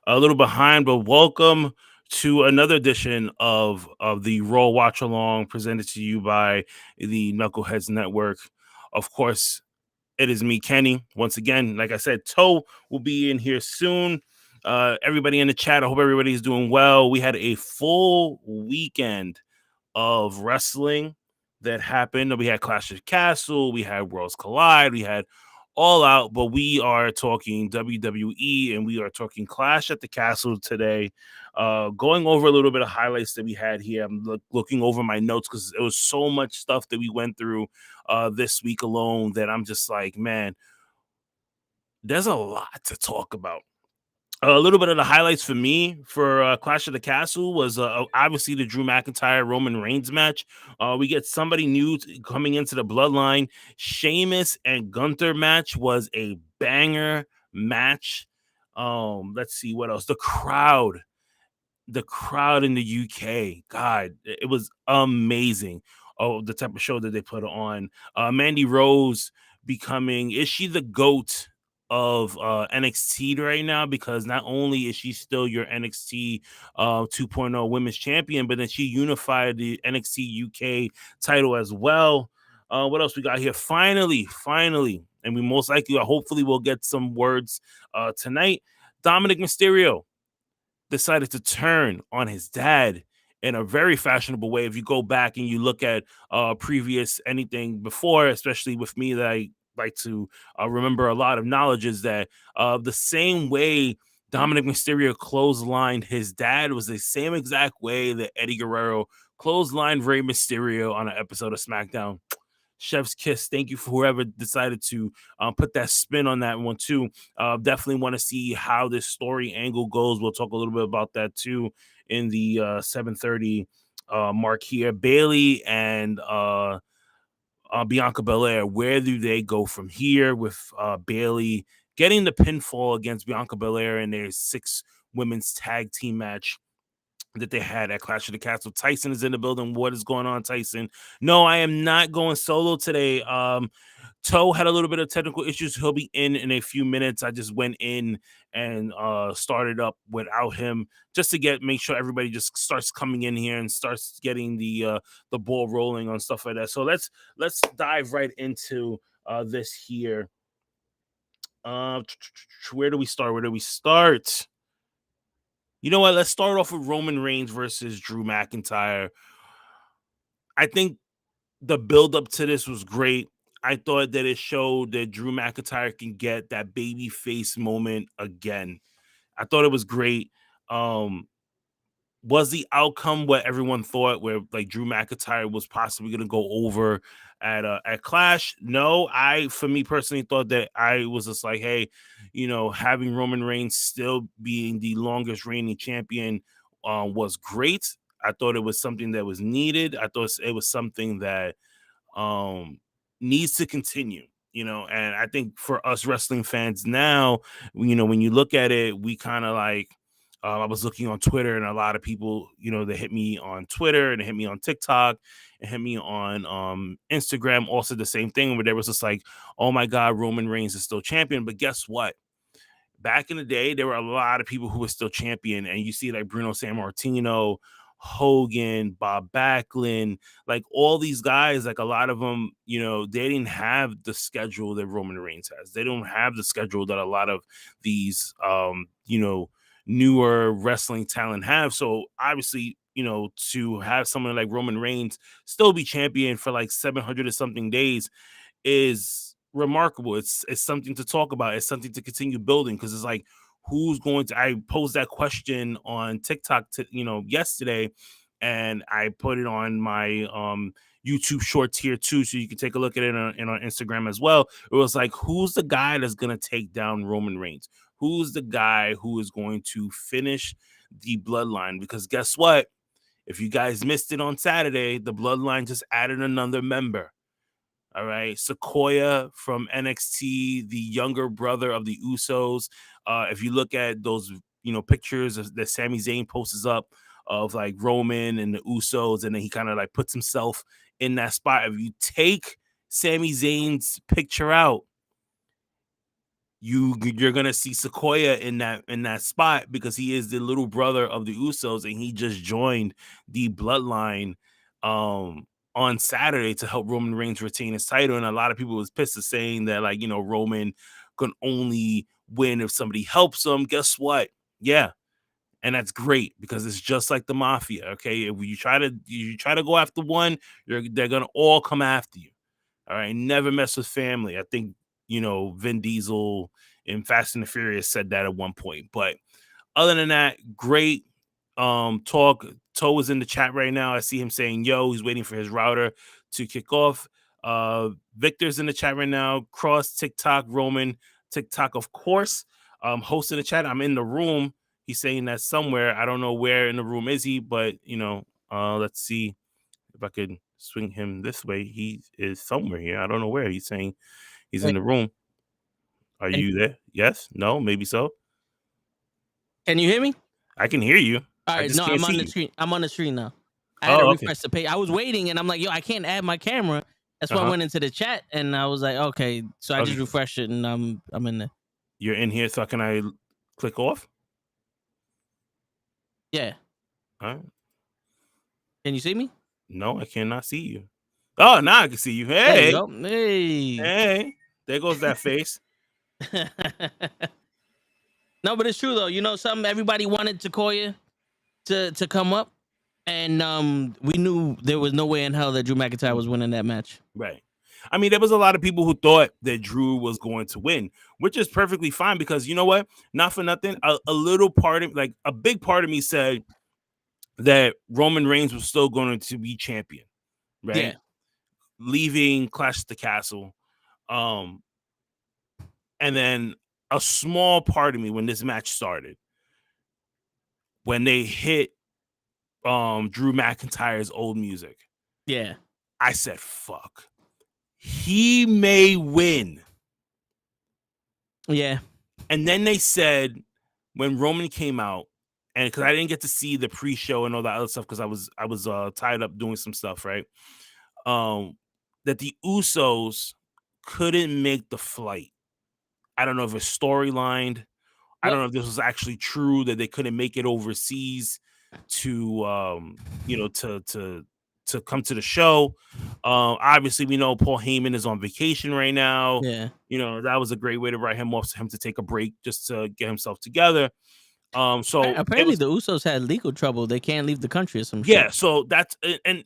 a little behind, but welcome to another edition of the Raw Watch Along presented to you by the Knuckleheads Network. Of course, it is me, Kenny. Once again, like I said, Toe will be in here soon. Everybody in the chat, I hope everybody's doing well. We had a full weekend of wrestling that happened. We had Clash of the Castle, we had Worlds Collide, we had All Out, but we are talking WWE and we are talking Clash at the Castle today. Going over a little bit of highlights that we had here. I'm looking over my notes because it was so much stuff that we went through this week alone that I'm just like, man, there's a lot to talk about. A little bit of the highlights for me for Clash of the Castle was obviously the Drew McIntyre Roman Reigns match. We get somebody new coming into the bloodline. Sheamus and Gunther match was a banger match. Let's see what else. The crowd in the UK, God, it was amazing. Oh, the type of show that they put on. Mandy Rose becoming, is she the GOAT of NXT right now? Because not only is she still your NXT 2.0 women's champion, but then she unified the NXT UK title as well. What else we got here? Finally, and we most likely, hopefully, we'll get some words tonight. Dominic Mysterio decided to turn on his dad in a very fashionable way. If you go back and you look at previous anything before, especially with me, that I like to remember a lot of knowledge, is that the same way Dominic Mysterio clotheslined his dad was the same exact way that Eddie Guerrero clotheslined Rey Mysterio on an episode of SmackDown. Chef's kiss. Thank you for whoever decided to put that spin on that one too. Definitely want to see how this story angle goes. We'll talk a little bit about that too in the 7:30 mark here. Bayley and Bianca Belair. Where do they go from here with Bayley getting the pinfall against Bianca Belair in their 6 women's tag team match that they had at Clash of the Castle? Tyson is in the building. What is going on, Tyson? No, I am not going solo today. Toe had a little bit of technical issues. He'll be in a few minutes. I just went in and started up without him just to make sure everybody just starts coming in here and starts getting the ball rolling on stuff like that. So let's dive right into this here. Where do we start? You know what? Let's start off with Roman Reigns versus Drew McIntyre. I think the build up to this was great. I thought that it showed that Drew McIntyre can get that baby face moment again. I thought it was great. Was the outcome what everyone thought, where like Drew McIntyre was possibly going to go over at Clash? No, for me personally, thought that I was just like, hey, having Roman Reigns still being the longest reigning champion was great. I thought it was something that was needed. I thought it was something that needs to continue. And I think for us wrestling fans now, when you look at it, we kind of like, I was looking on Twitter, and a lot of people, they hit me on Twitter and they hit me on TikTok and hit me on Instagram, also the same thing, where there was just like, oh my God, Roman Reigns is still champion. But guess what? Back in the day, there were a lot of people who were still champion, and you see like Bruno Sammartino, Hogan, Bob Backlund, like all these guys, like a lot of them, they didn't have the schedule that Roman Reigns has. They don't have the schedule that a lot of these, newer wrestling talent have. So obviously, to have someone like Roman Reigns still be champion for like 700 or something days is remarkable. It's something to talk about. It's something to continue building, because it's like, who's going to? I posed that question on TikTok yesterday, and I put it on my YouTube shorts here too, so you can take a look at it on Instagram as well. It was like, who's the guy that's going to take down Roman Reigns? Who's the guy who is going to finish the bloodline? Because guess what? If you guys missed it on Saturday, the bloodline just added another member. All right, Sequoia from NXT, the younger brother of the Usos. If you look at those, pictures that Sami Zayn posts up of like Roman and the Usos, and then he kind of like puts himself in that spot. If you take Sami Zayn's picture out, you're gonna see Sequoia in that spot because he is the little brother of the Usos, and he just joined the Bloodline on Saturday to help Roman Reigns retain his title. And a lot of people was pissed at saying that, like, Roman can only win if somebody helps him. Guess what? Yeah. And that's great because it's just like the mafia. Okay. If you try to go after one, they're gonna all come after you. All right. Never mess with family. I think, Vin Diesel in Fast and the Furious said that at one point. But other than that, great talk. Toe is in the chat right now. I see him saying, yo, he's waiting for his router to kick off. Victor's in the chat right now. Cross, TikTok, Roman, TikTok, of course. Host in the chat. I'm in the room. He's saying that somewhere. I don't know where in the room is he, but let's see if I could swing him this way. He is somewhere here. I don't know where. He's saying he's in the room. Are you there? Yes? No? Maybe so? Can you hear me? I can hear you. All right, no, I'm on the screen. I'm on the screen now. I had to refresh the page. I was waiting, and I'm like, yo, I can't add my camera. That's why I went into the chat, and I was like, okay. So I just refreshed it, and I'm in there. You're in here, so can I click off? Yeah. All right. Can you see me? No, I cannot see you. Oh, now I can see you. Hey. There you go. Hey. Hey. There goes that face. No, but it's true though. Something everybody wanted Sequoia to come up, and we knew there was no way in hell that Drew McIntyre was winning that match. Right. I mean, there was a lot of people who thought that Drew was going to win, which is perfectly fine because you know what? Not for nothing. A little part of, like, a big part of me said that Roman Reigns was still going to be champion, right? Yeah. Leaving Clash at the Castle. And then a small part of me when this match started, when they hit Drew McIntyre's old music. Yeah. I said, fuck. He may win. Yeah. And then they said when Roman came out, and because I didn't get to see the pre-show and all that other stuff because I was tied up doing some stuff, right? That the Usos couldn't make the flight. I don't know if it's storylined. I don't know if this was actually true that they couldn't make it overseas to to come to the show. Obviously we know Paul Heyman is on vacation right now. Yeah. That was a great way to write him off, for him to take a break just to get himself together. So apparently the Usos had legal trouble. They can't leave the country or some shit. Yeah, so that's, and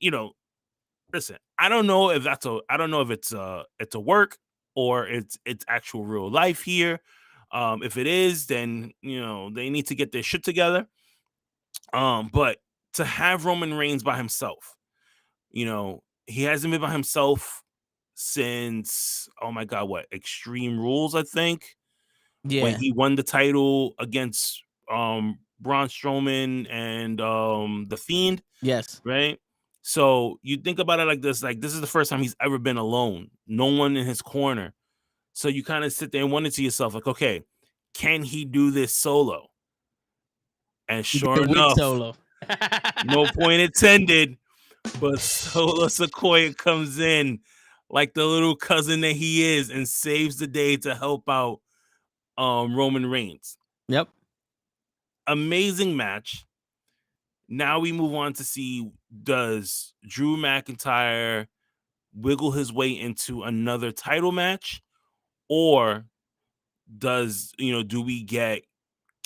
listen, I don't know if it's a work or it's actual real life here. If it is, then they need to get their shit together. But to have Roman Reigns by himself, he hasn't been by himself since, oh my god, what, Extreme Rules, I think. Yeah. When he won the title against Braun Strowman and the Fiend. Yes. Right. So you think about it like this is the first time he's ever been alone. No one in his corner. So you kind of sit there and wonder to yourself, like, okay, can he do this solo? And sure enough, Solo. no point intended, but Solo Sequoia comes in like the little cousin that he is and saves the day to help out Roman Reigns. Yep. Amazing match. Now we move on to see, does Drew McIntyre wiggle his way into another title match, or do we get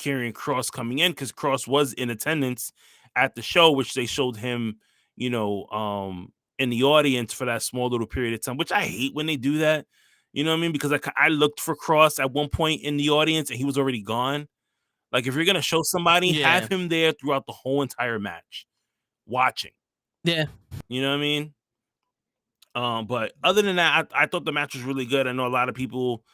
Karrion Kross coming in, because Kross was in attendance at the show, which they showed him in the audience for that small little period of time, which I hate when they do that, you know what I mean, because I looked for Kross at one point in the audience and he was already gone. Like, if you're gonna show somebody, have him there throughout the whole entire match watching. Yeah. You know what I mean? But other than that, I thought the match was really good. I know a lot of people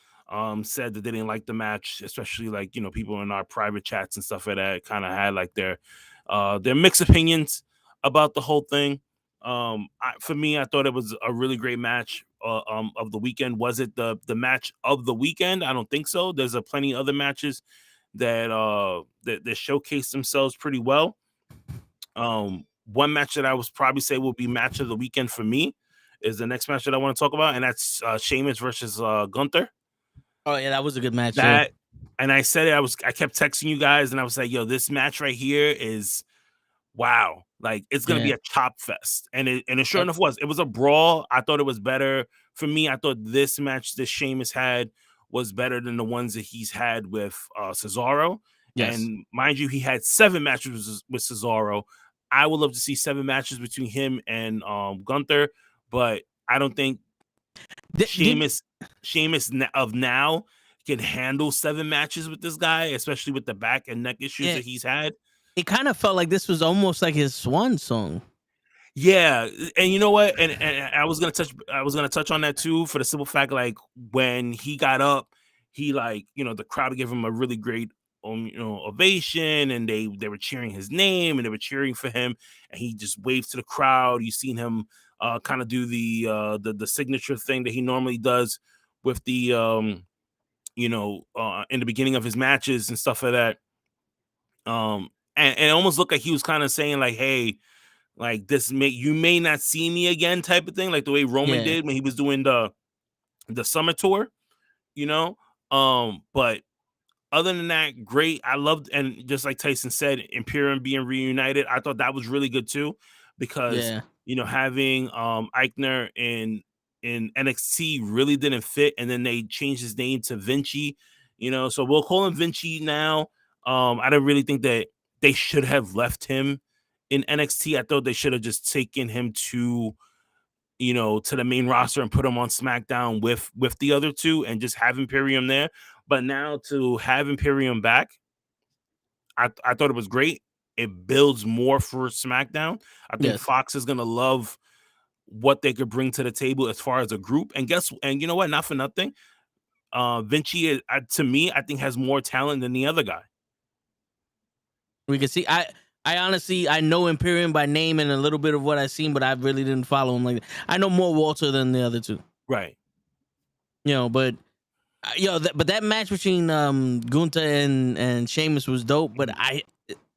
said that they didn't like the match, especially like, people in our private chats and stuff like that kind of had like their mixed opinions about the whole thing. For me, I thought it was a really great match of the weekend. Was it the match of the weekend? I don't think so. There's plenty of other matches that that showcased themselves pretty well. One match that I would probably say will be match of the weekend for me is the next match that I want to talk about, and that's Sheamus versus Gunther. Oh yeah, that was a good match too. That and I said it, I kept texting you guys and I was like, "Yo, this match right here is wow, like it's gonna be Yeah. a chop fest." And it sure Yep. enough was. It was a brawl. I thought it was better. For me, I thought this match that Sheamus had was better than the ones that he's had with Cesaro. Yes. And mind you, he had 7 matches with Cesaro. I would love to see 7 matches between him and Gunther, but I don't think Did Sheamus of now can handle 7 matches with this guy, especially with the back and neck issues yeah, that he's had. it kind of felt like this was almost like his swan song. Yeah, and you know what? And I was gonna touch on that too for the simple fact, like when he got up, he like the crowd gave him a really great ovation, and they were cheering his name and they were cheering for him, and he just waved to the crowd. You seen him kind of do the signature thing that he normally does with the in the beginning of his matches and stuff like that. And it almost looked like he was kind of saying like, hey, like you may not see me again type of thing, like the way Roman Yeah. did when he was doing the summer tour, you know. But other than that, great. I loved, and just like Tyson said, Imperium being reunited, I thought that was really good too, because Yeah. having Eichner in NXT really didn't fit, and then they changed his name to Vinci, so we'll call him Vinci now. I don't really think that they should have left him in NXT. I thought they should have just taken him to to the main roster and put him on SmackDown with the other two and just have Imperium there. But now to have Imperium back, I thought it was great. It builds more for SmackDown. I think Yes. Fox is gonna love what they could bring to the table as far as a group. And you know what? Not for nothing. Vinci to me, I think has more talent than the other guy. We can see. I honestly I know Imperium by name and a little bit of what I've seen, but I really didn't follow him like that. I know more Walter than the other two. Right. But but that match between Gunther and Sheamus was dope. But I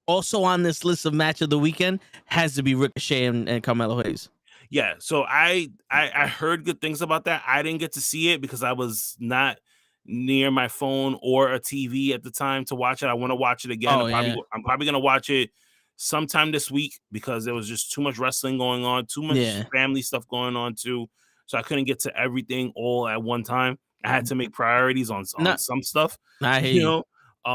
also on this list of match of the weekend has to be Ricochet and Carmelo Hayes. Yeah, so I heard good things about that. I didn't get to see it because I was not near my phone or a TV at the time to watch it. I want to watch it again. Oh yeah, I'm probably gonna watch it sometime this week because there was just too much wrestling going on, too much yeah. family stuff going on too. So I couldn't get to everything all at one time. I had to make priorities on Not some stuff, I hear you you. know.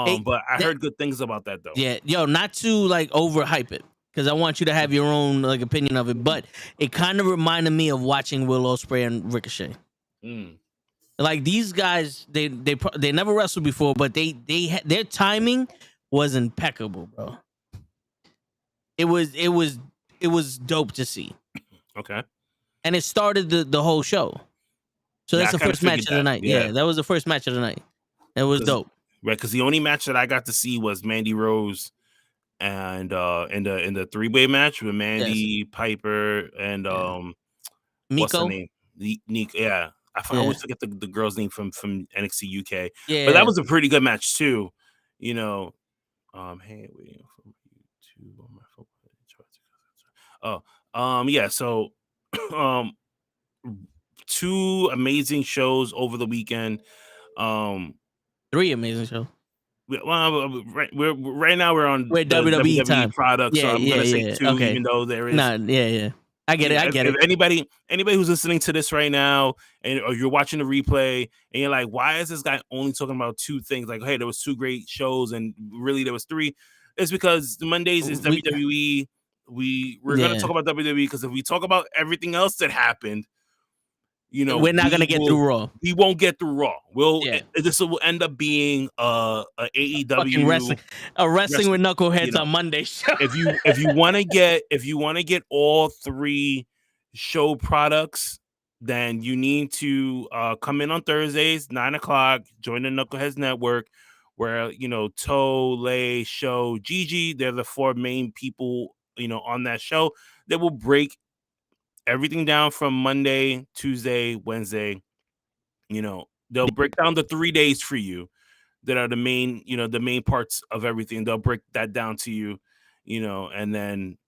It, But I that, heard good things about that though. yeah, not to like overhype it because I want you to have your own like opinion of it. But it kind of reminded me of watching Will Ospreay and Ricochet. Mm. Like these guys, they never wrestled before, but their timing was impeccable, bro. It was dope to see, Okay. and it started the whole show. So Yeah, that's I the kind of first match figured of the that. night. Yeah. Yeah, that was the first match of the night. It was dope. Right, because the only match that I got to see was Mandy Rose and in the three-way match with Yes. Mandy, Piper, and Yeah. what's her Miko. name? Nick, yeah. I Yeah. always forget the girl's name from NXT UK. But that Yeah. was a pretty good match too. You know, hey, waiting for you to on my phone. Yeah, so um two amazing shows over the weekend. Um Three amazing shows. Right now we're on We're the WWE WWE time. product, so Yeah, I'm yeah, gonna say yeah. 2, Okay. even though there is, Nah, yeah, yeah. I get it. I get if it. anybody who's listening to this right now, or you're watching the replay, and you're like, why is this guy only talking about 2 things? Like, hey, there was 2 great shows, and really there was 3. It's because Mondays is We WWE. We're gonna yeah. talk about WWE because if we talk about everything else that happened, We're not gonna get through Raw. we won't get through Raw. Yeah. This will end up being a Fucking AEW wrestling. Wrestling with wrestling, you knuckleheads know. on Monday show. If you want to get all 3 show products, then you need to come in on Thursdays 9 o'clock, join the Knuckleheads Network, where Toe, Lay, Show, Gigi, they're the 4 main people on that show that will break everything down from Monday, Tuesday, Wednesday. They'll break down the 3 days for you that are the main parts of everything. They'll break that down to you, and then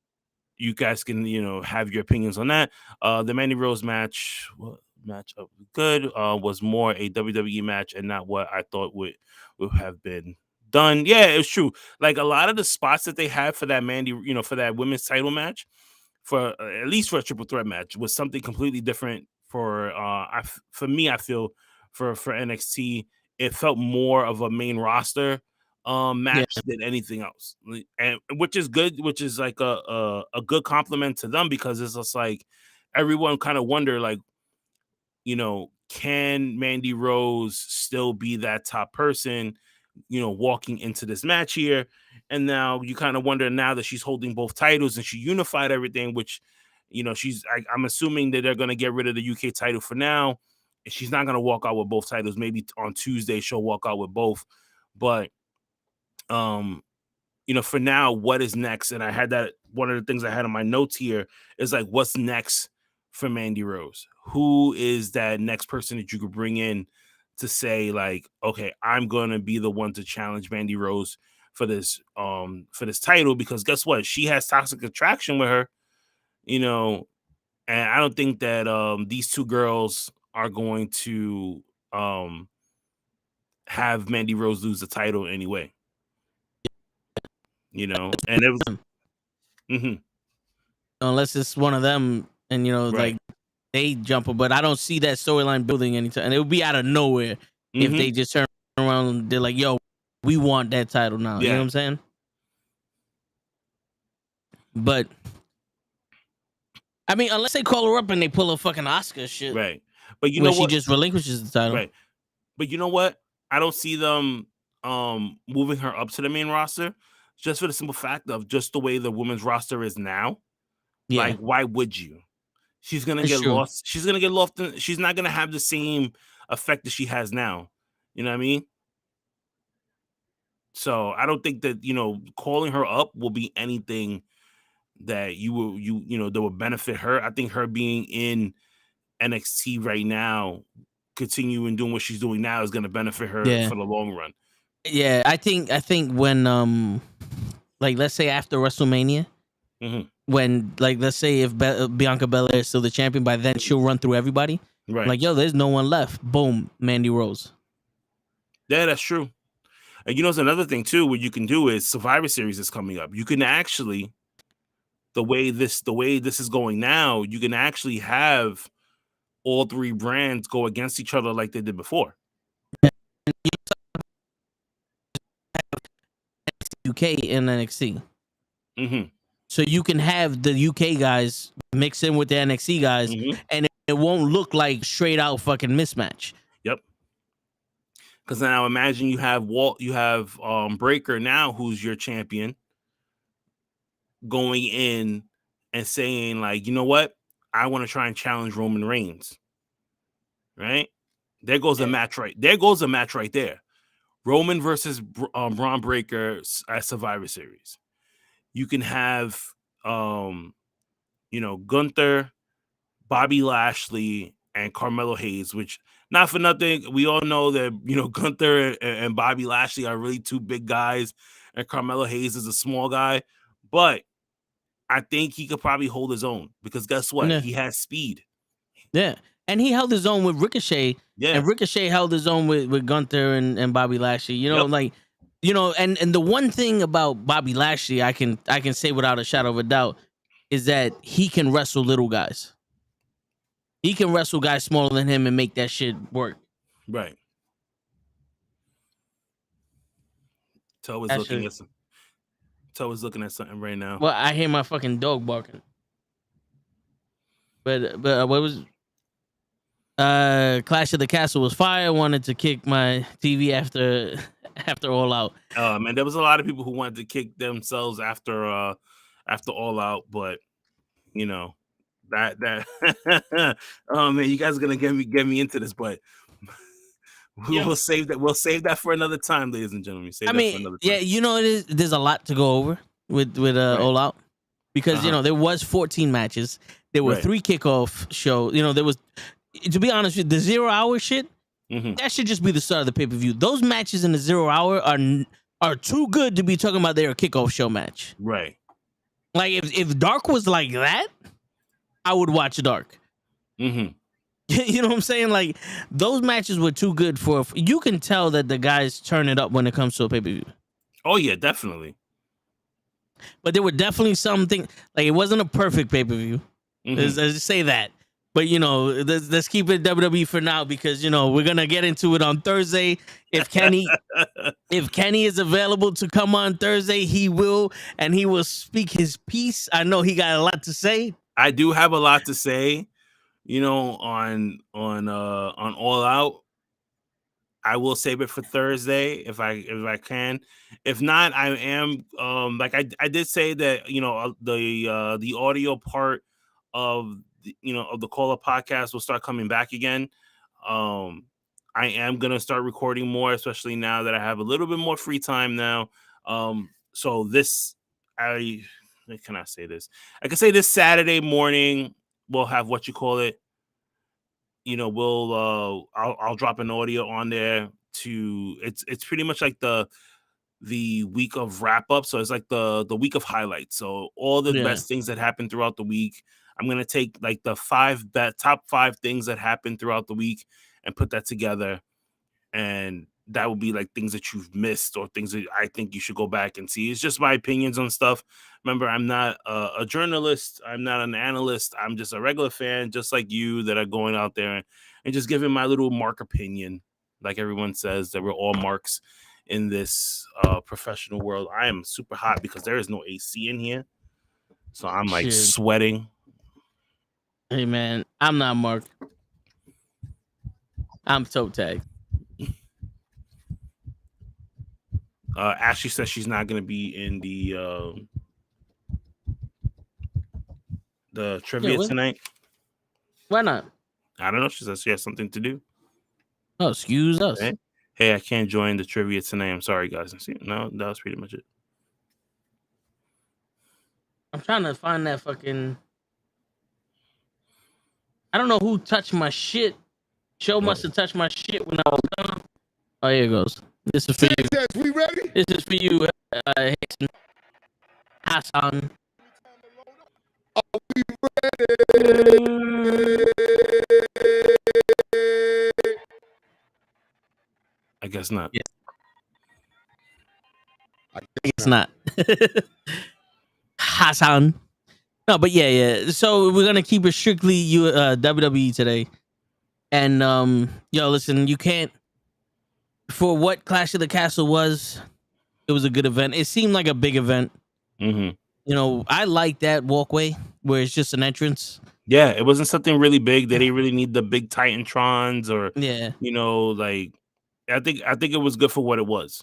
you guys can, have your opinions on that. The Mandy Rose match, match of good was more a WWE match and not what I thought would have been done. Yeah, it's true. Like a lot of the spots that they had for that for that women's title match, for at least for a triple threat match, was something completely different. For me, I feel for NXT, it felt more of a main roster Yeah, match than anything else, and which is good, which is like a good compliment to them, because it's just like everyone kind of wonder, like, can Mandy Rose still be that top person, walking into this match here? And now you kind of wonder, now that she's holding both titles and she unified everything, which, I'm assuming that they're going to get rid of the UK title for now. And she's not going to walk out with both titles. Maybe on Tuesday she'll walk out with both. But, um, for now, what is next? And I had that, one of the things I had on my notes here is like, what's next for Mandy Rose? Who is that next person that you could bring in to say, like, okay, I'm gonna be the one to challenge Mandy Rose for this title? Because guess what? She has toxic attraction with her, you know, and I don't think that these two girls are going to have Mandy Rose lose the title anyway. And it was mhm, unless it's one of them, and right. like they jump, but I don't see that storyline building anytime, and it would be out of nowhere if Mhm. they just turn around and they're like, "Yo, we want that title now." You know Yeah, what I'm saying? But I mean, unless they call her up and they pull a fucking Oscar shit right. But you where know she what? just relinquishes the title. Right. But you know what? I don't see them moving her up to the main roster, just for the simple fact of just the way the women's roster is now. Yeah, Like, why would you? She's gonna it's get true. lost. She's gonna get lost. She's not gonna have the same effect that she has now. You know what I mean? So I don't think that, calling her up will be anything that that will benefit her. I think her being in NXT right now, continuing doing what she's doing now, is going to benefit her Yeah, for the long run. yeah. I think when like let's say after WrestleMania, Hmm. when like let's say if Bianca Belair is still the champion, by then she'll run through everybody. Right. Like, yo, there's no one left. Boom, Mandy Rose. Yeah, that's true. And it's another thing too. What you can do is Survivor Series is coming up. You can actually, the way this is going now, you can actually have all three brands go against each other like they did before. UK and NXT. Hmm. So you can have the UK guys mix in with the NXT guys, Hmm. and it won't look like straight out fucking mismatch. Yep. Because now imagine you have Breaker now, who's your champion, going in and saying, like, you know what, I want to try and challenge Roman Reigns. Right there goes a Yeah. match right there. Goes a match right there. Roman versus Braun Breaker at Survivor Series. You can have Gunther, Bobby Lashley, and Carmelo Hayes, which, not for nothing, we all know that, Gunther and Bobby Lashley are really two big guys, and Carmelo Hayes is a small guy. But I think he could probably hold his own, because guess what? Yeah. He has speed. Yeah. And he held his own with Ricochet, Yeah. and Ricochet held his own with Gunther and Bobby Lashley. Yep. Like, and the one thing about Bobby Lashley I can say without a shadow of a doubt is that he can wrestle little guys. He can wrestle guys smaller than him and make that shit work. Right. Toe is looking Actually, at some. Toe is looking at something right now. well, I hear my fucking dog barking. But what was Clash of the Castle was fire. I wanted to kick my TV after after All Out. And there was a lot of people who wanted to kick themselves after All Out, but you know that oh man, you guys are gonna get me into this, but we Yeah. will save that. We'll save that for another time, ladies and gentlemen. I Save that for mean, another yeah, time. it is. There's a lot to go over with Right. All Out because Uh-huh. there was 14 matches. There were Right. 3 kickoff shows. There was, to be honest with you, the 0 hour shit. Hmm. That should just be the start of the pay per view. Those matches in the 0 hour are too good to be talking about their kickoff show match. Right. Like if Dark was like that, I would watch Dark. Hmm. You know what I'm saying? Like those matches were too good for. You can tell that the guys turn it up when it comes to a pay per view. Oh yeah, definitely. But there were definitely something like it wasn't a perfect pay per view. Let's just say that. But let's keep it WWE for now because we're gonna get into it on Thursday. If Kenny is available to come on Thursday, he will, and he will speak his piece. I know he got a lot to say. I do have a lot to say, on All Out. I will save it for Thursday if I can. If not, I am like I did say that the audio part of of the Call Up podcast will start coming back again. Um, I am gonna start recording more, especially now that I have a little bit more free time now. So this I can I say this? I can say this Saturday morning we'll have what you call it. I'll drop an audio on there to it's pretty much like the week of wrap up. So it's like the week of highlights. So all the Yeah. best things that happened throughout the week. I'm gonna take like the top 5 things that happened throughout the week and put that together. And that will be like things that you've missed or things that I think you should go back and see. It's just my opinions on stuff. Remember, I'm not a journalist. I'm not an analyst. I'm just a regular fan, just like you, that are going out there and just giving my little mark opinion. Like everyone says, that we're all marks in this professional world. I am super hot because there is no AC in here. So I'm like Shit. sweating. Hey man, I'm not Mark. I'm toe tag. Ashley says she's not going to be in the trivia tonight. Why not? I don't know. She says she has something to do. Oh, excuse us. Hey, I can't join the trivia tonight. I'm sorry, guys. No, that was pretty much it. I'm trying to find that fucking. I don't know who touched my shit. Show must have touched my shit when I was done. Oh, here it goes. This is for you. We ready? This is for you, Hassan. Are we ready? I guess not. Yeah. It's not. Hassan. No, but yeah. So we're gonna keep it strictly WWE today. And listen, you can't. For what Clash of the Castle was, it was a good event. It seemed like a big event. Mm-hmm. I like that walkway where it's just an entrance. Yeah, it wasn't something really big. They didn't really need the big Titantrons or like I think it was good for what it was.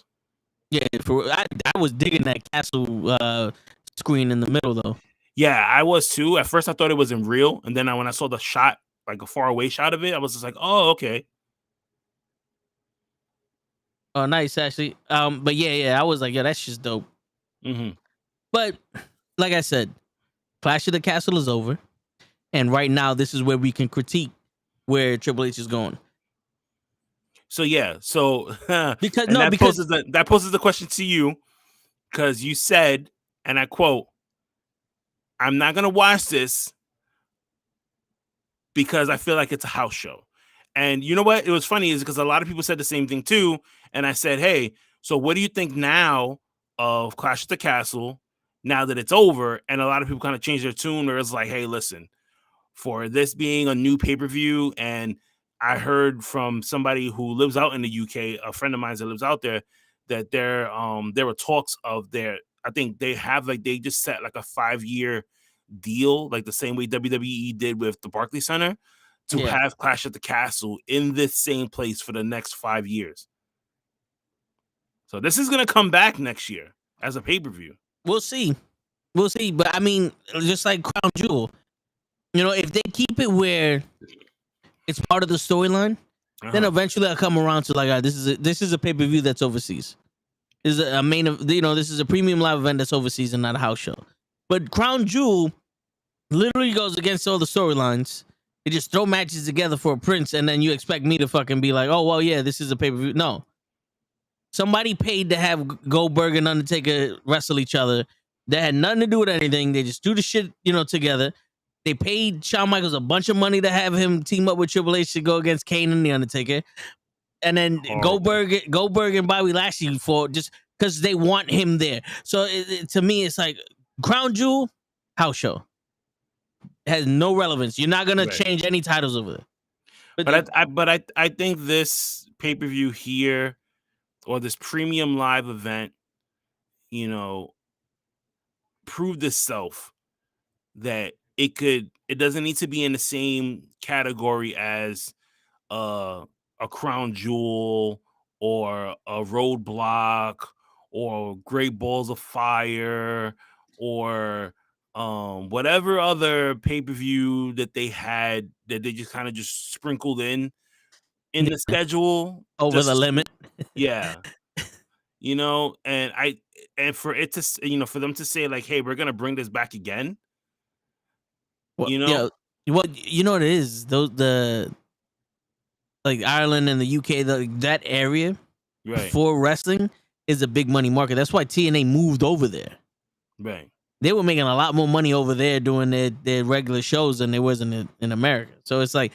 Yeah, I was digging that castle screen in the middle though. Yeah, I was too. At first, I thought it wasn't real, and then when I saw the shot, like a far away shot of it, I was just like, "Oh, okay." Oh, nice, actually. But yeah, I was like, yeah, that's just dope. Mm-hmm. But like I said, Clash of the Castle is over, and right now, this is where we can critique where Triple H is going. So yeah, because that poses the question to you, because you said, and I quote, "I'm not gonna watch this because I feel like it's a house show." And you know what? It was funny is because a lot of people said the same thing too. And I said, hey, so what do you think now of Clash at the Castle now that it's over? And a lot of people kind of changed their tune where it's like, hey, listen, for this being a new pay-per-view, and I heard from somebody who lives out in the UK, a friend of mine that lives out there, that there were talks of I think they just set like a 5-year deal, like the same way WWE did with the Barclays Center, to have Clash at the Castle in this same place for the next 5 years. So this is going to come back next year as a pay-per-view. We'll see. But I mean, just like Crown Jewel, if they keep it where it's part of the storyline, then eventually I'll come around to like, this is a pay-per-view that's overseas. This is a this is a premium live event that's overseas and not a house show. But Crown Jewel literally goes against all the storylines. They just throw matches together for a prince, and then you expect me to fucking be like, oh, well, yeah, this is a pay-per-view. No. Somebody paid to have Goldberg and Undertaker wrestle each other. That had nothing to do with anything. They just do the shit, together. They paid Shawn Michaels a bunch of money to have him team up with Triple H to go against Kane and The Undertaker. And then Horrible. Goldberg and Bobby Lashley for just because they want him there. So to me, it's like Crown Jewel house show has no relevance. You're not gonna Right. change any titles over there. But I think this pay-per-view here or this premium live event, you know, proved itself that it doesn't need to be in the same category as a Crown Jewel or a Roadblock or Great Balls of Fire or whatever other pay-per-view that they had that they just kind of just sprinkled in the schedule Over just the to- limit. yeah, and for it to for them to say like, hey, we're gonna bring this back again. Well, You know? yeah. Well, you know what it is? The like Ireland and the UK, that area Right, for wrestling is a big money market. That's why TNA moved over there. right. They were making a lot more money over there doing their regular shows than they was in America. So it's like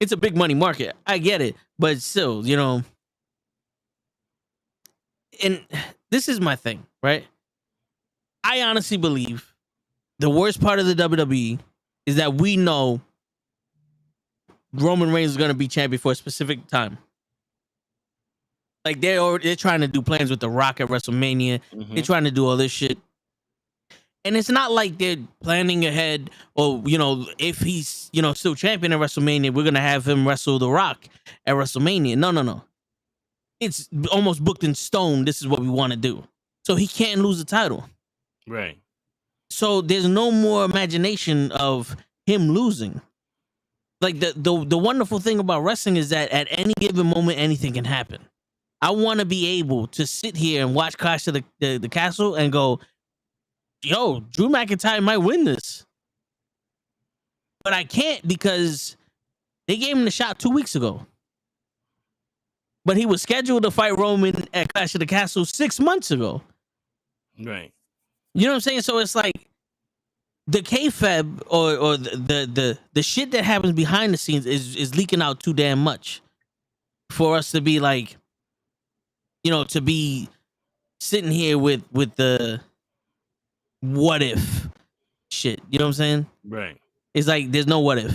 it's a big money market. I get it, but still, and this is my thing, right? I honestly believe the worst part of the WWE is that we know Roman Reigns is going to be champion for a specific time. Like they're trying to do plans with The Rock at WrestleMania. Mhm. They're trying to do all this shit. And it's not like they're planning ahead or, if he's, still champion at WrestleMania, we're going to have him wrestle The Rock at WrestleMania. No. It's almost booked in stone. This is what we want to do. So he can't lose the title. Right. So there's no more imagination of him losing. Like the wonderful thing about wrestling is that at any given moment, anything can happen. I want to be able to sit here and watch Clash of the Castle and go, yo, Drew McIntyre might win this. But I can't because they gave him the shot 2 weeks ago. But he was scheduled to fight Roman at Clash of the Castle 6 months ago. Right. You know what I'm saying? So it's like the kayfabe or the shit that happens behind the scenes is leaking out too damn much for us to be like, to be sitting here with the what if shit. You know what I'm saying? Right. It's like there's no what if.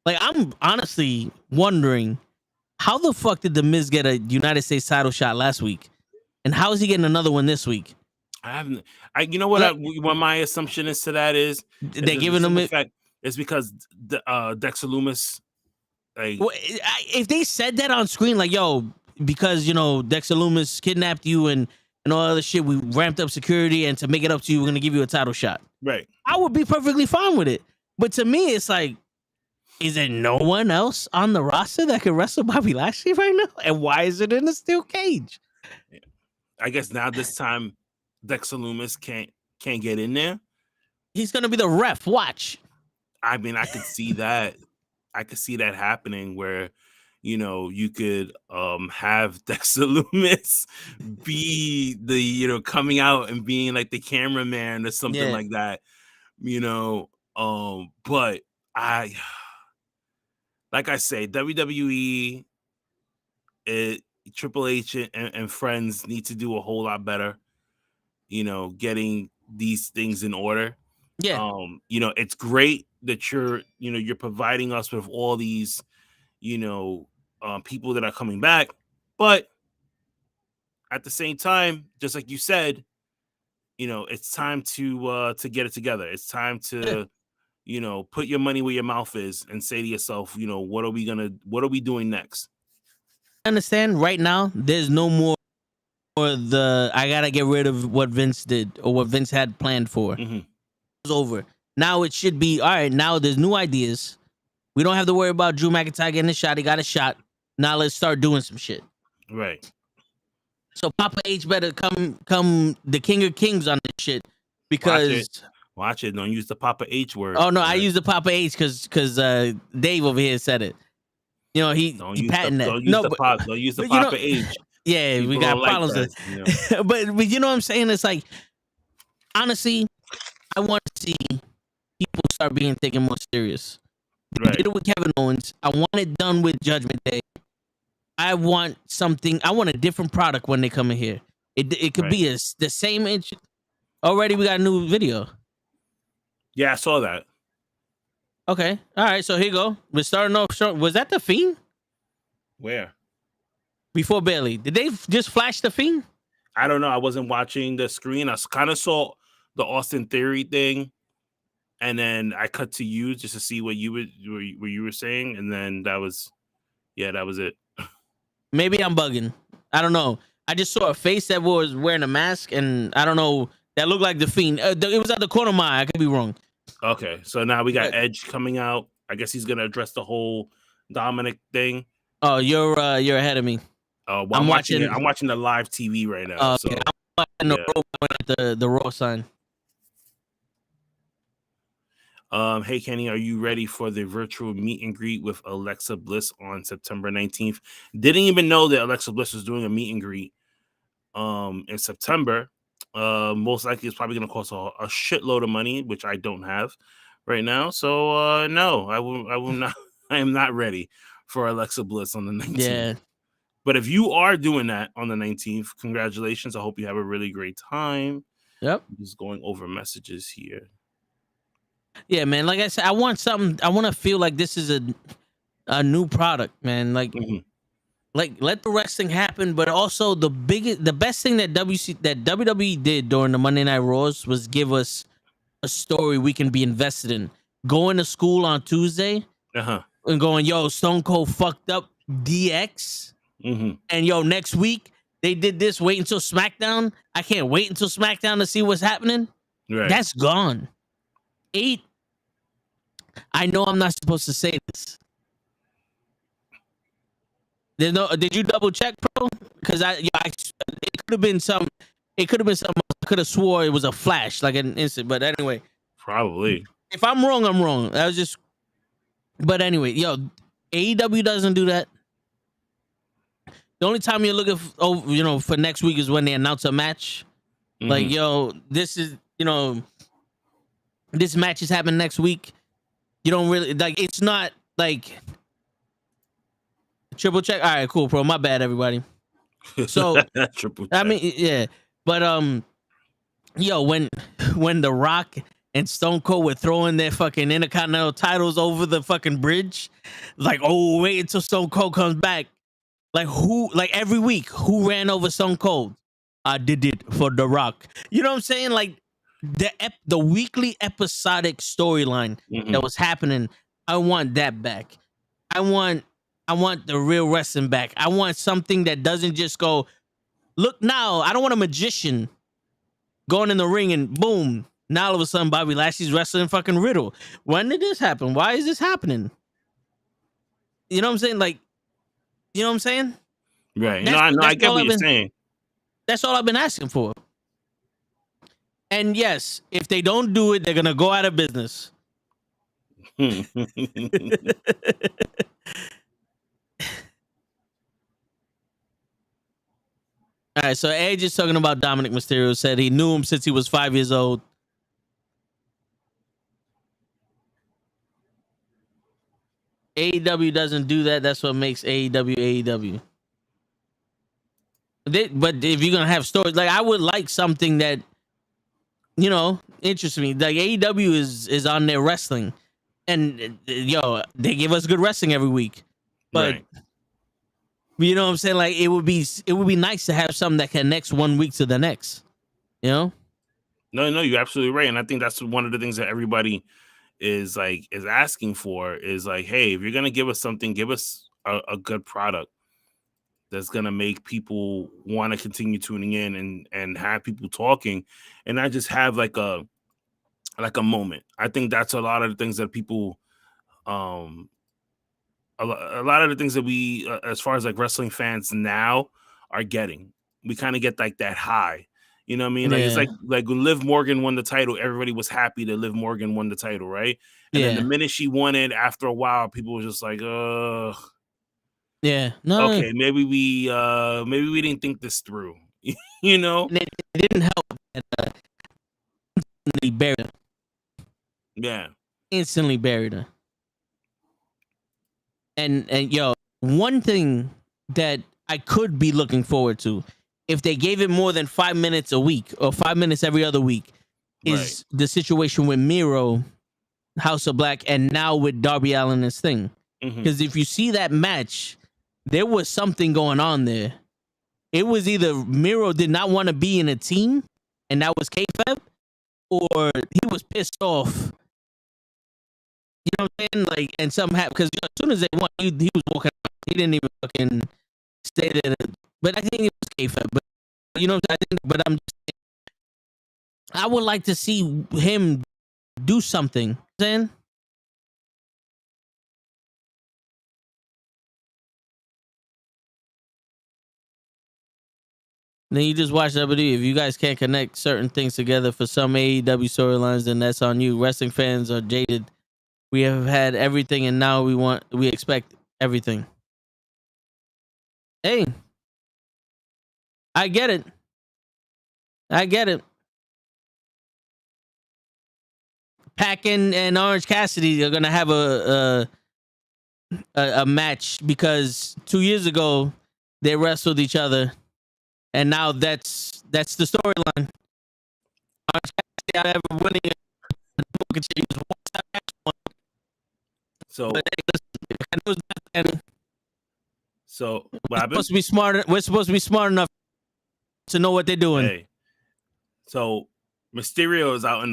Like I'm honestly wondering how the fuck did The Miz get a United States title shot last week, and how is he getting another one this week? I haven't. You know what? What my assumption is to that is They're giving him it. It's because Dexter Lumis. Like, Well, if they said that on screen, like, yo, because Dexter Lumis kidnapped you and all other shit, we ramped up security, and to make it up to you, we're gonna give you a title shot. right. I would be perfectly fine with it. But to me, it's like, is there no one else on the roster that can wrestle Bobby Lashley right now? And why is it in a steel cage? I guess now this time Dexter Lumis can't get in there. He's gonna be the ref. Watch. I mean, I could see that. I could see that happening where, you could have Dexter Lumis be the, coming out and being like the cameraman or something like that, but like I say, WWE, Triple H and friends need to do a whole lot better, getting these things in order. Yeah. It's great that you're providing us with all these, people that are coming back, but at the same time, just like you said, it's time to get it together. It's time to, put your money where your mouth is and say to yourself, what are we doing next? I understand right now there's no more I gotta get rid of what Vince did or what Vince had planned for. Mm-hmm. It's over. Now it should be all right. Now there's new ideas. We don't have to worry about Drew McIntyre getting a shot. He got a shot. Now let's start doing some shit. Right. So Papa H better come the King of Kings on this shit because watch it. Don't use the Papa H word. Oh no, I use the Papa H because Dave over here said it. He patented that. Don't use the Papa H. Yeah, People we got problems like but you know what I'm saying? It's like, honestly, I want to see people start being taken more serious. They Right. did it with Kevin Owens. I want it done with Judgment Day. I want something. I want a different product when they come in here. It could Right. be the same inch. Already, we got a new video. Yeah, I saw that. Okay, all right. So here you go. We're starting off. Was that the Fiend Where? before Bailey? Did they just flash the Fiend? I don't know. I wasn't watching the screen. I kind of saw the Austin Theory thing, and then I cut to you just to see what you were saying, and then that was it. Maybe I'm bugging. I don't know. I just saw a face that was wearing a mask, and I don't know. That looked like the Fiend. It was at the corner of my eye. I could be wrong. Okay, so now we got Yeah. Edge coming out. I guess he's gonna address the whole Dominic thing. Oh, you're ahead of me. Well, I'm I'm watching watching- I'm watching the live TV right now. So Okay, I'm watching yeah. the Raw sign. Hey Kenny, are you ready for the virtual meet and greet with Alexa Bliss on September 19th? Didn't even know that Alexa Bliss was doing a meet and greet in September. Most likely it's probably gonna cost a shitload of money, which I don't have right now. So no, I will not. I am not ready for Alexa Bliss on the 19th. Yeah. But if you are doing that on the 19th, congratulations. I hope you have a really great time. Yep. I'm just going over messages here. Yeah, man. Like I said, I want something. I want to feel like this is a new product, man. Like, Mhm. like let the wrestling happen, but also the best thing that WWE did during the Monday Night Raws was give us a story we can be invested in. Going to school on Tuesday Uh-huh. and going, yo, Stone Cold fucked up DX, Mm-hmm. and yo, next week they did this. Wait until SmackDown. I can't wait until SmackDown to see what's happening. Right. That's gone. 8. I know I'm not supposed to say this. There's no. Did you double check, bro? Because it could have been some. It could have been something. I could have swore it was a flash, like an instant. But anyway, Probably. if I'm wrong, I'm wrong. I was just. But anyway, yo, AEW doesn't do that. The only time you're looking, for next week is when they announce a match. Mhm. Like, yo, this is, this match is happening next week. You don't really like. It's not like triple check. All right, cool, bro. My bad, everybody. So Triple I check. mean, yeah, but yo, when The Rock and Stone Cold were throwing their fucking Intercontinental titles over the fucking bridge, like, oh, wait until Stone Cold comes back. Like who? Like every week, who ran over Stone Cold? I did it for The Rock. You know what I'm saying? Like the weekly episodic storyline Mhm. that was happening. I want that back. I want the real wrestling back. I want something that doesn't just go, look now. I don't want a magician going in the ring and boom. Now all of a sudden Bobby Lashley's wrestling fucking Riddle. When did this happen? Why is this happening? You know what I'm saying? Like, you know what I'm saying? Right. That's- No, I know. I that's get all what I've you're been- saying. That's all I've been asking for. And yes, if they don't do it, they're gonna go out of business. All right, so Edge is talking about Dominic Mysterio. Said he knew him since he was 5 years old. AEW doesn't do that. That's what makes AEW AEW. But if you're gonna have stories, like I would like something that interests me. Like AEW is on their wrestling, and yo, they give us good wrestling every week. But Right. you know what I'm saying? Like it would be nice to have something that connects one week to the next. You know? No, you're absolutely right. And I think that's one of the things that everybody is asking for is like, hey, if you're gonna give us something, give us a good product that's gonna make people want to continue tuning in and have people talking and not just have like a moment. I think that's a lot of the things that people a lot of the things that we as far as like wrestling fans now are getting. We kind of get like that high. You know what I mean? Like it's Yeah. like when Liv Morgan won the title, everybody was happy that Liv Morgan won the title, right? And then the Yeah. minute she won it, after a while, people were just like, Yeah. No. okay, maybe we didn't think this through. You know? And it didn't help that he buried him. Yeah. instantly buried her. And yo, one thing that I could be looking forward to if they gave it more than 5 minutes a week or 5 minutes every other week Right. is the situation with Miro, House of Black, and now with Darby Allin and Sting. Because if you see that match, there was something going on there. It was either Miro did not want to be in a team, and that was kayfabe, or he was pissed off. You know what I'm saying? Like, and something happened because as soon as they won, he was walking out. He didn't even fucking stay there. But I think it was kayfabe. But you know, I think. But I'm just saying, I would like to see him do something. You know what I'm saying? Then you just watch WWE. If you guys can't connect certain things together for some AEW storylines, then that's on you. Wrestling fans are jaded. We have had everything, and now we expect everything. Hey, I get it. I get it. Pac and Orange Cassidy are gonna have a match because 2 years ago they wrestled each other, and now that's the storyline. Orange Cassidy out ever winning. So, But hey, listen, I know it's not that- so what we're happened? supposed to be smart. We're supposed to be smart enough to know what they're doing. Hey, so Mysterio is out in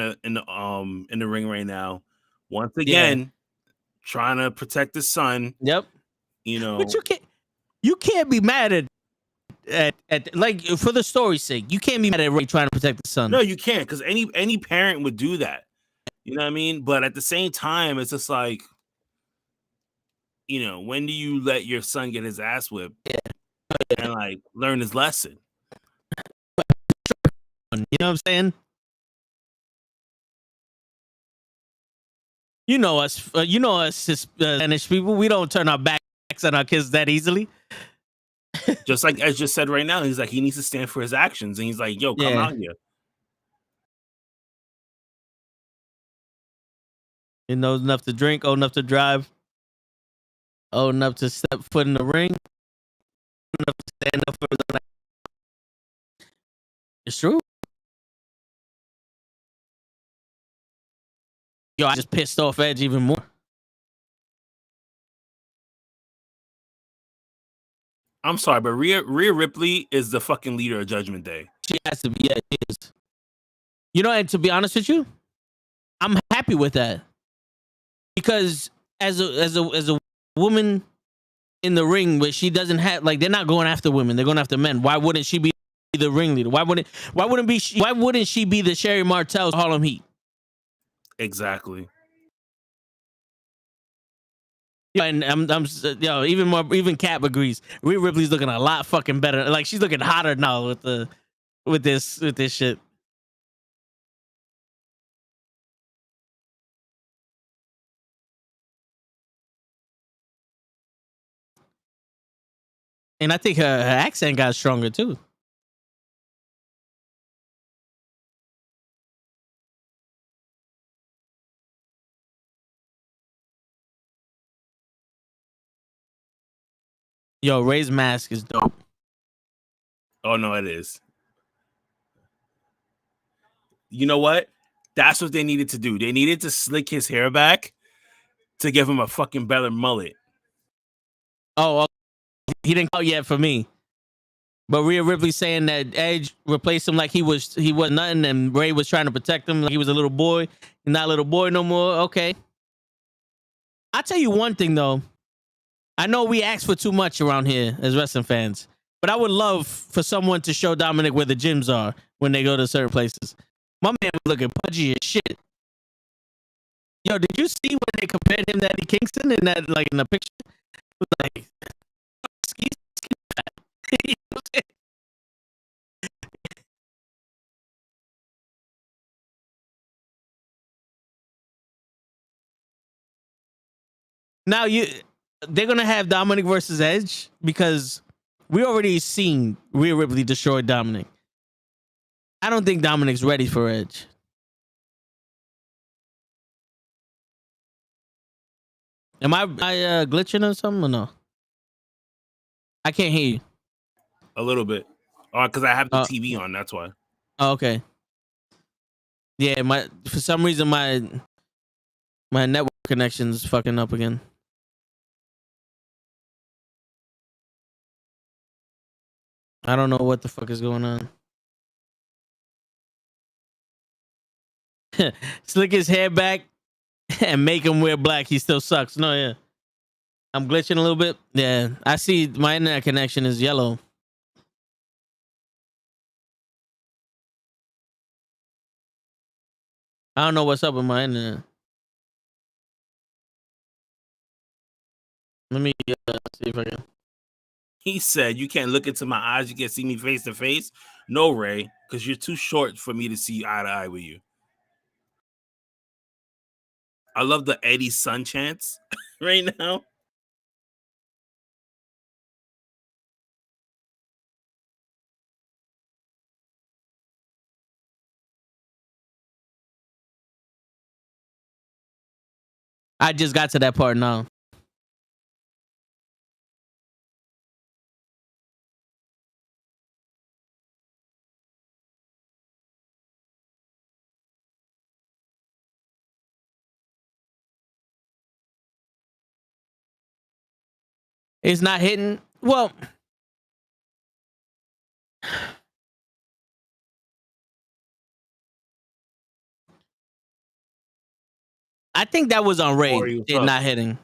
the ring right now, once again, trying to protect his son. Yep. You know, But you can't be mad at like for the story's sake. You can't be mad at Ray trying to protect the son. no, you can't because any parent would do that. You know what I mean? But at the same time, it's just like, when do you let your son get his ass whipped and like learn his lesson? You know what I'm saying? You know us. Spanish people. We don't turn our backs on our kids that easily. Just like Edge just said right now, he's like he needs to stand for his actions, and he's like, "Yo, come out here." He knows enough to drink, old enough to drive, old enough to step foot in the ring, old enough to stand up for his own. It's true. Yo, I just pissed off Edge even more. I'm sorry, but Rhea Ripley is the fucking leader of Judgment Day. She has to be. Yeah, she is. You know, and to be honest with you, I'm happy with that because as a woman in the ring, where she doesn't have like they're not going after women, they're going after men. Why wouldn't she be the ringleader? Why wouldn't she be the Sherry Martel's Harlem Heat? Exactly. Yeah, and even Cap agrees. Rhea Ripley's looking a lot fucking better. Like she's looking hotter now with this shit. And I think her accent got stronger too. Yo, Ray's mask is dope. Oh no, it is. You know what? That's what they needed to do. They needed to slick his hair back to give him a fucking better mullet. Oh, he didn't call yet for me. But Rhea Ripley saying that Edge replaced him like he was nothing, and Ray was trying to protect him like he was a little boy. He's not a little boy no more. Okay. I'll tell you one thing though. I know we ask for too much around here as wrestling fans, but I would love for someone to show Dominic where the gyms are when they go to certain places. My man was looking pudgy as shit. Yo, did you see when they compared him to Eddie Kingston in that, like in the picture? It was like, now they're gonna have Dominic versus Edge because we already seen Rhea Ripley destroy Dominic. I don't think Dominic's ready for Edge. Am I glitching or something or no? I can't hear you. A little bit. Because I have the Uh, TV on. That's why. oh, okay. Yeah, for some reason my network connection's fucking up again. I don't know what the fuck is going on. Slick his hair back and make him wear black. He still sucks. No, yeah. I'm glitching a little bit. Yeah, I see my internet connection is yellow. I don't know what's up with my internet. Let me see if I can. He said, "You can't look into my eyes. You can't see me face to face." No, Ray, because you're too short for me to see eye to eye with you. I love the Eddie Sun chants right now. I just got to that part now. It's not hitting. Well, I think that was on Ray. Corey, what's It up? not hitting.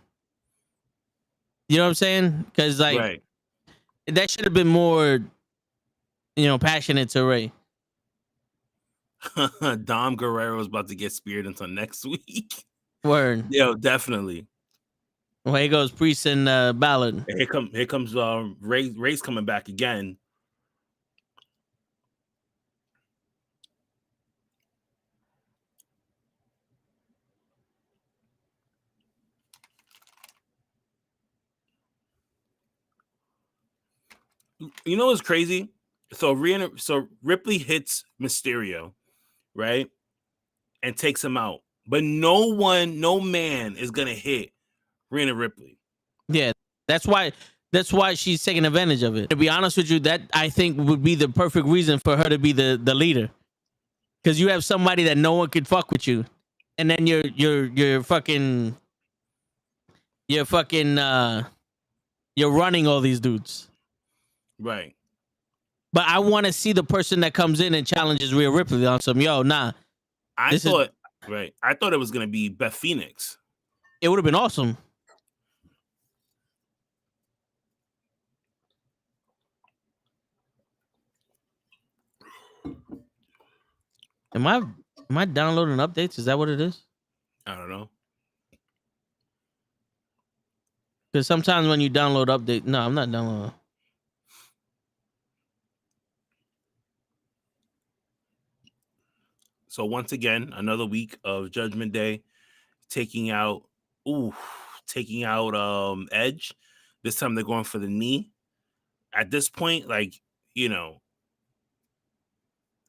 You know what I'm saying? Because like Right. that should have been more, passionate to Ray. Dom Guerrero is about to get speared until next week. Word. Yo, definitely. Well, here goes Priest and Ballard. Here comes Ray's coming back again. You know what's crazy? So Ripley hits Mysterio, right? And takes him out. But no man is gonna hit Rhea Ripley. Yeah, that's why she's taking advantage of it. To be honest with you, that I think would be the perfect reason for her to be the leader. Because you have somebody that no one could fuck with you, and then you're fucking you're running all these dudes. Right. But I want to see the person that comes in and challenges Rhea Ripley on some nah. I thought it was gonna be Beth Phoenix. It would have been awesome. Am I downloading updates? Is that what it is? I don't know. Because sometimes when you download update, no, I'm not downloading. So once again, another week of Judgment Day, taking out Edge. This time they're going for the knee. At this point, like,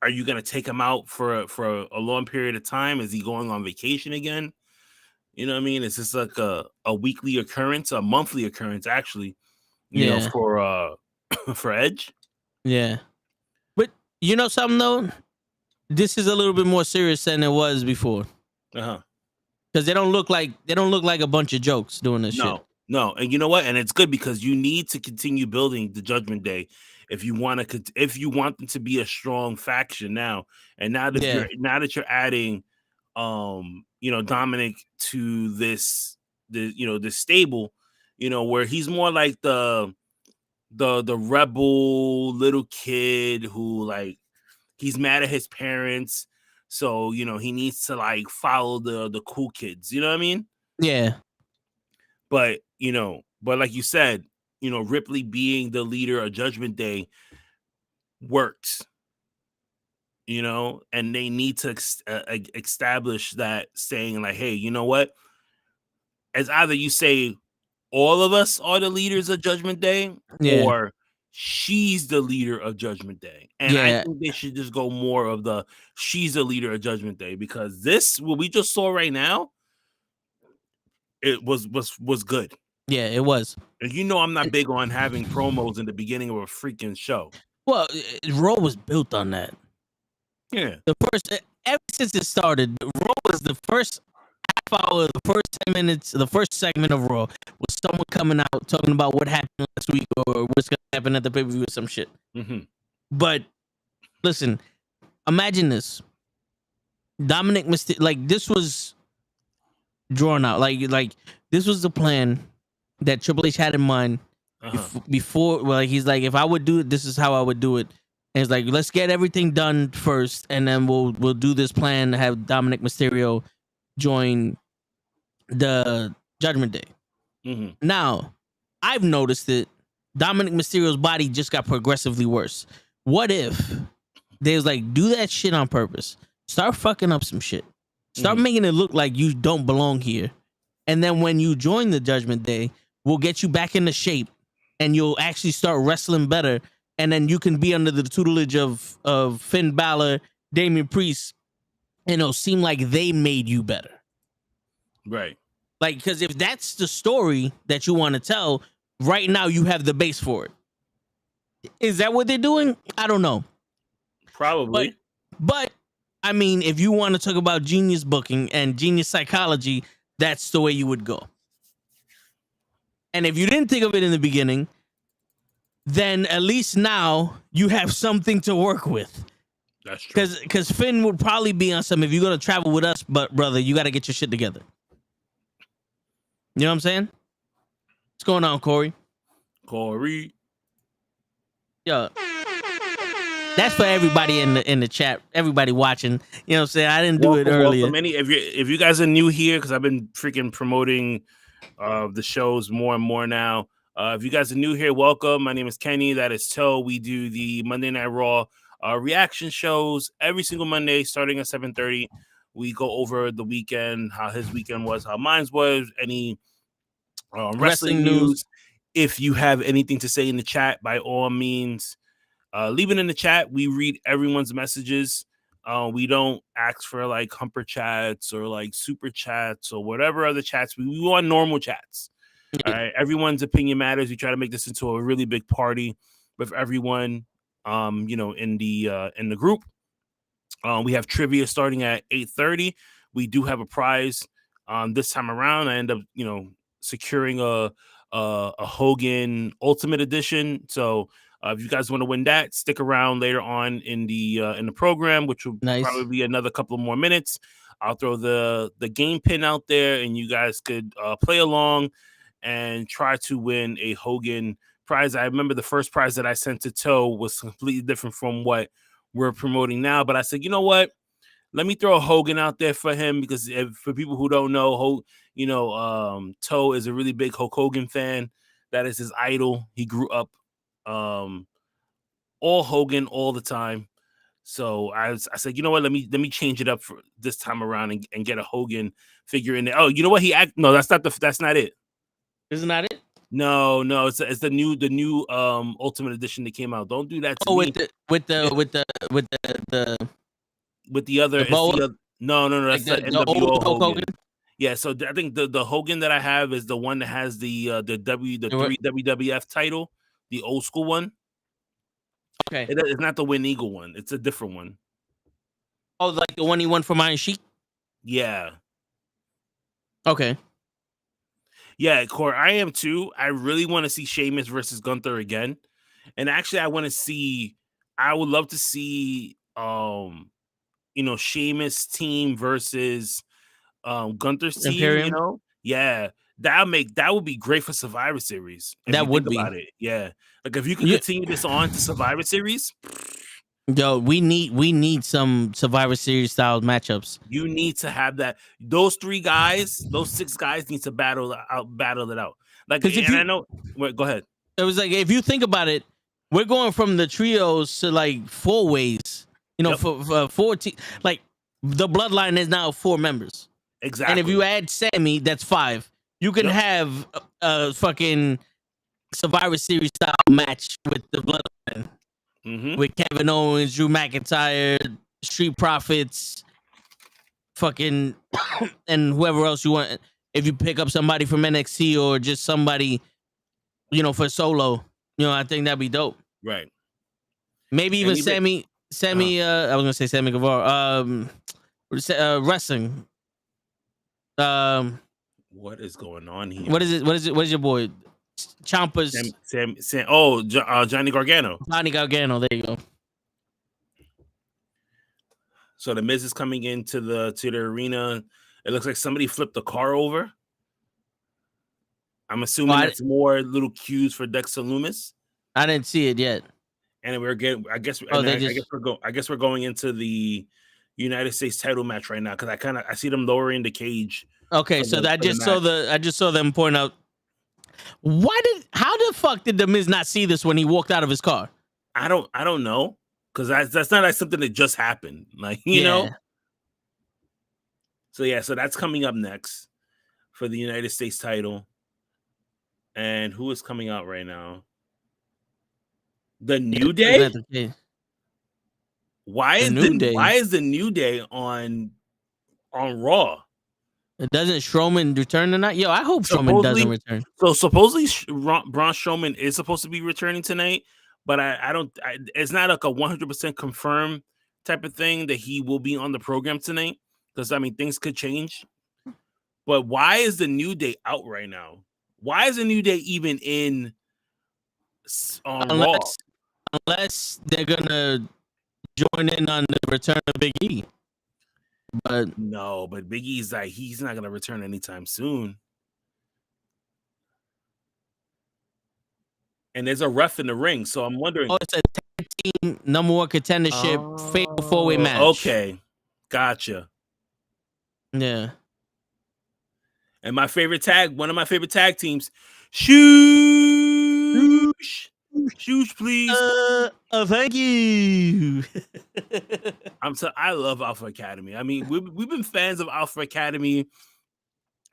are you gonna take him out for a long period of time? Is he going on vacation again? You know what I mean? Is this like a weekly occurrence, a monthly occurrence, actually? For for Edge. Yeah. But you know something though? This is a little bit more serious than it was before. Uh-huh. Because they don't look like a bunch of jokes doing this shit. No, and you know what? And it's good because you need to continue building the Judgment Day if you want them to be a strong faction now. And now that you're adding, Dominic to this stable, where he's more like the rebel little kid who, like, he's mad at his parents, so he needs to like follow the cool kids. You know what I mean? Yeah. But like you said, Ripley being the leader of Judgment Day works. And they need to establish that, saying like, hey, you know what? As either you say all of us are the leaders of Judgment Day, or she's the leader of Judgment Day. And I think they should just go more of the she's the leader of Judgment Day, because what we just saw right now, it was good. Yeah, it was. And you know I'm not big on having promos in the beginning of a freaking show. Well, Raw was built on that. Yeah. The first, ever since it started, Raw was the first half hour, the first 10 minutes, the first segment of Raw was someone coming out talking about what happened last week or what's gonna happen at the pay-per-view or some shit. Mm-hmm. But listen, imagine this. Dominic Mysterio, like this was drawn out. Like this was the plan that Triple H had in mind before. Well, like, he's like, if I would do it, this is how I would do it. And it's like, let's get everything done first, and then we'll do this plan to have Dominic Mysterio join the Judgment Day. Mm-hmm. Now, I've noticed that Dominic Mysterio's body just got progressively worse. What if they was like, do that shit on purpose? Start fucking up some shit. Start making it look like you don't belong here. And then when you join the Judgment Day, we'll get you back into shape and you'll actually start wrestling better. And then you can be under the tutelage of Finn Balor, Damian Priest, and it'll seem like they made you better. Right. Like, because if that's the story that you want to tell, right now you have the base for it. Is that what they're doing? I don't know. Probably. But I mean, if you want to talk about genius booking and genius psychology, that's the way you would go. And if you didn't think of it in the beginning, then at least now you have something to work with. That's true. Because Finn would probably be on some, if you're going to travel with us, but brother, you got to get your shit together. You know what I'm saying? What's going on, Corey? Yo. That's for everybody in the chat, everybody watching. You know what I'm saying? I didn't do it earlier. Welcome. If you guys are new here, because I've been freaking promoting the shows more and more now. If you guys are new here, welcome. My name is Kenny. That is Toe. We do the Monday Night Raw reaction shows every single Monday starting at 7:30. We go over the weekend, how his weekend was, how mine was, any wrestling news. If you have anything to say in the chat, by all means, leave it in the chat. We read everyone's messages. We don't ask for like humper chats or like super chats or whatever other chats. We want normal chats. All right. Everyone's opinion matters. We try to make this into a really big party with everyone, in the group. We have trivia starting at 8:30. We do have a prize this time around. I end up, securing a Hogan Ultimate Edition. So if you guys want to win that, stick around later on in the program, which will probably be another couple of more minutes. I'll throw the game pin out there, and you guys could play along and try to win a Hogan prize. I remember the first prize that I sent to Toe was completely different from what we're promoting now. But I said, you know what? Let me throw a Hogan out there for him, because for people who don't know, Toe is a really big Hulk Hogan fan. That is his idol. He grew up all Hogan all the time. So I said, you know what? Let me change it up for this time around and get a Hogan figure in there. Oh, you know what? No, that's not it. Isn't that it? No, it's the new Ultimate Edition that came out. Don't do that to me. with the other. No. That's like the the old NWO Hogan. Yeah, so I think the Hogan that I have is the one that has the three WWF title, the old school one. Okay, it's not the Win Eagle one. It's a different one. Oh, like the one he won from Iron Sheik. Yeah. Okay. Yeah, Core, I am too. I really want to see Sheamus versus Gunther again. And actually, I would love to see, Sheamus team versus Gunther's team, Imperium? Yeah. That would be great for Survivor Series. That would be. About it. Yeah. Like if you can continue this on to Survivor Series. Yo, we need some Survivor Series style matchups. You need to have that. Those 6 guys need to battle it out. Like, I know. Wait, go ahead. It was like, if you think about it, we're going from the trios to like 4 ways. For 14. Like the Bloodline is now 4 members. Exactly. And if you add Sammy, that's 5. You can have a fucking Survivor Series style match with the Bloodline. Mm-hmm. With Kevin Owens, Drew McIntyre, Street Profits, fucking, and whoever else you want. if you pick up somebody from NXT or just somebody, for Solo, I think that'd be dope. Right. Maybe even And even Sammy. I was gonna say Sammy Guevara. Wrestling. what is going on here? What is it? What is your boy? Ciampa's Johnny Gargano. Johnny Gargano. There you go. So the Miz is coming into the arena. It looks like somebody flipped the car over. I'm assuming that's more little cues for Dexter Lumis. I didn't see it yet. And we're getting, I guess we're going into the United States title match right now, because I see them lowering the cage. Okay, so I just saw them point out. How the fuck did the Miz not see this when he walked out of his car? I don't know, because that's not like something that just happened, like you know. So that's coming up next for the United States title. And who is coming out right now? The New Day. Why is the New Day on Raw? Doesn't Strowman return tonight? Yo, I hope Strowman doesn't return. So supposedly Braun Strowman is supposed to be returning tonight, but I don't. It's not like a 100% confirmed type of thing that he will be on the program tonight, because I mean things could change. But why is the New Day out right now? Why is the New Day even in Raw? Unless they're gonna join in on the return of Big E. But no, but Big E's like, he's not gonna return anytime soon. And there's a ref in the ring, so I'm wondering. Oh, it's a tag team number one contendership fatal 4-way match. Okay, gotcha. Yeah. And one of my favorite tag teams, Shoosh, please. Thank you. I love Alpha Academy. I mean, we've been fans of Alpha Academy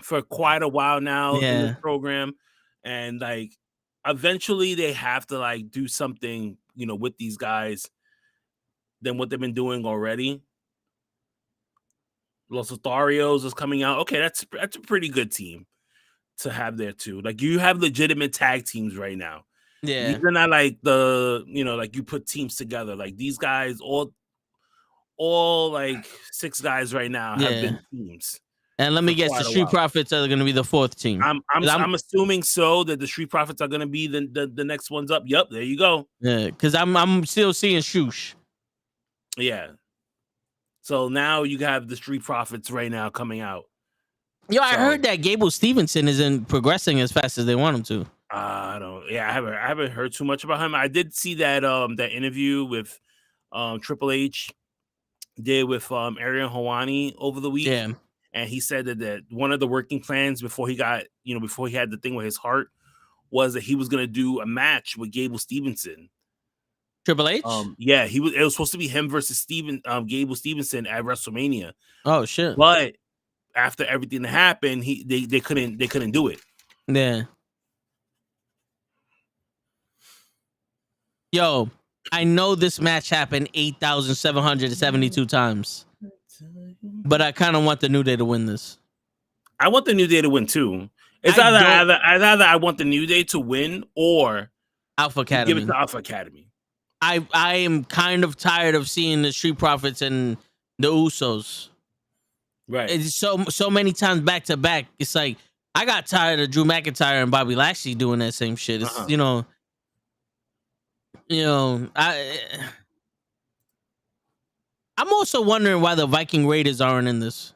for quite a while now in this program, and like eventually they have to like do something, with these guys than what they've been doing already. Los Lotharios is coming out. Okay, that's a pretty good team to have there too. Like you have legitimate tag teams right now. Yeah, these are not like like you put teams together. Like these guys, all like 6 guys right now have been teams. And let me guess, the Street Profits are going to be the 4th team. I'm assuming so, that the Street Profits are going to be the next ones up. Yep, there you go. Yeah, because I'm still seeing Shoosh. Yeah. So now you have the Street Profits right now coming out. Yo, I heard that Gable Stevenson isn't progressing as fast as they want him to. I haven't heard too much about him. I did see that that interview with Triple H did with Ariel Helwani over the week. Yeah. And he said that one of the working plans before he got, before he had the thing with his heart, was that he was going to do a match with Gable Stevenson. Triple H? Yeah, it was supposed to be him versus Gable Stevenson at WrestleMania. Oh shit. But after everything that happened, they couldn't do it. Yeah. Yo, I know this match happened 8,772 times. But I kind of want the New Day to win this. I want the New Day to win too. It's either I want the New Day to win or Alpha Academy. Give it to Alpha Academy. I am kind of tired of seeing the Street Profits and the Usos. Right. It's so many times back to back. It's like I got tired of Drew McIntyre and Bobby Lashley doing that same shit. It's I'm also wondering why the Viking Raiders aren't in this.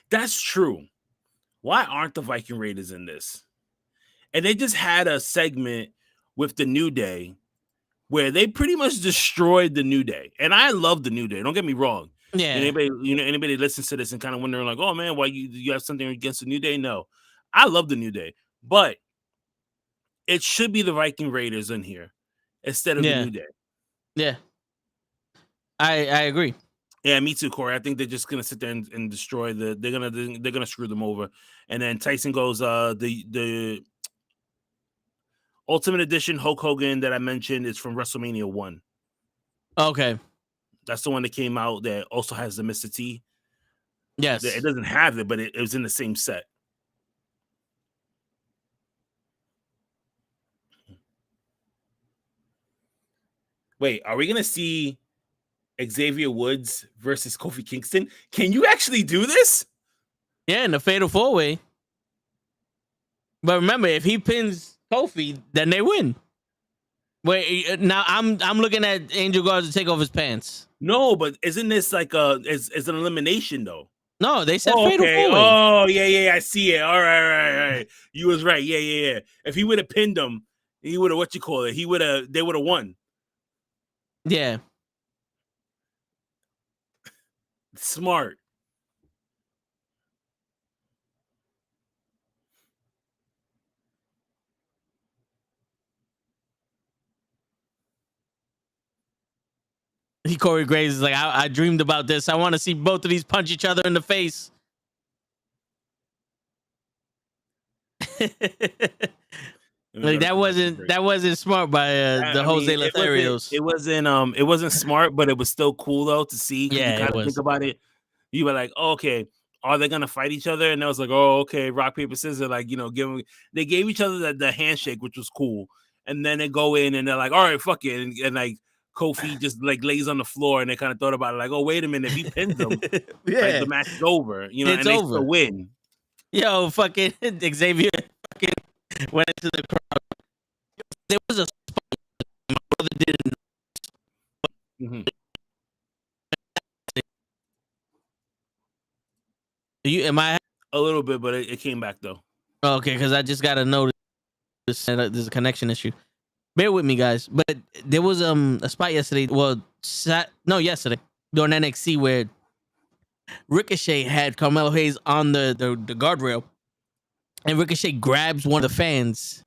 That's true. Why aren't the Viking Raiders in this? And they just had a segment with the New Day where they pretty much destroyed the New Day. And I love the New Day. Don't get me wrong. Yeah. Anybody listens to this and kind of wondering like, oh man, why you have something against the New Day? No. I love the New Day. But it should be the Viking Raiders in here instead of the New Day. Yeah. I agree. Yeah, me too, Corey. I think they're just gonna sit there and destroy they're gonna screw them over. And then Tyson goes the Ultimate Edition Hulk Hogan that I mentioned is from WrestleMania 1. Okay. That's the one that came out that also has the Mr. T. Yes. It doesn't have it, but it was in the same set. Wait, are we gonna see Xavier Woods versus Kofi Kingston? Can you actually do this? Yeah, in the fatal 4-way. But remember, if he pins Kofi, then they win. Wait, now I'm looking at Angel Garza take off his pants. No, but isn't this like it's an elimination though? No, they said Oh, fatal okay. 4-way. Oh, yeah, I see it. All right. You was right. Yeah. If he would have pinned him, he would have they would have won. Yeah. Smart. Corey Graves is like, I dreamed about this. I want to see both of these punch each other in the face. Like that wasn't smart by Jose Lotharios. It wasn't smart, but it was still cool though to see. Yeah, you kind of think about it. You were like, oh, okay, are they gonna fight each other? And I was like, oh, okay, rock paper scissors. Like, they gave each other the handshake, which was cool. And then they go in and they're like, all right, fuck it, and like Kofi just like lays on the floor, and they kind of thought about it, like, oh, wait a minute, if he pins them, Yeah. like the match is over, It's and they over. still win. Yo, fucking Xavier fucking went into the crowd. There was a spot my brother didn't. Mhm. Am I A little bit, but it came back though. okay? Because I just got to notice there's a connection issue. Bear with me, guys. But there was a spot yesterday. Well, yesterday during NXT where Ricochet had Carmelo Hayes on the guardrail, and Ricochet grabs one of the fans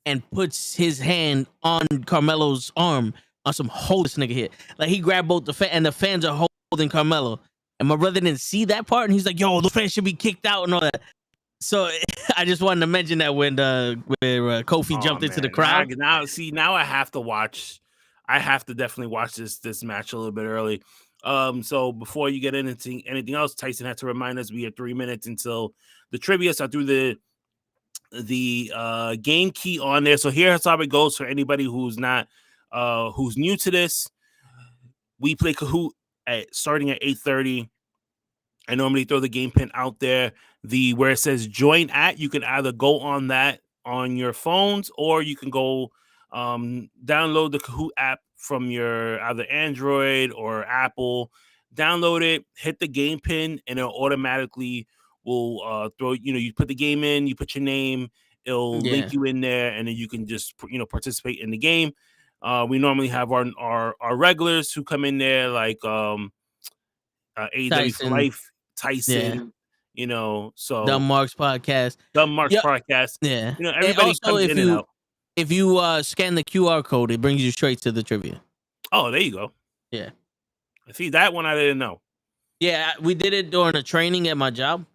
and puts his hand on Carmelo's arm on some hold this nigga here. Like he grabbed both and the fans are holding Carmelo. And my brother didn't see that part, and he's like, "Yo, those fans should be kicked out and all that." So I just wanted to mention that when where Kofi jumped into the crowd. Now I have to watch. I have to definitely watch this match a little bit early. So before you get into anything else, Tyson had to remind us we have 3 minutes until the trivia. So I threw the game key on there. So here's how it goes for anybody who's new to this. We play Kahoot starting at 8:30. I normally throw the game pin out there. Where it says join at, you can either go on that on your phones, or you can go download the Kahoot app from your either Android or Apple. Download it, hit the game pin, and it automatically will throw. You put the game in, you put your name, it'll link you in there, and then you can just participate in the game. We normally have our regulars who come in there, like AEW for Life, Tyson, so Dumb Marks Podcast. Yeah. Everybody comes in and out. If you scan the QR code, it brings you straight to the trivia. Oh, there you go. Yeah. See, that one I didn't know. Yeah, we did it during a training at my job.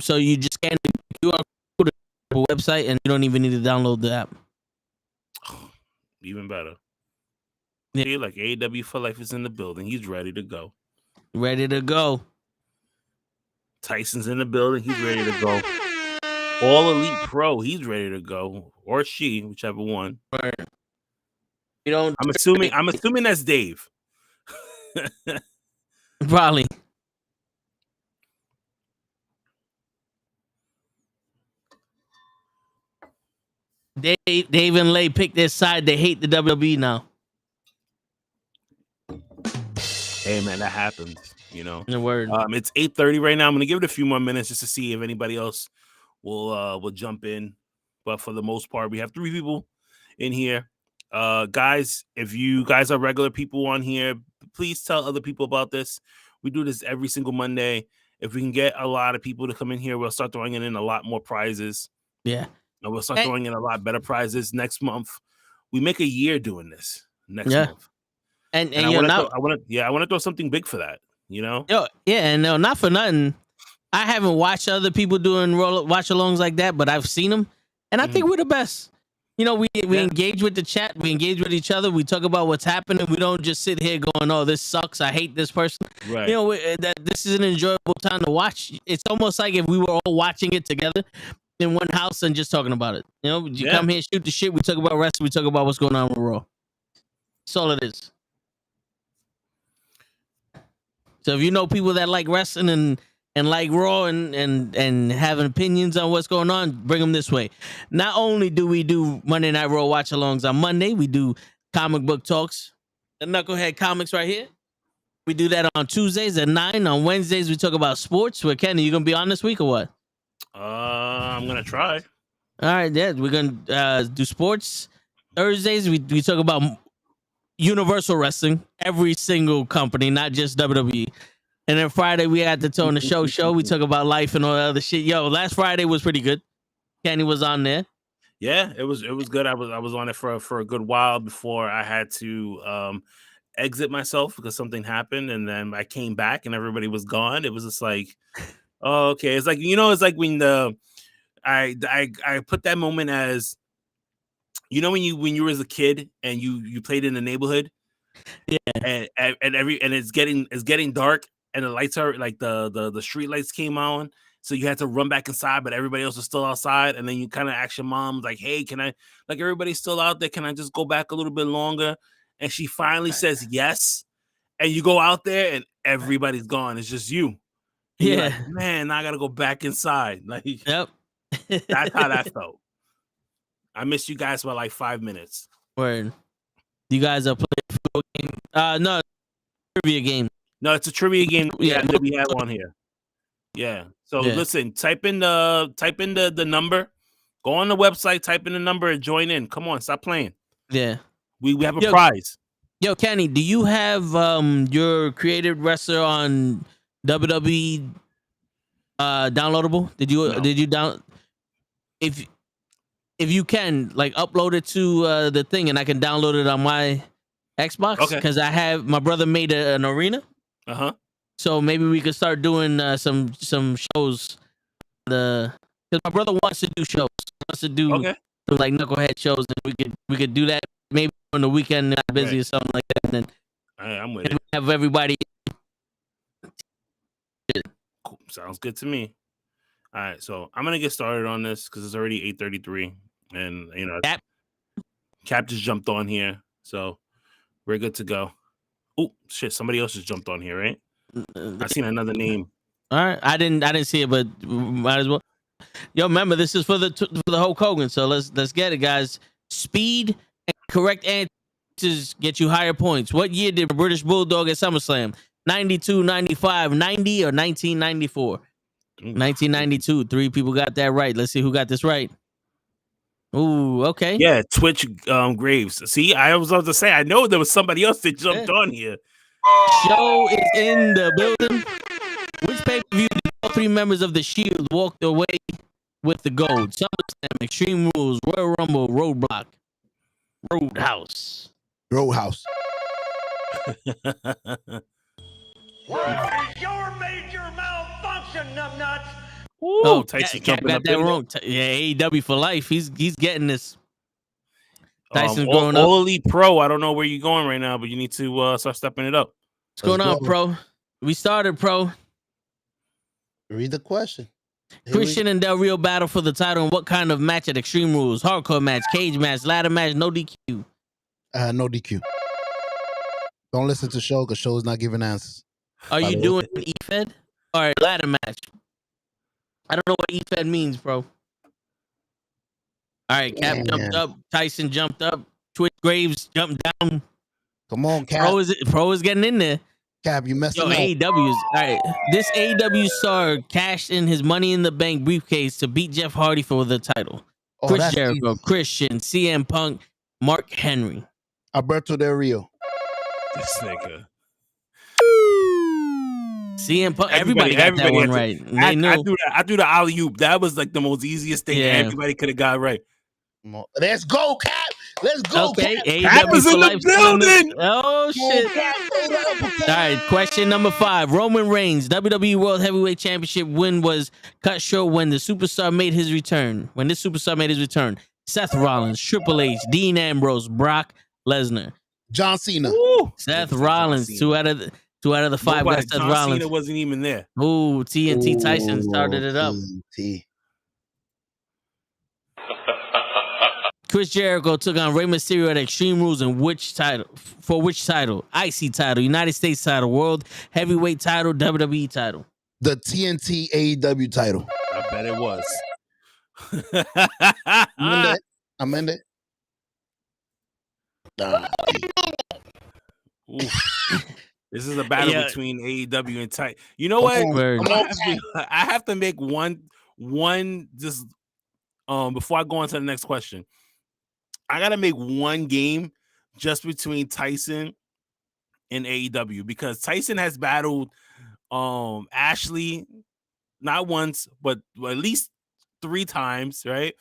So you just scan the QR code to the website, and you don't even need to download the app. Even better. Yeah. See, like AEW for Life is in the building. He's ready to go. Ready to go. Tyson's in the building. He's ready to go. All Elite Pro. He's ready to go, or she, whichever one. I'm assuming that's Dave. Probably. Dave and Lay picked their side. They hate the WWE now. Hey man, that happens. The word. It's 8:30 right now. I'm gonna give it a few more minutes just to see if anybody else will jump in. But for the most part, we have 3 people in here. Guys, if you guys are regular people on here, please tell other people about this. We do this every single Monday. If we can get a lot of people to come in here, we'll start throwing in a lot more prizes. Yeah. And we'll start throwing in a lot better prizes next month. We make a year doing this next month. And I want to throw something big for that, not for nothing. I haven't watched other people doing watch alongs like that, but I've seen them, and I think we're the best. We engage with the chat, we engage with each other, we talk about what's happening. We don't just sit here going, "Oh, this sucks. I hate this person." Right. That this is an enjoyable time to watch. It's almost like if we were all watching it together in one house and just talking about it. You come here, shoot the shit. We talk about wrestling. We talk about what's going on with Raw. That's all it is. So if you know people that like wrestling and like Raw and having opinions on what's going on, bring them this way. Not only do we do Monday Night Raw watch alongs on Monday, we do comic book talks. The Knucklehead Comics right here. We do that on Tuesdays at 9. On Wednesdays, we talk about sports. With Kenny, you gonna be on this week or what? I'm gonna try. All right, yeah, we're gonna do sports. Thursdays, we talk about Universal Wrestling, every single company, not just WWE. And then Friday, we had the Tone the Show. We talk about life and all that other shit. Yo, last Friday was pretty good. Kenny was on there. Yeah, it was good. I was on it for a good while before I had to exit myself because something happened, and then I came back and everybody was gone. It was just like, oh, okay. It's like, it's like when I put that moment as, when you were as a kid and you played in the neighborhood, Yeah, and it's getting dark and the lights are like the street lights came on, so you had to run back inside, but everybody else was still outside, and then you kind of ask your mom like, hey, can I, like, everybody's still out there, can I just go back a little bit longer? And she finally says yes, and you go out there and everybody's gone. It's just you. And you're like, man, now I gotta go back inside. Like, yep. that's how that felt. I missed you guys for like 5 minutes. Word. You guys are playing a football game? No, trivia game. No, it's a trivia game Yeah. that we have on here. Yeah. So listen, type in the number. Go on the website, type in the number, and join in. Come on, stop playing. Yeah. We have a prize. Yo, Kenny, do you have your created wrestler on WWE downloadable? Did you down if you can, like, upload it to the thing and I can download it on my Xbox? Okay. Because I have my brother made an arena. Uh-huh. So maybe we could start doing some shows. Because my brother wants to do shows. He wants to do some, like, knucklehead shows, and we could do that maybe on the weekend, not busy or something like that. And then I'm with it. Have everybody. Cool. Sounds good to me. All right, so I'm gonna get started on this because it's already 8:33, and Cap just jumped on here, so we're good to go. Oh shit! Somebody else just jumped on here, right? I seen another name. All right, I didn't see it, but might as well. Yo, remember, this is for the Hulk Hogan, so let's get it, guys. Speed and correct answers get you higher points. What year did British Bulldog at SummerSlam? 92, 95, 90, or 1994? 1992. 3 people got that right. Let's see who got this right. Ooh, okay. Yeah, Twitch Graves. See, I was about to say, I know there was somebody else that jumped on here. Show is in the building. Which pay-per-view did all 3 members of the Shield walk away with the gold? SummerSlam, Extreme Rules, Royal Rumble, Roadblock, Roadhouse. Roadhouse. What is your major malfunction, numbnuts? Oh, Tyson got that wrong. Yeah, AEW for life. He's getting this. Tyson's growing up. All Elite Pro. I don't know where you're going right now, but you need to start stepping it up. What's going on, Pro? We started, Pro. Read the question. Christian and Del Rio battle for the title. And what kind of match at Extreme Rules? Hardcore match, cage match, ladder match, no DQ. No DQ. Don't listen to show because show's not giving answers. Are you doing E-Fed? All right, ladder match. I don't know what E-Fed means, bro. All right, Cap jumped up. Tyson jumped up. Twitch Graves jumped down. Come on, Cap. Pro is getting in there. Cap, you messing up. AEW's. All right. This AEW star cashed in his Money in the Bank briefcase to beat Jeff Hardy for the title. Chris Jericho, easy. Christian, CM Punk, Mark Henry. Alberto Del Rio. This nigga. CM Punk. Everybody got that one right. I threw the alley-oop. That was like the most easiest thing everybody could have got right. Let's go, Cap. Let's go, okay, Cap. Cap is in the building. Oh, shit. All right, question number 5. Roman Reigns, WWE World Heavyweight Championship win was cut short when the superstar made his return. Seth Rollins, Triple H, Dean Ambrose, Brock Lesnar. John Cena. Ooh, Seth Rollins. Cena. Two out of the 5 got Seth John Rollins. Cena wasn't even there. Ooh, TNT Tyson started it up. TNT. Chris Jericho took on Rey Mysterio at Extreme Rules in which title? For which title? IC title, United States title, World Heavyweight title, WWE title. The TNT AEW title. I bet it was. I'm in it. This is a battle between AEW and Titan. You know what? I have to make one just before I go on to the next question. I gotta make one game just between Tyson and AEW because Tyson has battled Ashley not once, but at least 3 times, right?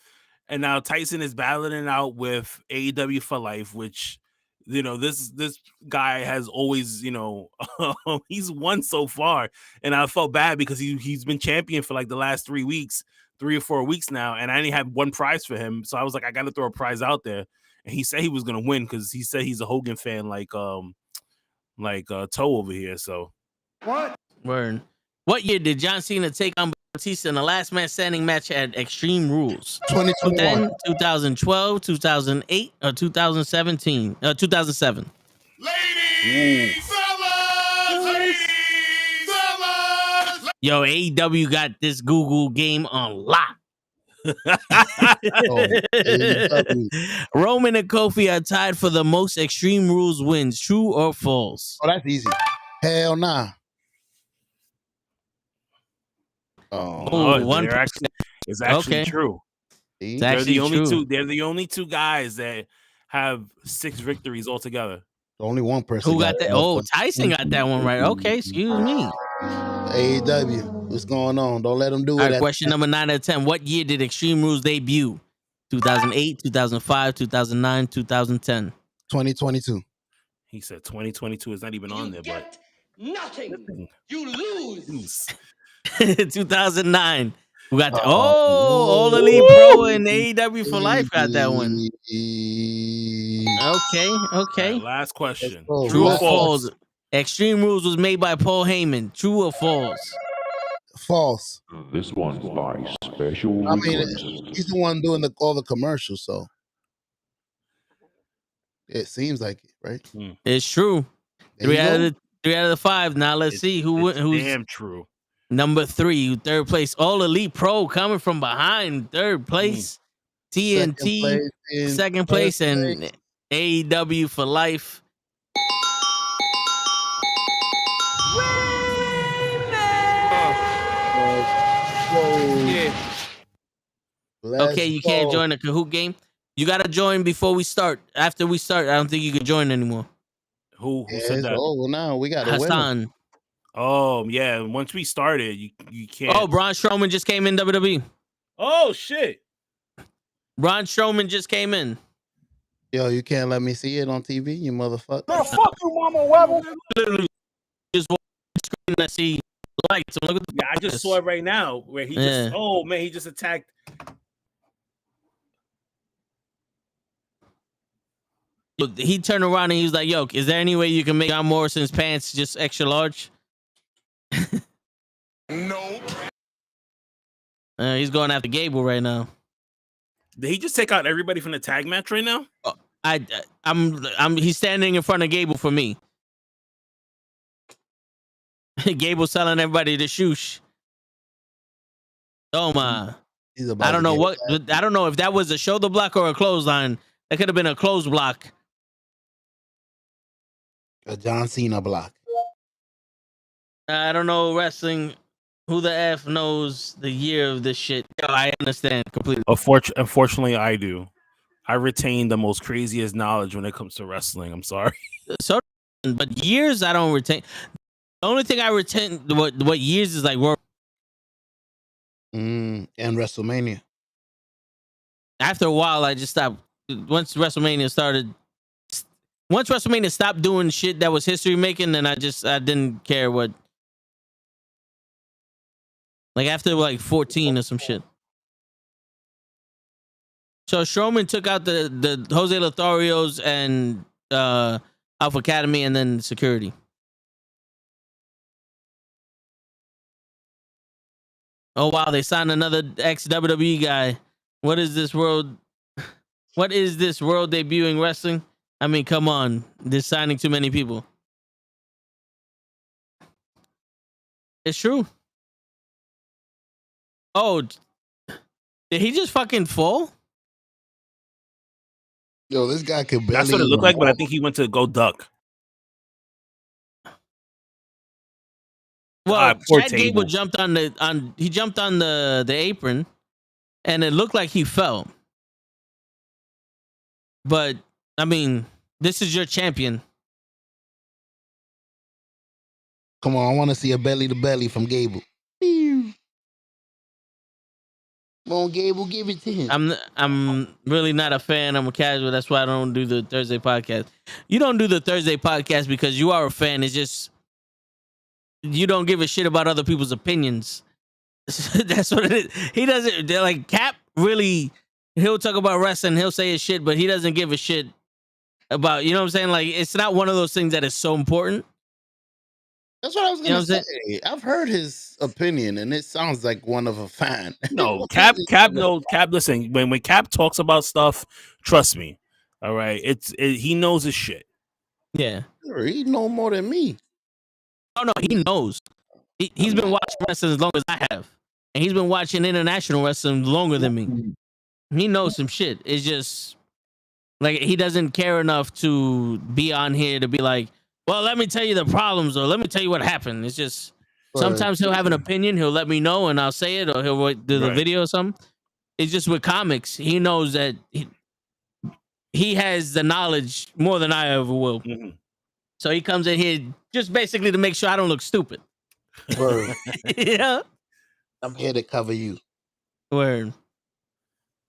And now Tyson is battling it out with AEW for life, which this guy has always, he's won so far, and I felt bad because he's been champion for like the last 3 or 4 weeks now, and I only had one prize for him, so I was like, I got to throw a prize out there, and he said he was gonna win because he said he's a Hogan fan, like Toe over here. So What? Word. What year did John Cena take on Batista in the last man standing match at Extreme Rules? 2021. 2012, 2008, or 2017? 2007. Ladies, fellas. Yo, AEW got this Google game on lock. AEW. Roman and Kofi are tied for the most Extreme Rules wins. True or false? Oh, that's easy. Hell nah. One it's actually true. It's They're actually the only true. two. They're the only 2 guys that have 6 victories altogether. Only one person. Who got that? Oh, Tyson got that one right. Okay, excuse me. AEW, what's going on? Don't let them do All it. right, question number 9 out of 10. What year did Extreme Rules debut? 2008, 2005, 2009, 2010. 2022. He said 2022 is not even on there, but Nothing. You lose. 2009. Who got that? All Elite Pro and AEW for Life got that one. Okay. Right, last question. True or false? Extreme Rules was made by Paul Heyman. True or false? False. This one's by special request. He's the one doing all the commercials, so it seems like it, right? It's true. 3 out of the 5. Now let's see who's damn true. Number 3, 3rd place. All Elite Pro coming from behind. 3rd place. TNT, 2nd place, and AEW for Life. Okay, you can't join the Kahoot game. You gotta join before we start. After we start, I don't think you can join anymore. Who said that? Oh, well, now we got Hassan. Oh yeah, once we started, you can't. Oh, Braun Strowman just came in WWE. Oh shit. Braun Strowman just came in. Yo, you can't let me see it on TV, you motherfucker. No, fuck you, Mama Webber. Literally just watch the screen and see lights. Look at the I just saw it right now where he just he just attacked. He turned around and he was like, "Yo, is there any way you can make John Morrison's pants just extra large?" Nope. He's going after Gable right now. Did he just take out everybody from the tag match right now? He's standing in front of Gable for me. Gable telling everybody to shoosh. Oh my! I don't know what. I don't know if that was a shoulder block or a clothesline. That could have been a close block. A John Cena block. I don't know wrestling. Who the F knows the year of this shit? Yo, I understand completely. Unfortunately, I do. I retain the most craziest knowledge when it comes to wrestling. I'm sorry. So, but years I don't retain. The only thing I retain what years is like And WrestleMania. After a while, I just stopped. Once WrestleMania stopped doing shit that was history making, then I didn't care what. Like after like 14 or some shit. So Strowman took out the Jose Lotharios and Alpha Academy and then security. Oh wow, they signed another ex WWE guy. What is this world? What is this world debuting wrestling? I mean, come on. They're signing too many people. It's true. Oh, did he just fucking fall? Yo, this guy could barely. That's what it looked like, but I think he went to go duck. Well, poor Chad Gable table. jumped on the apron, and it looked like he fell. But I mean, this is your champion. Come on, I want to see a belly to belly from Gable. Come on, Gable, give it to him. I'm really not a fan. I'm a casual. That's why I don't do the Thursday podcast. You don't do the Thursday podcast because you are a fan. It's just you don't give a shit about other people's opinions. That's what it is. He doesn't. They're like Cap. Really, he'll talk about wrestling. He'll say his shit, but he doesn't give a shit about. You know what I'm saying? Like it's not one of those things that is so important. That's what I was You know gonna what I'm say. I've heard his opinion, and it sounds like one of a fan. No, Cap. No, Cap. Listen, when Cap talks about stuff, trust me. All right, he knows his shit. Yeah. He know more than me. Oh no, he knows. He's been watching wrestling as long as I have, and he's been watching international wrestling longer than me. He knows some shit. It's just like he doesn't care enough to be on here to be like, well, let me tell you the problems or let me tell you what happened. It's just sometimes he'll have an opinion. He'll let me know and I'll say it, or he'll do the video or something. It's just with comics. He knows that he has the knowledge more than I ever will. Mm-hmm. So he comes in here just basically to make sure I don't look stupid. Word. Yeah. I'm here to cover you. Word.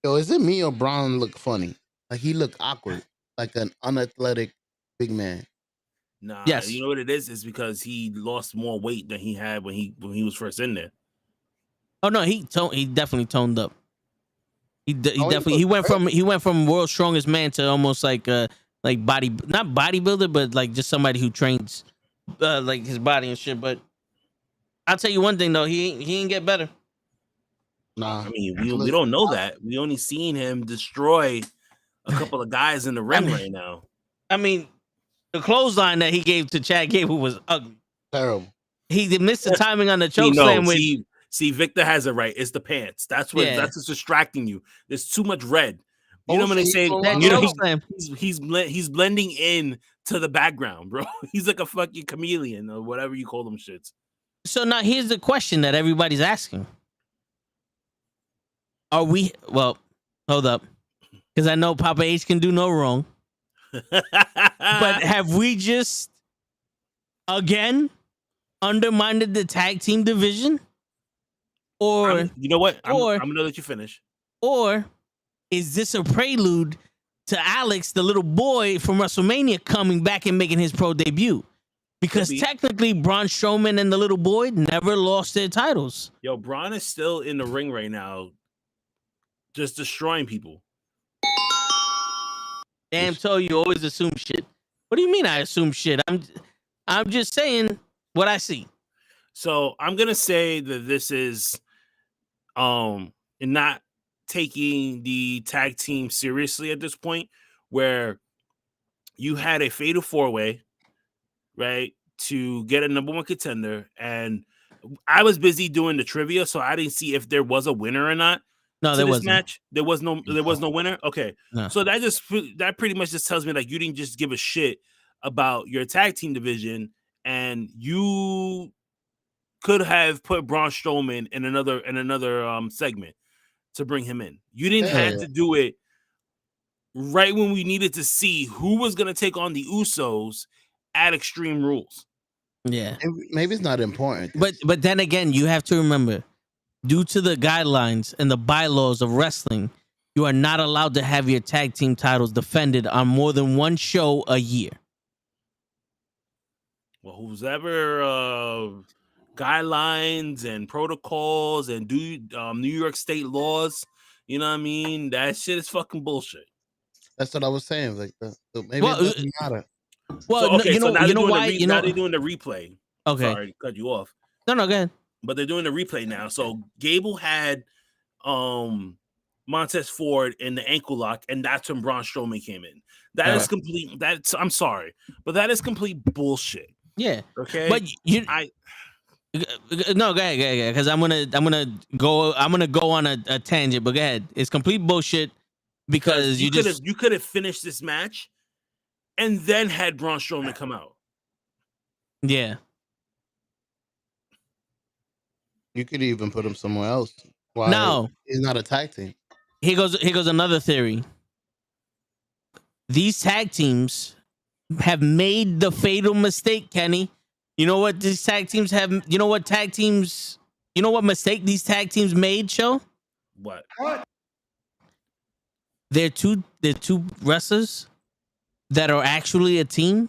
Yo, is it me or Braun look funny? Like he look awkward, like an unathletic big man. Nah, yes. You know what it is? It's because he lost more weight than he had when he was first in there. Oh no, he definitely toned up. He went from world's strongest man to almost like not bodybuilder, but like just somebody who trains like his body and shit. But I'll tell you one thing though, he ain't get better. Nah, I mean we don't know that. We only seen him destroy a couple of guys in the ring right now. I mean, the clothesline that he gave to Chad Gable was ugly. Terrible. He missed the timing on the choke slam. See, Victor has it right. It's the pants. That's what's distracting you. There's too much red. You know when they say he's blending in to the background, bro. He's like a fucking chameleon or whatever you call them shits. So now here's the question that everybody's asking. Hold up. Because I know Papa H can do no wrong. But have we just again undermined the tag team division? Or you know what? I'm gonna let you finish. Or is this a prelude to Alex, the little boy from WrestleMania, coming back and making his pro debut? Because technically, Braun Strowman and the little boy never lost their titles. Yo, Braun is still in the ring right now, just destroying people. Damn, so you always assume shit. What do you mean I assume shit? I'm just saying what I see. So I'm gonna say that this is not taking the tag team seriously at this point, where you had a fatal 4-way, right, to get a number one contender, and I was busy doing the trivia, so I didn't see if there was a winner or not. No, there wasn't. Match. There was no winner. Okay, no. So that pretty much just tells me like you didn't just give a shit about your tag team division, and you could have put Braun Strowman in another segment to bring him in. You didn't have to do it right when we needed to see who was going to take on the Usos at Extreme Rules. Yeah, maybe it's not important. But then again, you have to remember, due to the guidelines and the bylaws of wrestling, you are not allowed to have your tag team titles defended on more than one show a year. Well, who's ever guidelines and protocols and New York state laws, you know what I mean? That shit is fucking bullshit. That's what I was saying. Like, maybe it doesn't matter. Well, so, now they're doing the replay. Okay, sorry to cut you off. No, go ahead. But they're doing the replay now. So Gable had Montez Ford in the ankle lock, and that's when Braun Strowman came in. That is complete. That's I'm sorry, but that is complete bullshit. Yeah, Okay, but you I no, go ahead, because I'm gonna go on a tangent, but go ahead. It's complete bullshit because you could have finished this match and then had Braun Strowman come out. yeah. You could even put him somewhere else. Why Now he's not a tag team? here goes another theory. These tag teams have made the fatal mistake, Kenny. You know what these tag teams have? You know what tag teams? You know what mistake these tag teams made? Show What? they're two wrestlers that are actually a team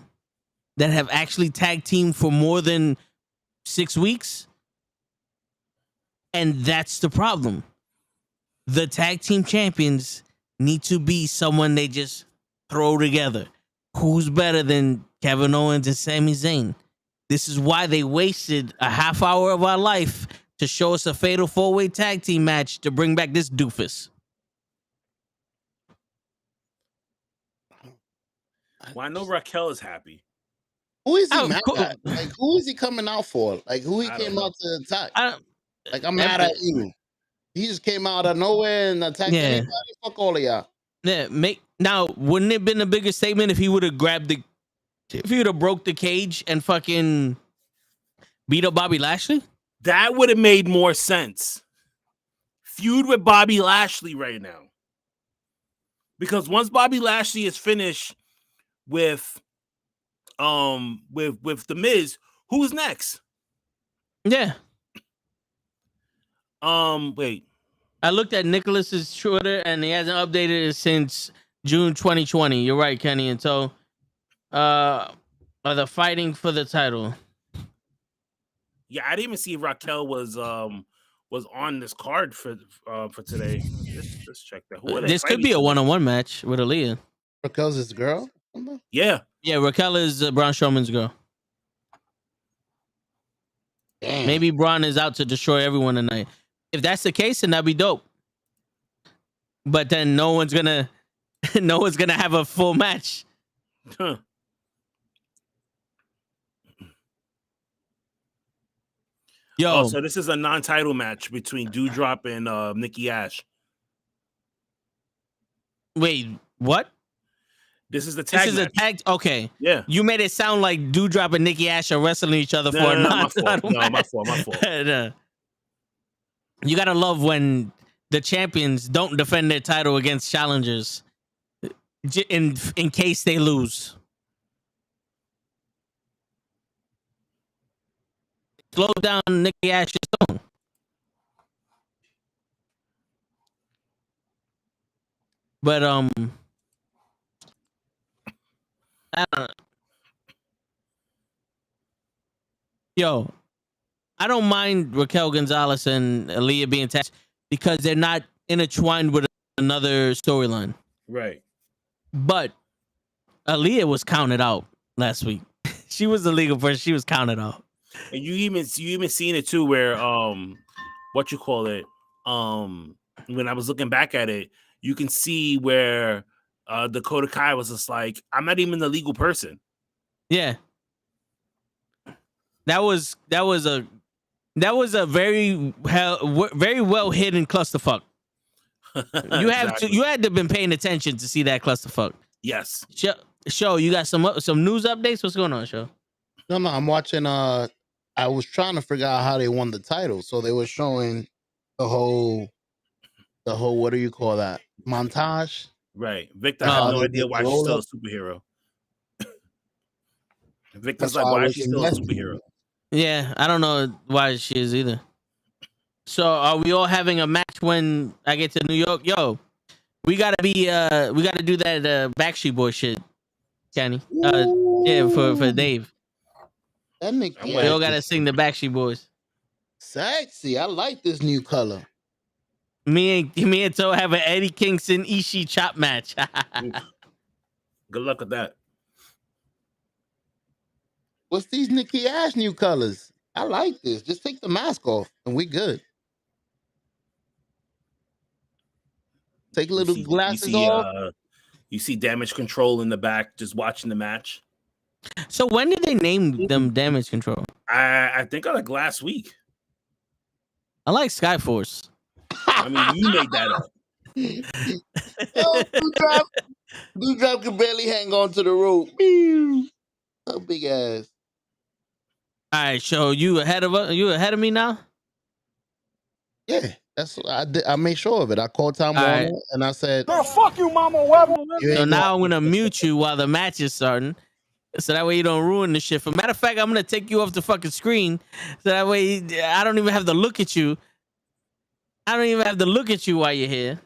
that have actually tag team for more than 6 weeks, and that's the problem. The tag team champions need to be someone they just throw together. Who's better than Kevin Owens and Sami Zayn? This is why they wasted a half hour of our life to show us a fatal 4-way tag team match to bring back this doofus. Well, I know Raquel is happy. Who is he Oh, mad cool. at? Like, who is he coming out for? Like, who he I came don't know. out to attack? I, Like, I'm mad at you. He just came out of nowhere and attacked anybody. Fuck all of y'all. yeah, wouldn't it have been a bigger statement if he would have broke the cage and fucking beat up Bobby Lashley? That would have made more sense. Feud with Bobby Lashley right now. Because once Bobby Lashley is finished with the Miz, who's next? Yeah. Wait. I looked at Nicholas's Twitter and he hasn't updated it since June 2020. You're right, Kenny. And so are the fighting for the title. Yeah, I didn't even see if Raquel was on this card for today. Let's check that. Who are they This could be a fighting? one-on-one match with Aaliyah. Raquel's his girl? Yeah. Yeah, Raquel is Braun Strowman's girl. Damn. Maybe Braun is out to destroy everyone tonight. If that's the case, then that'd be dope. But then no one's gonna have a full match. Huh. Yo, Oh, so this is a non-title match between Doudrop and Nikki Ash. wait, what? This is the tag. This is match. a tag. Okay, Yeah. you made it sound like Doudrop and Nikki Ash are wrestling each other for a non-title match. My fault. No. You gotta love when the champions don't defend their title against challengers in case they lose. Slow down Nikki Ash's tone. But I don't know. Yo, I don't mind Raquel Gonzalez and Aaliyah being attached because they're not intertwined with another storyline. Right. But Aaliyah was counted out last week. She was the legal person. She was counted out. And you even seen it too, where what you call it? When I was looking back at it, you can see where Dakota Kai was just like, I'm not even the legal person. Yeah. That was a very well hidden clusterfuck. You had to have been paying attention to see that clusterfuck. Yes. Show, you got some news updates? What's going on, Show? No, I'm watching. I was trying to figure out how they won the title, so they were showing the whole what do you call that montage? Right. Victor had no idea why she's still a superhero. Victor's like, why is she still a superhero? Yeah, I don't know why she is either. So are we all having a match when I get to New York? Yo, we gotta do that Backstreet Boy shit, Kenny. Yeah, for Dave. That Nick, We all gotta sing the Backstreet Boys. Sexy. I like this new color. Me and Toe have an Eddie Kingston Ishii chop match. Good luck with that. What's these Nikki Ash new colors? I like this. Just take the mask off and we good. Take little glasses off. You see Damage Control in the back, just watching the match. So when did they name them Damage Control? I think like last week. I like Skyforce. I mean, you made that up. Yo, Doudrop can barely hang on to the rope. A big ass. All right, so you ahead of me now? Yeah, that's what I did. I made sure of it. I called Tom Warner and I said, Girl, fuck you, Mama Webber. So now I'm gonna mute you while the match is starting. So that way you don't ruin the shit. For matter of fact, I'm gonna take you off the fucking screen. So that way I don't even have to look at you. I don't even have to look at you while you're here.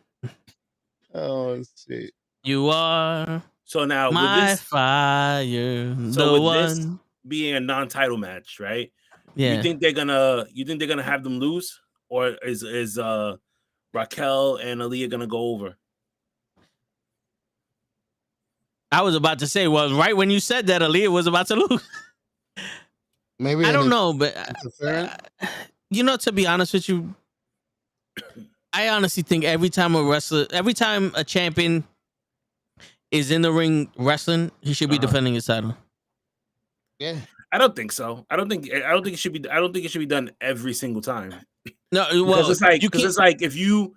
Oh shit. You are so now my with this fire. So the with one. this being a non-title match, right? Yeah. You think they're gonna have them lose, or is Raquel and Aaliyah gonna go over? I was about to say, well, right when you said that, Aaliyah was about to lose. Maybe I don't know, but to be honest with you, I honestly think every time a champion is in the ring wrestling, he should be defending his title. Yeah. I don't think so. I don't think it should be done every single time. No, well, because it's like if you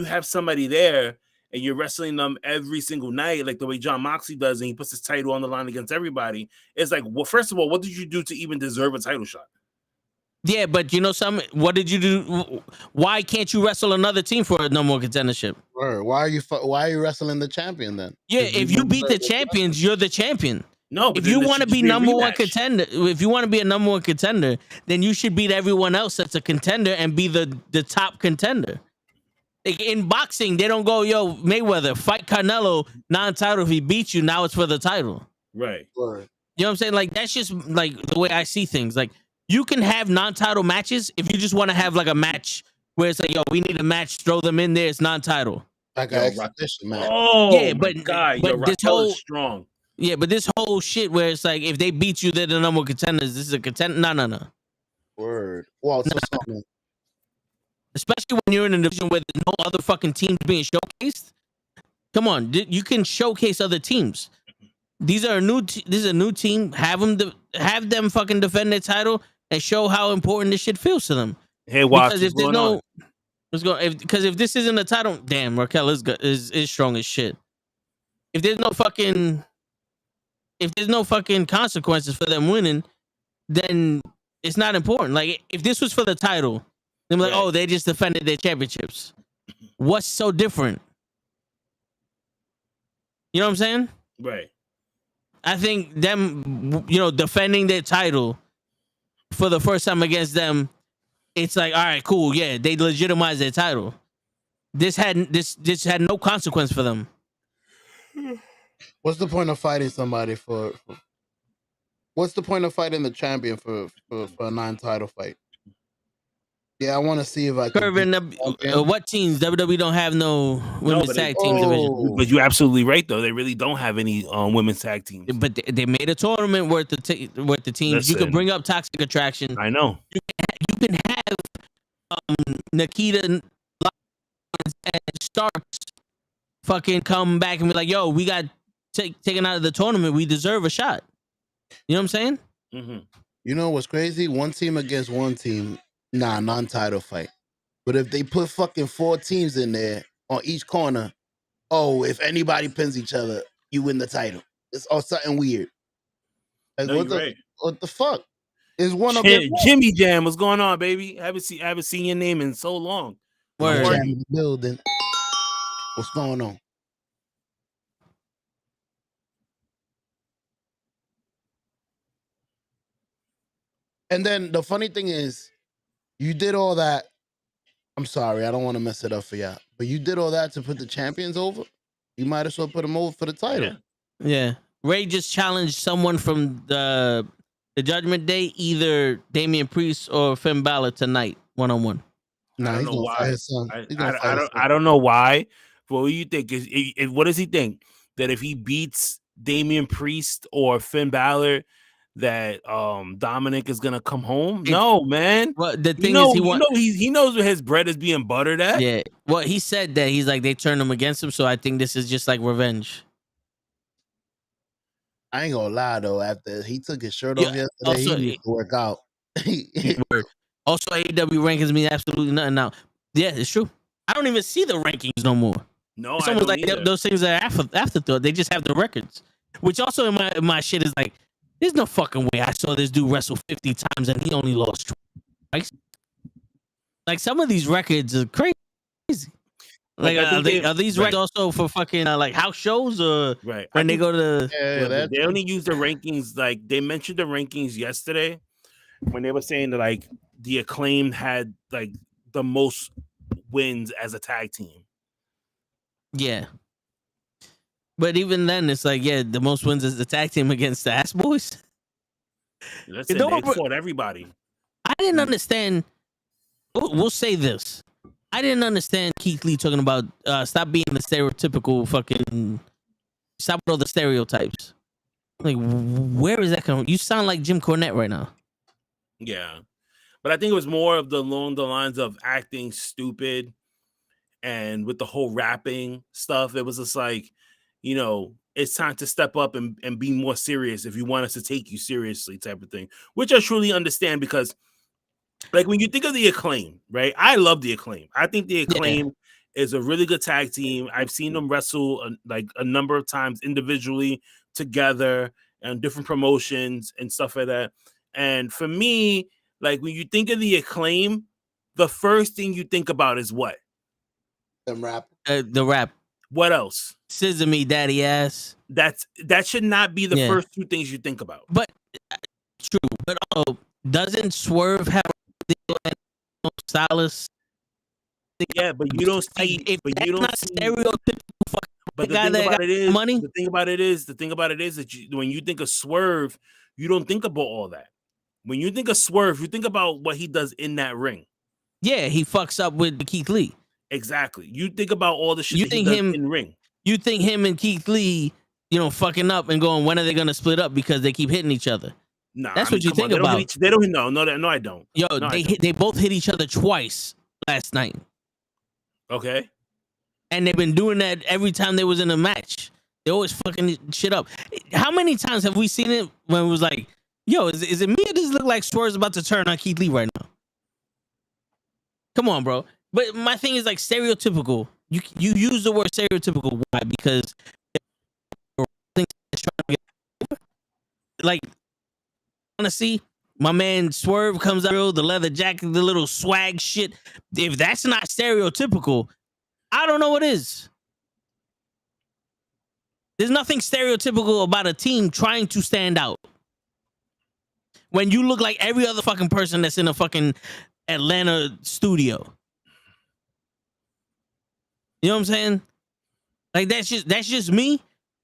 have somebody there and you're wrestling them every single night, like the way John Moxley does, and he puts his title on the line against everybody, it's like, well, first of all, what did you do to even deserve a title shot? Yeah, but what did you do? Why can't you wrestle another team for a number one contendership? Why are you wrestling the champion then? Yeah, if you beat the champions, you're the champion. No, but if you want to be number one contender, if you want to be a number one contender, then you should beat everyone else that's a contender and be the top contender. Like in boxing, they don't go, yo, Mayweather, fight Canelo, non-title. If he beats you, now it's for the title. Right. You know what I'm saying? Like, that's just like the way I see things. Like, you can have non-title matches if you just want to have like a match where it's like, yo, we need a match, throw them in there, it's non-title. Like an exhibition match. Oh, yeah, but God, but this whole is strong. Yeah, but this whole shit where it's like, if they beat you, they're the number one contenders. This is a contender. No. Word. Well, especially when you're in a division where there's no other fucking teams being showcased. Come on, you can showcase other teams. This is a new team. Have them fucking defend their title and show how important this shit feels to them. Hey, watch. Because if there's no, because if this isn't a title, damn, Raquel is strong as shit. If there's no fucking consequences for them winning, then it's not important. Like, if this was for the title, they're like, oh, they just defended their championships. What's so different? You know what I'm saying? Right. I think them, defending their title for the first time against them, it's like, all right, cool, yeah, they legitimized their title. This had no consequence for them. What's the point of fighting somebody for what's the point of fighting the champion for a non-title fight? Yeah, I want to see if I can. What teams? WWE don't have no women's tag team division. But you're absolutely right, though. They really don't have any women's tag teams. But they made a tournament worth the teams. Listen, you could bring up Toxic Attraction. I know. You can have Nikita and Starks fucking come back and be like, yo, we got taken out of the tournament. We deserve a shot. You know what I'm saying? Mm-hmm. You know what's crazy? One team against one team. Nah, non-title fight. But if they put fucking 4 teams in there on each corner, if anybody pins each other, you win the title. It's all something weird. Like, what the fuck? Is one against one? Jimmy Jam, what's going on, baby? I haven't seen your name in so long. Word. Jam in the building. What's going on? And then the funny thing is, you did all that. I'm sorry, I don't want to mess it up for y'all. But you did all that to put the champions over? You might as well put them over for the title. Yeah. Ray just challenged someone from the Judgment Day, either Damian Priest or Finn Balor tonight, 1-on-1. Nah, I don't know why. I don't know why. But what do you think? What does he think? That if he beats Damian Priest or Finn Balor, that Dominic is gonna come home? No, man. Well, the thing is, he knows where his bread is being buttered at. Yeah. Well, he said that he's like they turned him against him, so I think this is just like revenge. I ain't gonna lie though. After he took his shirt Yeah, off yesterday, also, he needs to work out. Word. Also, AEW rankings mean absolutely nothing now. Yeah, it's true. I don't even see the rankings no more. No, It's I almost don't like either. those things are afterthought. They just have the records, which also in my shit is like, there's no fucking way I saw this dude wrestle 50 times and he only lost twice. Like some of these records are crazy. Like, I think are these records also for fucking like house shows or right. when they go to? Yeah, that's They only use the rankings. Like they mentioned the rankings yesterday when they were saying that like the Acclaimed had like the most wins as a tag team. Yeah. But even then, it's like, yeah, the most wins is the tag team against the Ass Boys. Listen, know they what, fought everybody. I didn't understand. We'll say this. I didn't understand Keith Lee talking about stop being the stereotypical fucking, stop with all the stereotypes. Like, where is that coming? You sound like Jim Cornette right now. Yeah, but I think it was more of along the lines of acting stupid, and with the whole rapping stuff, it was just like, you know, it's time to step up and be more serious if you want us to take you seriously, type of thing. Which I truly understand because, like, when you think of the Acclaim, right? I love the Acclaim. I think the Acclaim is a really good tag team. I've seen them wrestle like a number of times individually, together, and different promotions and stuff like that. And for me, like when you think of the Acclaim, the first thing you think about is what? them rap. The rap. What else? Scissor me, daddy ass. That should not be the Yeah. first two things you think about. But true. But also, doesn't Swerve have a stylist? Yeah, but you don't Like, see. if But that's you don't not see. stereotypical fucking But the guy thing that about got it is, money. the thing about it is that when you think of Swerve, you don't think about all that. When you think of Swerve, you think about what he does in that ring. Yeah, he fucks up with Keith Lee. Exactly. You think about all the shit You that he think does him- in ring. You think him and Keith Lee, fucking up and going, when are they gonna split up because they keep hitting each other? Nah, That's what you come on, think about. They don't. No, I don't. Yo, No, I don't. they both hit each other twice last night, Okay. and they've been doing that every time they was in a match. They always fucking shit up. How many times have we seen it when it was like, yo, is it me or does it look like Swerve's about to turn on Keith Lee right now? Come on, bro. But my thing is like stereotypical. You use the word stereotypical. Why? Because like, honestly, my man Swerve comes out, the leather jacket, the little swag shit. If that's not stereotypical, I don't know what is. There's nothing stereotypical about a team trying to stand out. When you look like every other fucking person that's in a fucking Atlanta studio. You know what I'm saying? Like that's just me,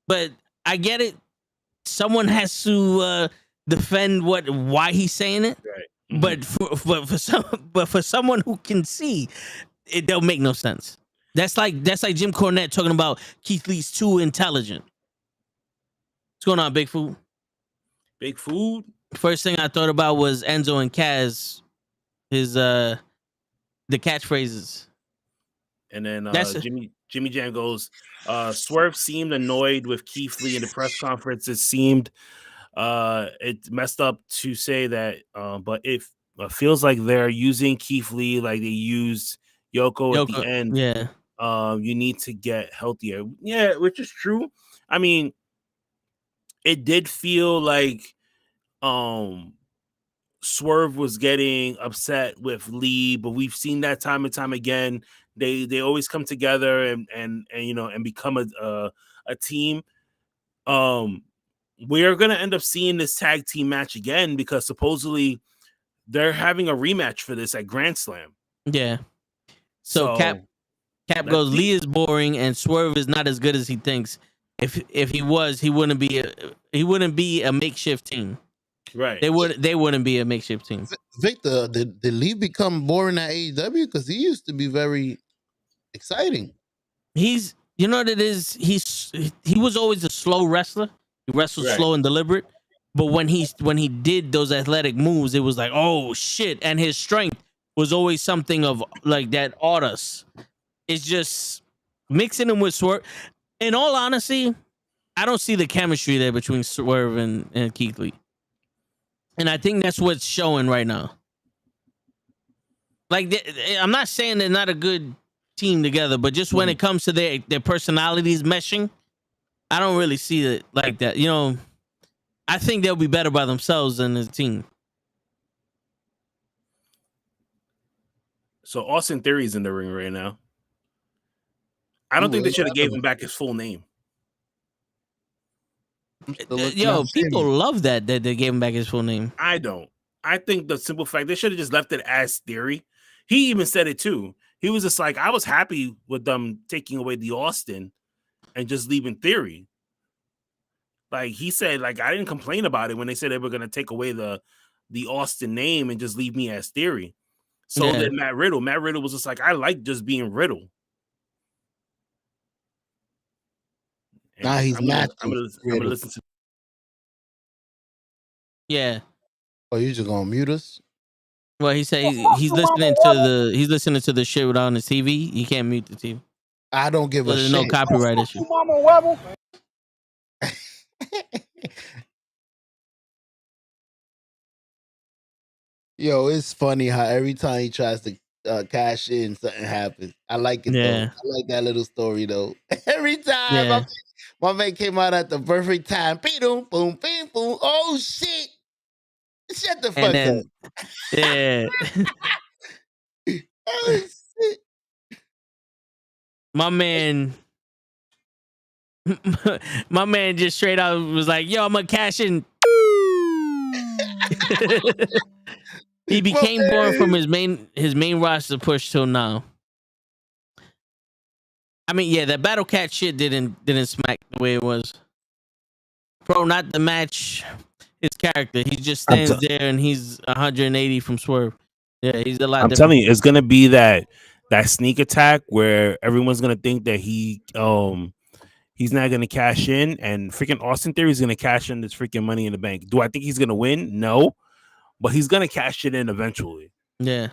but I get it. Someone has to defend why he's saying it. Right. But for someone who can see, it don't make no sense. That's like Jim Cornette talking about Keith Lee's too intelligent. What's going on, Big Food? Big Food. First thing I thought about was Enzo and Kaz, his the catchphrases. And then That's Jimmy Jam goes, Swerve seemed annoyed with Keith Lee in the press conference. It seemed it messed up to say that, but it feels like they're using Keith Lee like they used Yoko at the end. Yeah. You need to get healthier. Yeah, which is true. I mean, it did feel like Swerve was getting upset with Lee, but we've seen that time and time again. They always come together and become a team. We're gonna end up seeing this tag team match again because supposedly they're having a rematch for this at Grand Slam. Yeah. So Cap goes, Lee is boring and Swerve is not as good as he thinks. If he was, he wouldn't be a makeshift team. Right. They wouldn't be a makeshift team. Victor, did Lee become boring at AEW? Because he used to be very exciting. He's, you know what it is? He was always a slow wrestler. He wrestled slow and deliberate. But when he did those athletic moves, it was like, oh shit. And his strength was always something of like that awed us. It's just mixing him with Swerve. In all honesty, I don't see the chemistry there between Swerve and Keith Lee. And I think that's what's showing right now. Like, I'm not saying they're not a good team together, but just when it comes to their personalities meshing, I don't really see it like that. You know, I think they'll be better by themselves than as a team. So Austin Theory's in the ring right now. I don't think they should have gave him back his full name. Yo, people love that they gave him back his full name. I don't. I think the simple fact they should have just left it as Theory. He even said it too. He was just like, I was happy with them taking away the Austin and just leaving Theory. Like he said, like I didn't complain about it when they said they were going to take away the Austin name and just leave me as Theory. So then Matt Riddle was just like, I like just being Riddle. And nah, he's mad. I'm gonna listen to. Yeah. Oh, you just gonna mute us? Well, he said he's listening to the shit on his TV. You can't mute the TV. I don't give a shit. There's no copyright issue. Yo, it's funny how every time he tries to cash in, something happens. I like it though. I like that little story though. Every time my man came out at the perfect time. Boom, boom, boom, boom. Oh shit! Shut the fuck up. Yeah. Oh shit! My man just straight out was like, "Yo, I'm gonna cash in." He became born from his main roster push till now. I mean, yeah, that Battle Cat shit didn't smack the way it was. Bro, not the match. His character. He just stands there and he's 180 from Swerve. Yeah, he's a lot. I'm telling you, it's gonna be that sneak attack where everyone's gonna think that he's not gonna cash in, and freaking Austin Theory is gonna cash in this freaking Money in the Bank. Do I think he's gonna win? No, but he's gonna cash it in eventually. Yeah.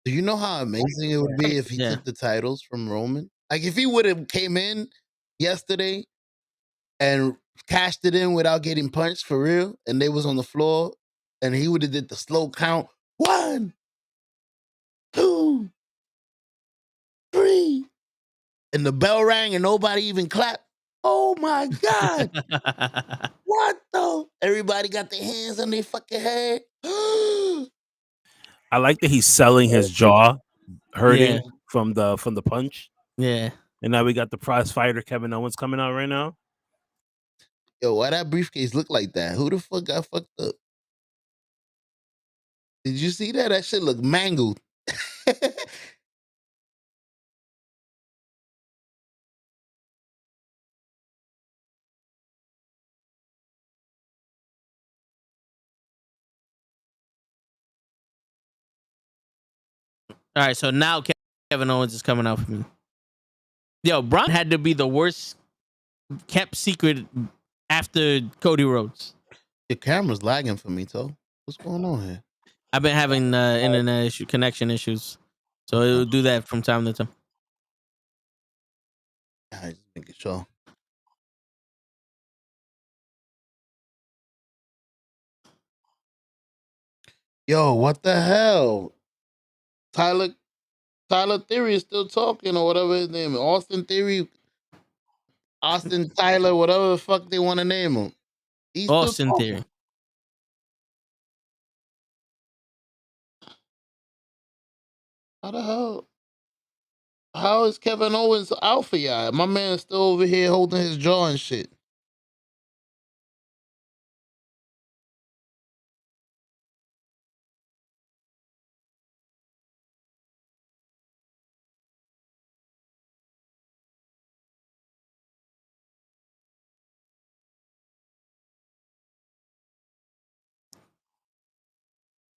Do you know how amazing it would be if he took the titles from Roman? Like if he would have came in yesterday and cashed it in without getting punched for real, and they was on the floor, and he would have did the slow count. 1, 2, 3. And the bell rang and nobody even clapped. Oh my God. What the? Everybody got their hands on their fucking head. I like that he's selling his jaw hurting from the punch. Yeah. And now we got the prize fighter Kevin Owens coming out right now. Yo, why that briefcase look like that? Who the fuck got fucked up? Did you see that? That shit look mangled. All right, so now Kevin Owens is coming out for me. Yo, Braun had to be the worst kept secret after Cody Rhodes. Your camera's lagging for me, Toe. What's going on here? I've been having internet connection issues, so it'll do that from time to time. I just making sure. Yo, what the hell? Tyler Theory is still talking, or whatever his name is. Austin Theory, Austin Tyler, whatever the fuck they want to name him. He's Austin Theory. How the hell? How is Kevin Owens out for y'all? My man's still over here holding his jaw and shit.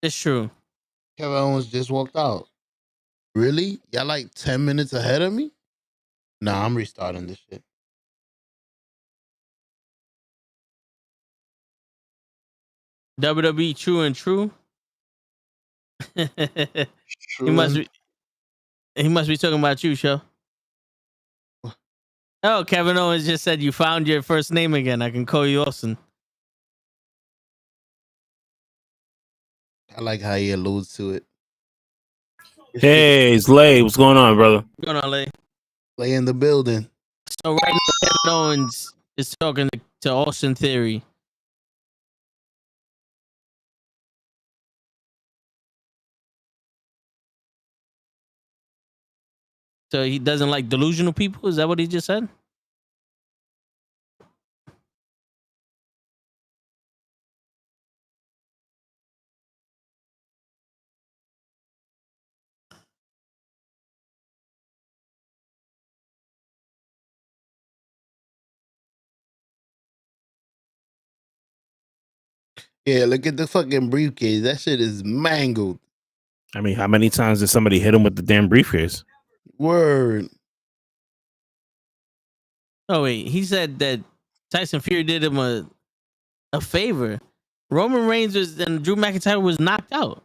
It's true. Kevin Owens just walked out. Really? Y'all like 10 minutes ahead of me? Nah, I'm restarting this shit. WWE True and True. He must be talking about you, show. Oh, Kevin Owens just said you found your first name again. I can call you Austin. I like how he alludes to it. Hey, Slay, what's going on, brother? What's going on, Lay? Play in the building. So right now, Kevin Owens is talking to Austin Theory. So he doesn't like delusional people? Is that what he just said? Yeah, look at the fucking briefcase. That shit is mangled. I mean, how many times did somebody hit him with the damn briefcase? Word. Oh wait, he said that Tyson Fury did him a favor. Roman Reigns and Drew McIntyre was knocked out.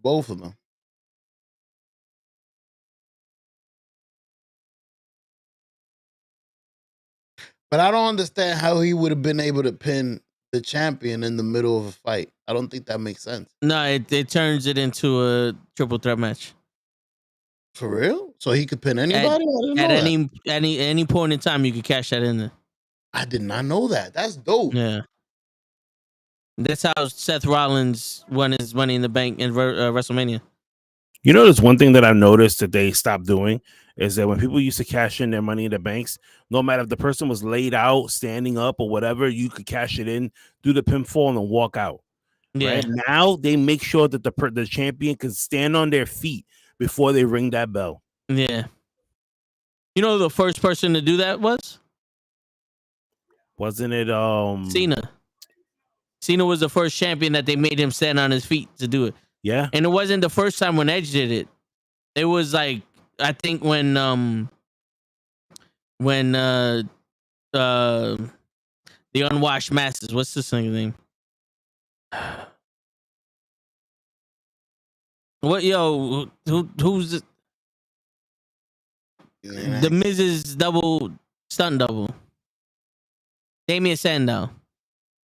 Both of them. But I don't understand how he would have been able to pin the champion in the middle of a fight. I don't think that makes sense. No, it turns it into a triple threat match. For real? So he could pin anybody? I didn't At know that. any point in time, you could cash that in there. I did not know that. That's dope. Yeah, that's how Seth Rollins won his Money in the Bank in WrestleMania. You know, there's one thing that I've noticed that they stopped doing is that when people used to cash in their Money in the Banks, no matter if the person was laid out, standing up, or whatever, you could cash it in, do the pinfall, and walk out. Yeah. Right now, they make sure that the champion can stand on their feet before they ring that bell. Yeah. You know, the first person to do that was Wasn't it? Cena. Cena was the first champion that they made him stand on his feet to do it. Yeah. And it wasn't the first time when Edge did it. It was like, I think when the Unwashed Masters, what's this thing's name? What who's the Miz's double stunt double? Damien Sandow.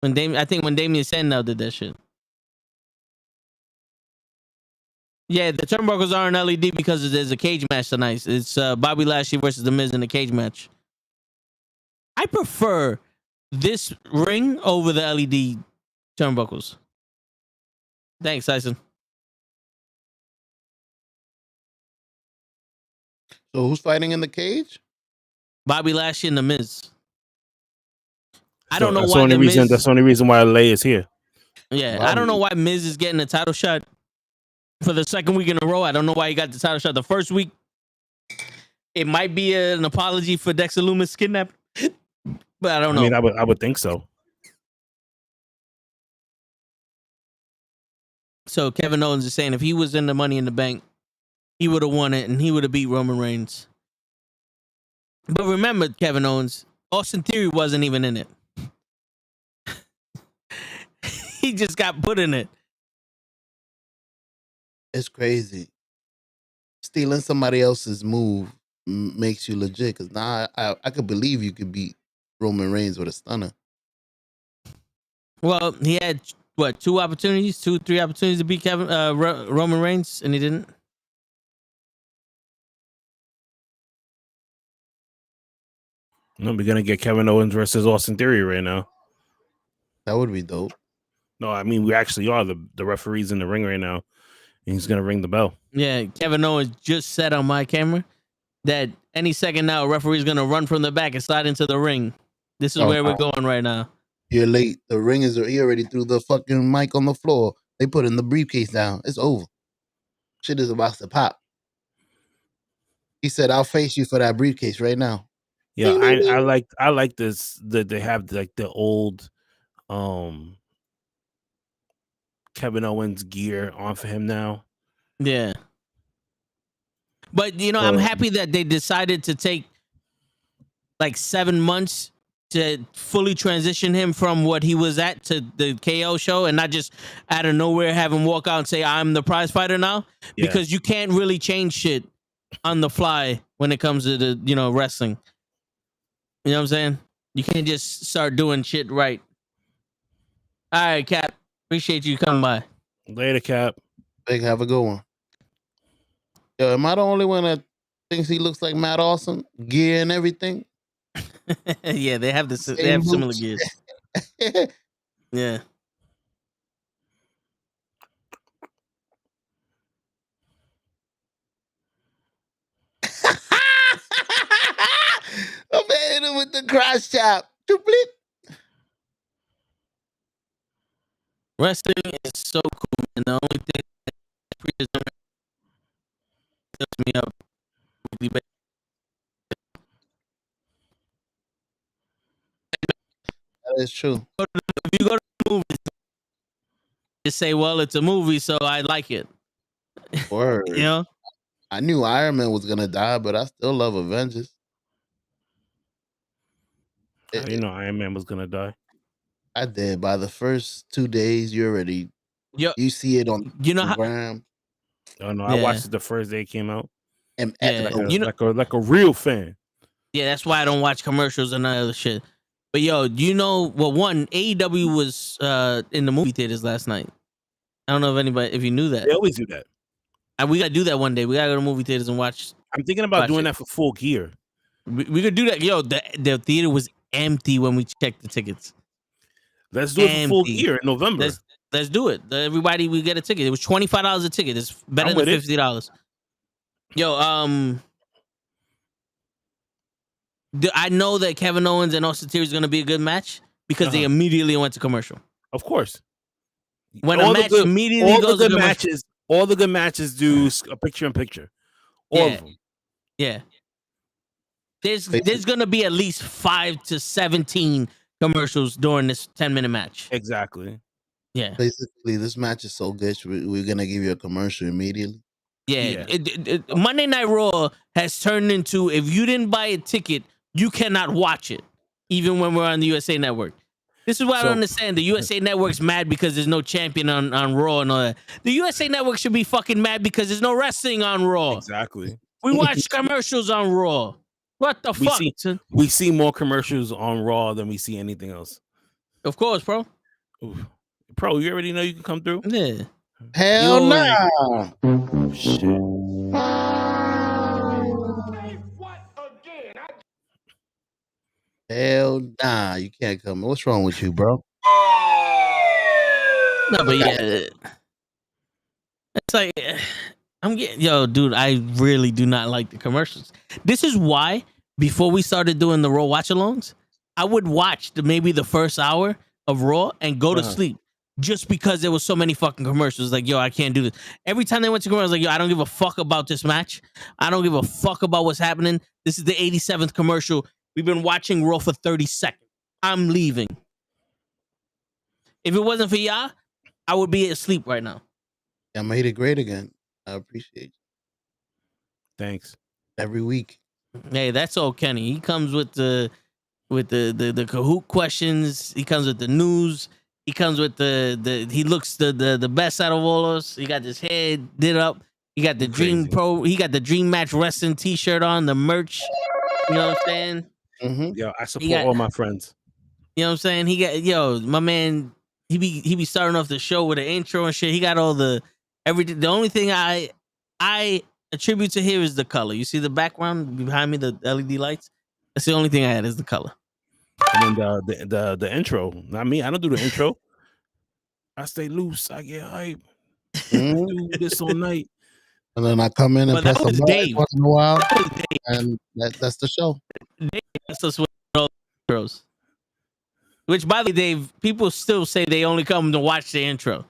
I think when Damien Sandow did that shit. Yeah, the turnbuckles are an LED because there's a cage match tonight. It's Bobby Lashley versus The Miz in a cage match. I prefer this ring over the LED turnbuckles. Thanks, Tyson. So who's fighting in the cage? Bobby Lashley and The Miz. I So don't know that's why the only The reason. Miz. That's the only reason why Lay is here. Yeah, Wow. I don't know why Miz is getting a title shot for the second week in a row. I don't know why he got the title shot the first week. It might be an apology for Dexter Lumis kidnapping, but I don't know. I mean, I would think so. So Kevin Owens is saying if he was in the Money in the Bank, he would have won it and he would have beat Roman Reigns. But remember, Kevin Owens, Austin Theory wasn't even in it. He just got put in it. It's crazy. Stealing somebody else's move makes you legit. Because now I could believe you could beat Roman Reigns with a stunner. Well, he had what, 3 opportunities to beat Roman Reigns, and he didn't. No, we're gonna get Kevin Owens versus Austin Theory right now. That would be dope. No, I mean we actually are the referees in the ring right now, and he's gonna ring the bell. Yeah, Kevin Owens just said on my camera that any second now, a referee's gonna run from the back and slide into the ring. This is where we're going right now. You're late. The ring is he already threw the fucking mic on the floor. They put in the briefcase down. It's over. Shit is about to pop. He said, "I'll face you for that briefcase right now." Yeah, I like this that they have like the old Kevin Owens gear on for him now. Yeah. But I'm happy that they decided to take like 7 months to fully transition him from what he was at to the KO show, and not just out of nowhere have him walk out and say, I'm the prize fighter now. Yeah. Because you can't really change shit on the fly when it comes to the wrestling. You know what I'm saying? You can't just start doing shit right. All right, Cap. Appreciate you coming by. Later, Cap. Big, have a good one. Yo, am I the only one that thinks he looks like Matt Awesome? Gear and everything. Yeah, they have Same similar boots. gears. Yeah. I'm hitting him with the cross chop. Bleep. Wrestling is so cool, and the only thing that fills me up weekly basis. That is true. If you go to the movies, just say, "Well, it's a movie, so I like it." Word. You know? I knew Iron Man was gonna die, but I still love Avengers. How do you know Iron Man was gonna die? I did. By the first 2 days, you already Yo, you see it on you know how? Instagram. Oh no, I Yeah. watched it the first day it came out. And Yeah, Like a, you know. like a real fan. Yeah, that's why I don't watch commercials and other shit. But yo, you know, well, one AEW was in the movie theaters last night. I don't know if you knew that. They always do that. We gotta do that one day. We gotta go to movie theaters and watch. I'm thinking about Watch doing it. that for Full Gear. We could do that. Yo, the theater was empty when we checked the tickets. Let's do it for Full Empty. Gear in November. Let's do it. Everybody, we get a ticket. It was $25 a ticket. It's better I'm than with it. $50. Yo, I know that Kevin Owens and Austin Theory is gonna be a good match because they immediately went to commercial. Of course. When a match immediately goes to commercial, all the good matches do a picture in picture. All of them. Yeah. There's gonna be at least 5 to 17 commercials during this 10-minute match. Exactly. Yeah. Basically, this match is so good. We're gonna give you a commercial immediately. Yeah. Monday Night Raw has turned into, if you didn't buy a ticket, you cannot watch it, even when we're on the USA Network. This is what I don't understand. The USA Network's mad because there's no champion on Raw and all that. The USA Network should be fucking mad because there's no wrestling on Raw. Exactly. We watch commercials on Raw. What the fuck? We see more commercials on Raw than we see anything else. Of course, bro. Oof. Bro, you already know you can come through? Yeah. Hell no. Nah. Shit. Hell nah, you can't come. What's wrong with you, bro? No, but yeah, it's like I'm getting, yo, dude. I really do not like the commercials. This is why before we started doing the Raw watch-alongs, I would watch maybe the first hour of Raw and go to sleep just because there was so many fucking commercials. Like, yo, I can't do this. Every time they went to commercials, like, yo, I don't give a fuck about this match. I don't give a fuck about what's happening. This is the 87th commercial. We've been watching Raw for 30 seconds. I'm leaving. If it wasn't for y'all, I would be asleep right now. I made it great again. I appreciate you. Thanks. Every week. Hey, that's all Kenny. He comes with the Kahoot questions. He comes with the news. He comes with he looks the best out of all of us. He got his head did up. He got the He got the Dream Match Wrestling t-shirt on, the merch. You know what I'm saying? Mm-hmm. Yo, I support all my friends. You know what I'm saying? He got, my man, he be starting off the show with an intro and shit. He got all the everything. The only thing I attribute to here is the color. You see the background behind me, the LED lights? That's the only thing I had is the color. And then the intro. Not me. I don't do the intro. I stay loose. I get hype. Do this all night. And then I come in and But that press a was button Dave. once in a while. That was Dave. And that's the show. Dave gets us with all the intros. Which, by the way, Dave, people still say they only come to watch the intro.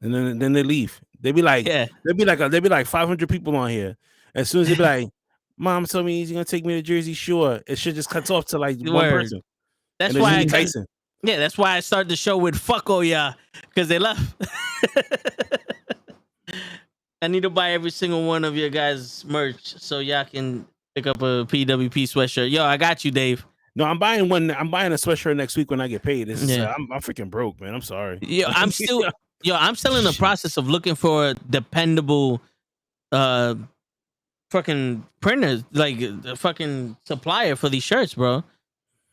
And then they leave. They be like, they be like 500 people on here. As soon as they be like, Mom told me he's gonna take me to Jersey Shore, it should just cuts off to like one person. That's why Tyson. Yeah, that's why I started the show with fuck oh yeah, because they left. I need to buy every single one of your guys' merch so y'all can pick up a PWP sweatshirt. Yo, I got you, Dave. No, I'm buying one. I'm buying a sweatshirt next week when I get paid. I'm freaking broke, man. I'm sorry. Yo, I'm still in the process of looking for dependable fucking printers, like the fucking supplier for these shirts, bro.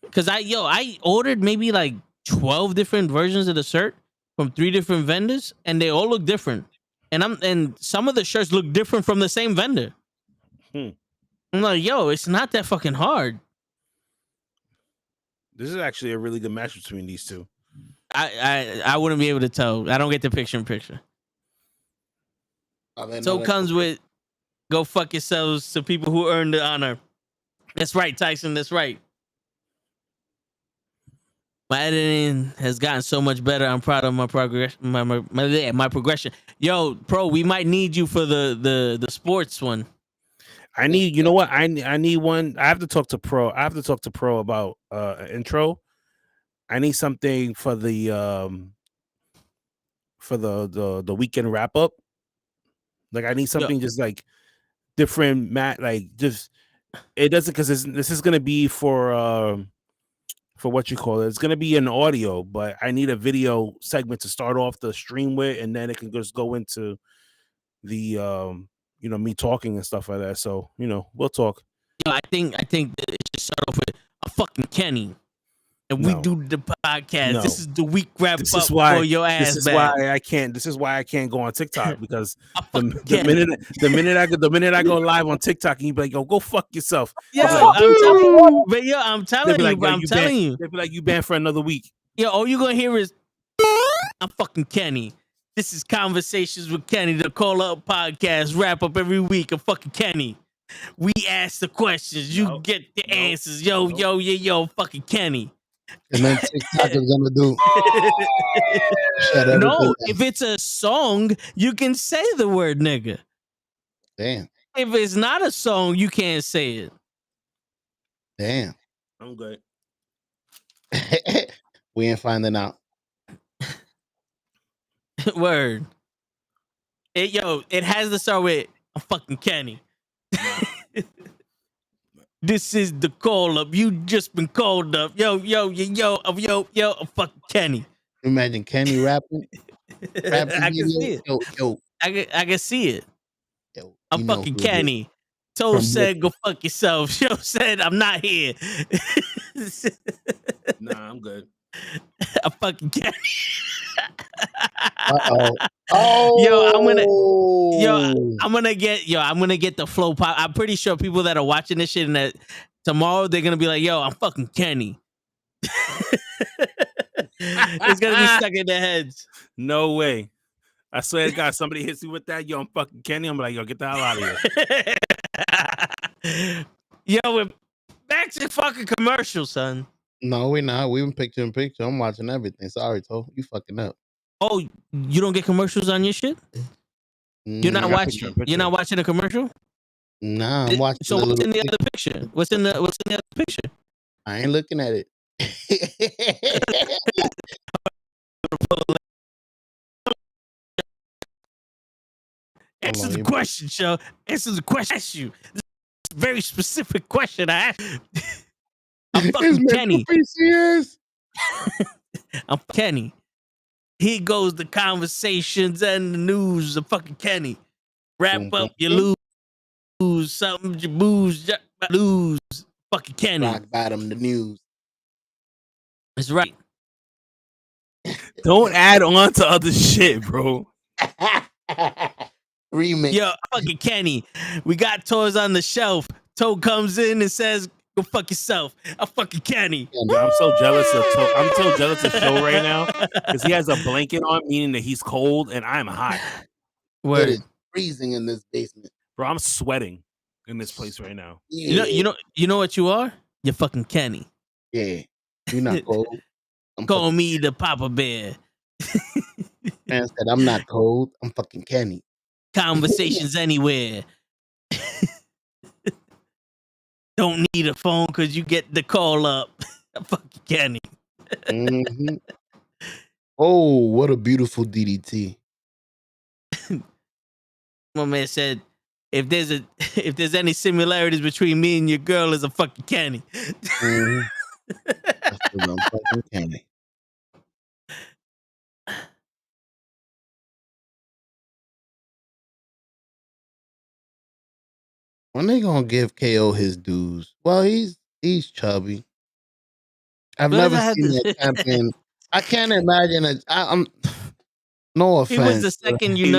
Because I ordered maybe like 12 different versions of the shirt from 3 different vendors, and they all look different. And some of the shirts look different from the same vendor. Hmm. I'm like, yo, it's not that fucking hard. This is actually a really good match between these two. I wouldn't be able to tell. I don't get the picture in picture. So it comes with go fuck yourselves to people who earned the honor. That's right, Tyson. That's right. My editing has gotten so much better. I'm proud of my progress. My progression. Yo, Pro, we might need you for the sports one. I need, you know what? I need one. I have to talk to Pro. I have to talk to Pro about an intro. I need something for the weekend wrap up. Like I need something just like different like just it doesn't because this is gonna be for what you call it. It's gonna be an audio, but I need a video segment to start off the stream with, and then it can just go into the me talking and stuff like that. So we'll talk. Yo, I think it should start off with a fucking Kenny. And we No. do the podcast. No. This is the week wrap This up is why for your ass. this is back. why I can't. This is why I can't go on TikTok because the Kenny. minute I go live on TikTok and you be like, yo, go fuck yourself. Yo, Like, I'm telling you, bro. I'm telling you. They'd be like, you banned for another week. Yo, all you're gonna hear is I'm fucking Kenny. This is Conversations with Kenny, the Call Up podcast, wrap up every week of fucking Kenny. We ask the questions, you get the answers. Yo, fucking Kenny. And then TikTok is gonna do shut everything No, down. if it's a song, you can say the word nigga. Damn. If it's not a song, you can't say it. Damn. I'm good. We ain't finding out. Word. It has to start with I'm fucking Kenny. This is the call up. You just been called up. Yo, I'm fucking Kenny. Imagine Kenny rapping. I can see it. Yo. I can see it. Yo, I'm fucking Kenny. Toe said go fuck yourself. Yo said I'm not here. Nah, I'm good. I'm fucking Kenny. Uh-oh. Oh, I'm gonna get the flow pop. I'm pretty sure people that are watching this shit and that tomorrow they're gonna be like, yo, I'm fucking Kenny. It's gonna be stuck in their heads. No way. I swear to God, somebody hits me with that, yo, I'm fucking Kenny. I'm like, yo, get the hell out of here. Yo, we're back to fucking commercial, son. No, we're not. We been picture in picture. I'm watching everything. Sorry, Toe. You fucking up. Oh, you don't get commercials on your shit? You're not watching. You're not watching a commercial? Nah, I'm watching. So what's in the other picture? What's in the other picture? I ain't looking at it. Answer the question, Joe. Answer the question. I asked you. This is a very specific question I asked. I'm fucking Kenny. I'm Kenny. Here goes the conversations and the news of fucking Kenny. Wrap up, you lose something, you lose. Fucking Kenny. Rock bottom, the news. That's right. Don't add on to other shit, bro. Remix. Yo, fucking Kenny. We got toys on the shelf. Toe comes in and says, go fuck yourself. I'm fucking Kenny. Yeah, I'm so jealous of I'm so jealous of Show right now because he has a blanket on, meaning that he's cold and I'm hot. Word. It is freezing in this basement. Bro, I'm sweating in this place right now. Yeah. You know what you are? You're fucking Kenny. Yeah. You're not cold. Call me the Papa Bear. Man said, I'm not cold. I'm fucking Kenny. Conversations anywhere. Don't need a phone because you get the call up. Fucking Kenny. Mm-hmm. Oh, what a beautiful DDT. My man said, if there's any similarities between me and your girl, is a fucking Kenny. Mm-hmm. That's I'm fucking Kenny. When they gonna give KO his dues? Well, he's chubby. I've What does never that have seen that to? champion. I can't imagine it. I'm no He was the offense. second, Hey, he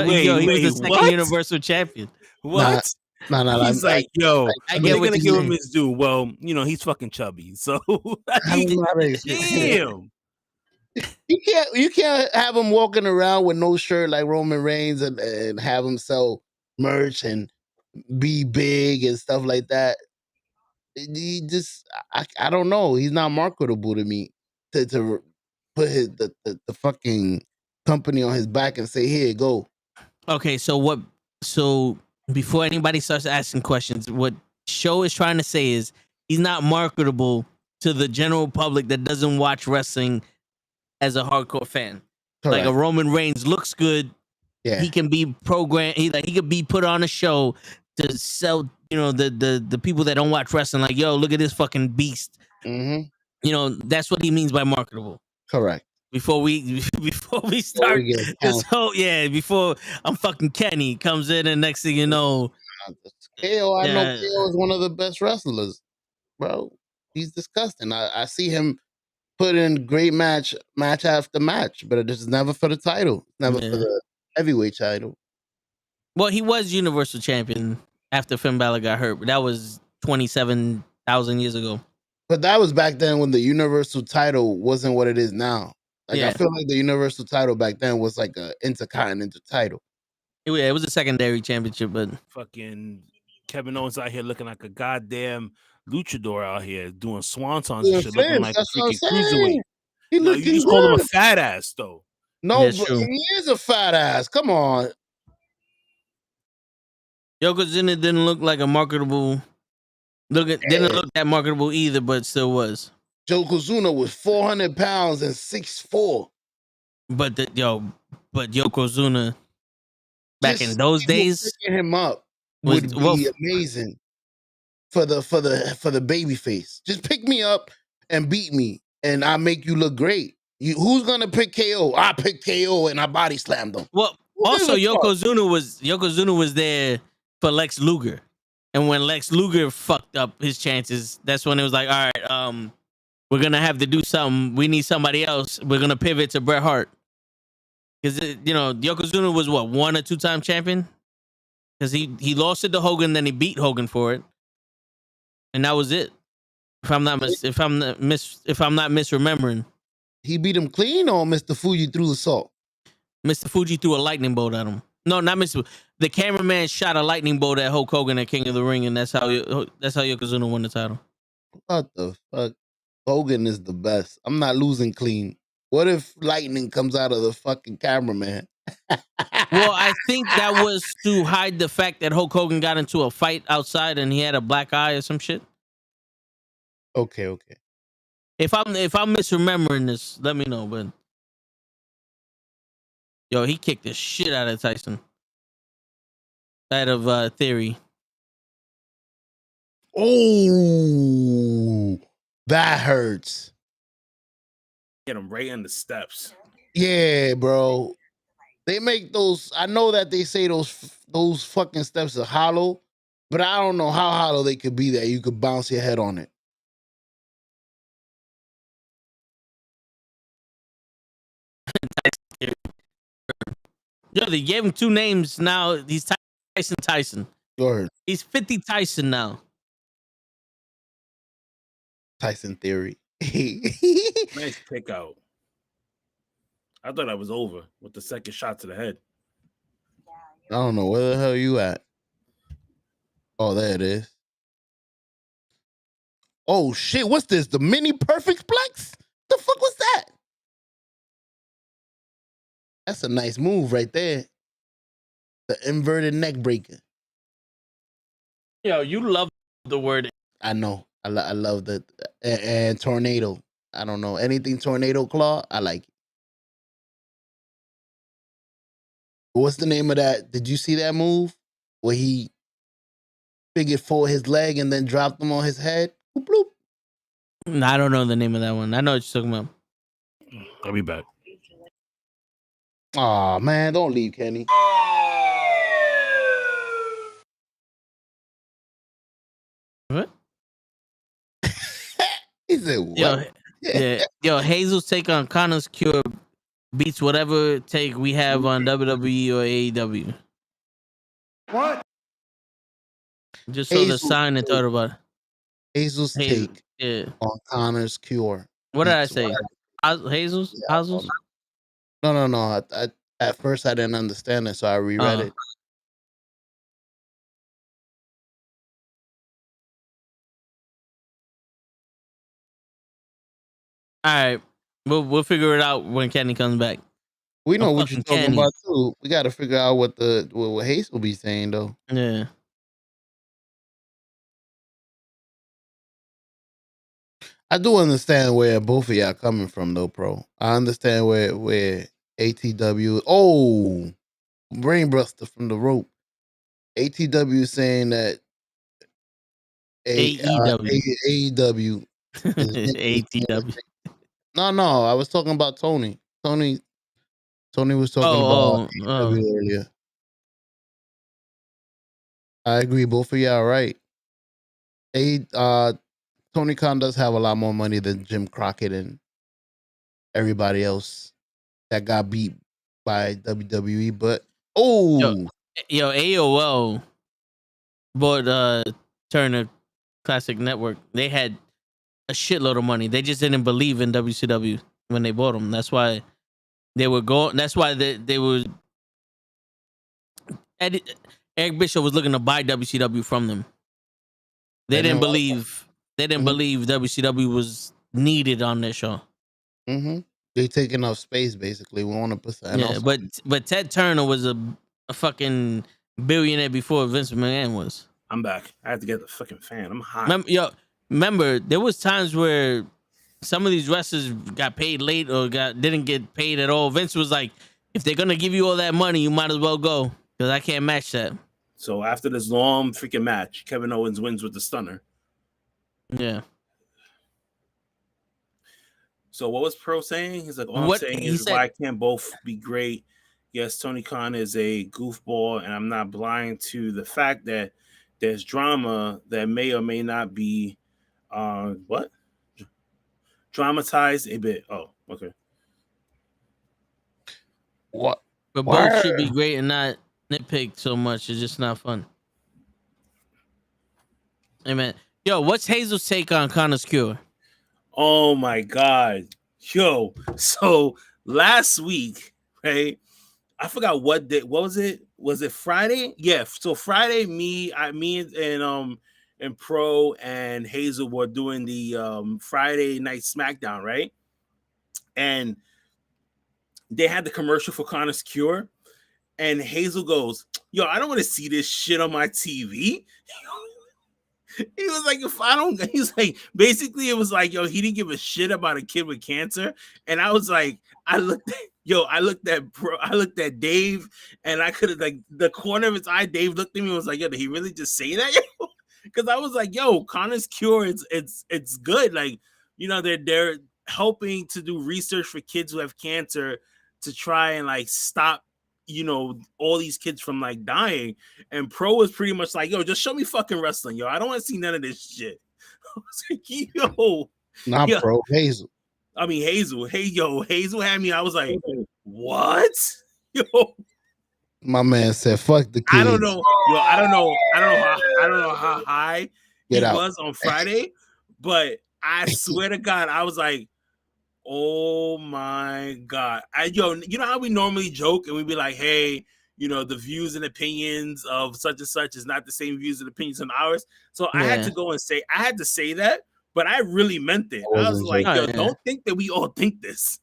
was the second what? Universal Champion. Nah, What? nah. He's like, yo, I I get they're mean, what gonna you're give him saying. his due. Well, he's fucking chubby, so I don't know how to. damn. You can't have him walking around with no shirt like Roman Reigns and have him sell merch and be big and stuff like that. He just I don't know. He's not marketable to me to put the fucking company on his back and say, here, go. Okay, so what? So before anybody starts asking questions, what Show is trying to say is he's not marketable to the general public that doesn't watch wrestling as a hardcore fan. Like a Correct. Roman Reigns looks good. Yeah. He can be programmed. He could be put on a show to sell. The people that don't watch wrestling. Like, yo, look at this fucking beast. Mm-hmm. That's what he means by marketable. Correct. Before we Before start we get this canceled. whole before I'm fucking Kenny comes in and next thing you know, KO, I know yeah, KO is one of the best wrestlers, bro. He's disgusting. I see him put in great match after match, but it is never for the title, never for yeah. the heavyweight title. Well, he was Universal Champion after Finn Balor got hurt, but that was 27,000 years ago. But that was back then when the Universal title wasn't what it is now. Like I Yeah. feel like the Universal title back then was like a intercontinental title. It was a secondary championship, but Fucking Kevin Owens out here looking like a goddamn luchador out here doing swantons and Doing shit, looking flips, like a that's what I'm freaking cruiserweight. saying. He No, you looking just called him a good. fat ass though. No, that's but true. he is a fat ass. Come on. Yokozuna didn't look like a marketable. Didn't look that marketable either, but still was. Yokozuna was 400 pounds and 6'4". But Yokozuna back in Just those people days picking him up was would be amazing for the baby face. Just pick me up and beat me, and I make you look great. Who's gonna pick KO? I pick KO and I body slammed him. well. Who gives Also, a fuck? Yokozuna was there for Lex Luger, and when Lex Luger fucked up his chances, that's when it was like, all right, we're gonna have to do something. We need somebody else. We're gonna pivot to Bret Hart because Yokozuna was what 1 or 2 time champion because he lost it to Hogan, then he beat Hogan for it, and that was it. If I'm not misremembering, He beat him clean, or Mr. Fuji threw the salt? Mr. Fuji threw a lightning bolt at him. No, not Mr. The cameraman shot a lightning bolt at Hulk Hogan at King of the Ring, and that's how Yokozuna won the title. What the fuck? Hogan is the best. I'm not losing clean. What if lightning comes out of the fucking cameraman? Well, I think that was to hide the fact that Hulk Hogan got into a fight outside and he had a black eye or some shit. Okay. If I'm misremembering this, let me know. But yo, he kicked the shit out of Tyson. Out of Theory. Oh, that hurts. Get him right in the steps. Yeah, bro. They make those. I know that they say those fucking steps are hollow, but I don't know how hollow they could be that you could bounce your head on it. Yo, they gave him 2 names now. He's Tyson. Go ahead. He's 50 Tyson now. Tyson Theory. Nice pick out. I thought I was over with the second shot to the head. I don't know where the hell you at. Oh, there it is. Oh shit! What's this? The mini perfect plex? The fuck was that? That's a nice move right there. The inverted neck breaker. Yo, you love the word. I know. I love that. And tornado. I don't know anything tornado claw. I like it. What's the name of that? Did you see that move where he figured for his leg and then dropped him on his head? Bloop, bloop. I don't know the name of that one. I know what you're talking about. I'll be back. Oh man, don't leave, Kenny. What? He said, what? Yo, Yeah, yo, Hazel's take on Connor's cure beats whatever take we have on WWE or AEW. What? Just saw the Hazel's sign and thought about it. Hazel's Hazel, take yeah. on Connor's cure. What did I beats say? Hazel's? Yeah, Hazel's? no. At first I didn't understand it, so I reread it. All right, we'll figure it out when Kenny comes back. We know I'm what you're fucking talking Kenny. about too. We got to figure out what Hazel be saying though. Yeah. I do understand where both of y'all coming from though, bro. I understand where ATW. Oh, brainbuster from the rope. ATW saying that AEW. AEW is ATW. No. I was talking about Tony. Tony was talking about Oh. AEW earlier. I agree. Both of y'all right. Tony Khan does have a lot more money than Jim Crockett and everybody else that got beat by WWE. But Yo, AOL bought Turner Classic Network. They had a shitload of money. They just didn't believe in WCW when they bought them. That's why they were going. That's why they were. Eric Bischoff was looking to buy WCW from them. They didn't believe. They didn't believe WCW was needed on their show. Mm-hmm. They taking up space basically. We want to put that. Yeah, but Ted Turner was a fucking billionaire before Vince McMahon was. I'm back. I had to get the fucking fan. I'm hot. Remember there was times where some of these wrestlers got paid late or didn't get paid at all. Vince was like, if they're gonna give you all that money, you might as well go because I can't match that. So after this long freaking match, Kevin Owens wins with the stunner. Yeah. So what was Pro saying? He's like, all I'm saying is why can't both be great? Yes, Tony Khan is a goofball, and I'm not blind to the fact that there's drama that may or may not be dramatized a bit. Oh, okay. What? But both should be great and not nitpick so much. It's just not fun. Hey man, yo, what's Hazel's take on Connor's cure? Oh my god, yo! So last week, right? I forgot what day. What was it? Was it Friday? Yeah. So Friday, me and Pro and Hazel were doing the Friday night SmackDown, right? And they had the commercial for Connor's Cure, and Hazel goes, "Yo, I don't want to see this shit on my TV." He was like, if I don't, he's like, basically, it was like, yo, he didn't give a shit about a kid with cancer. And I was like, I looked at Dave, and I could have, like, the corner of his eye, Dave looked at me and was like, yo, did he really just say that? Because I was like, yo, Connor's Cure, it's good. Like, you know, they're helping to do research for kids who have cancer to try and like stop, you know, all these kids from like dying. And Pro was pretty much like, yo, just show me fucking wrestling, yo. I don't want to see none of this shit. I was like, yo. Not yo. Pro, Hazel. I mean, Hazel. Hey, yo, Hazel had me. I was like, what? Yo. My man said, fuck the kids. I don't know. Yo, I don't know how high he was on Friday, but I swear to God, I was like, oh my God. You know how we normally joke and we'd be like, hey, you know, the views and opinions of such and such is not the same views and opinions on ours. So I had to go and say, I had to say that, but I really meant it. I was like, yo, don't think that we all think this.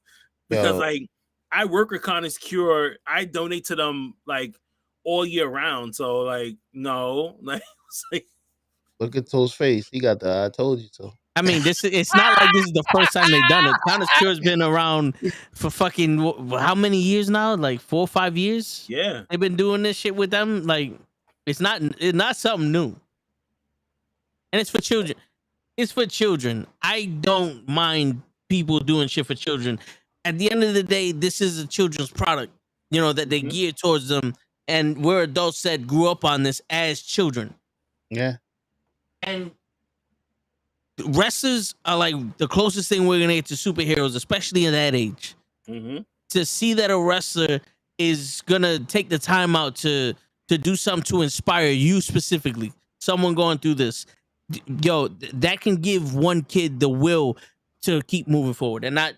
Because like I work with Connor's Cure. I donate to them like all year round. So like, no, like, look at Toe's face. He got the I told you so. I mean, it's not like this is the first time they've done it. Connor's Cure's been around for fucking how many years now? Like 4 or 5 years? Yeah. They've been doing this shit with them. Like, it's not something new. And it's for children. It's for children. I don't mind people doing shit for children. At the end of the day, this is a children's product, you know, that they gear towards them. And we're adults that grew up on this as children. Yeah. And wrestlers are like the closest thing we're gonna get to superheroes, especially in that age. Mm-hmm. To see that a wrestler is gonna take the time out to do something to inspire you specifically, someone going through this, that can give one kid the will to keep moving forward and not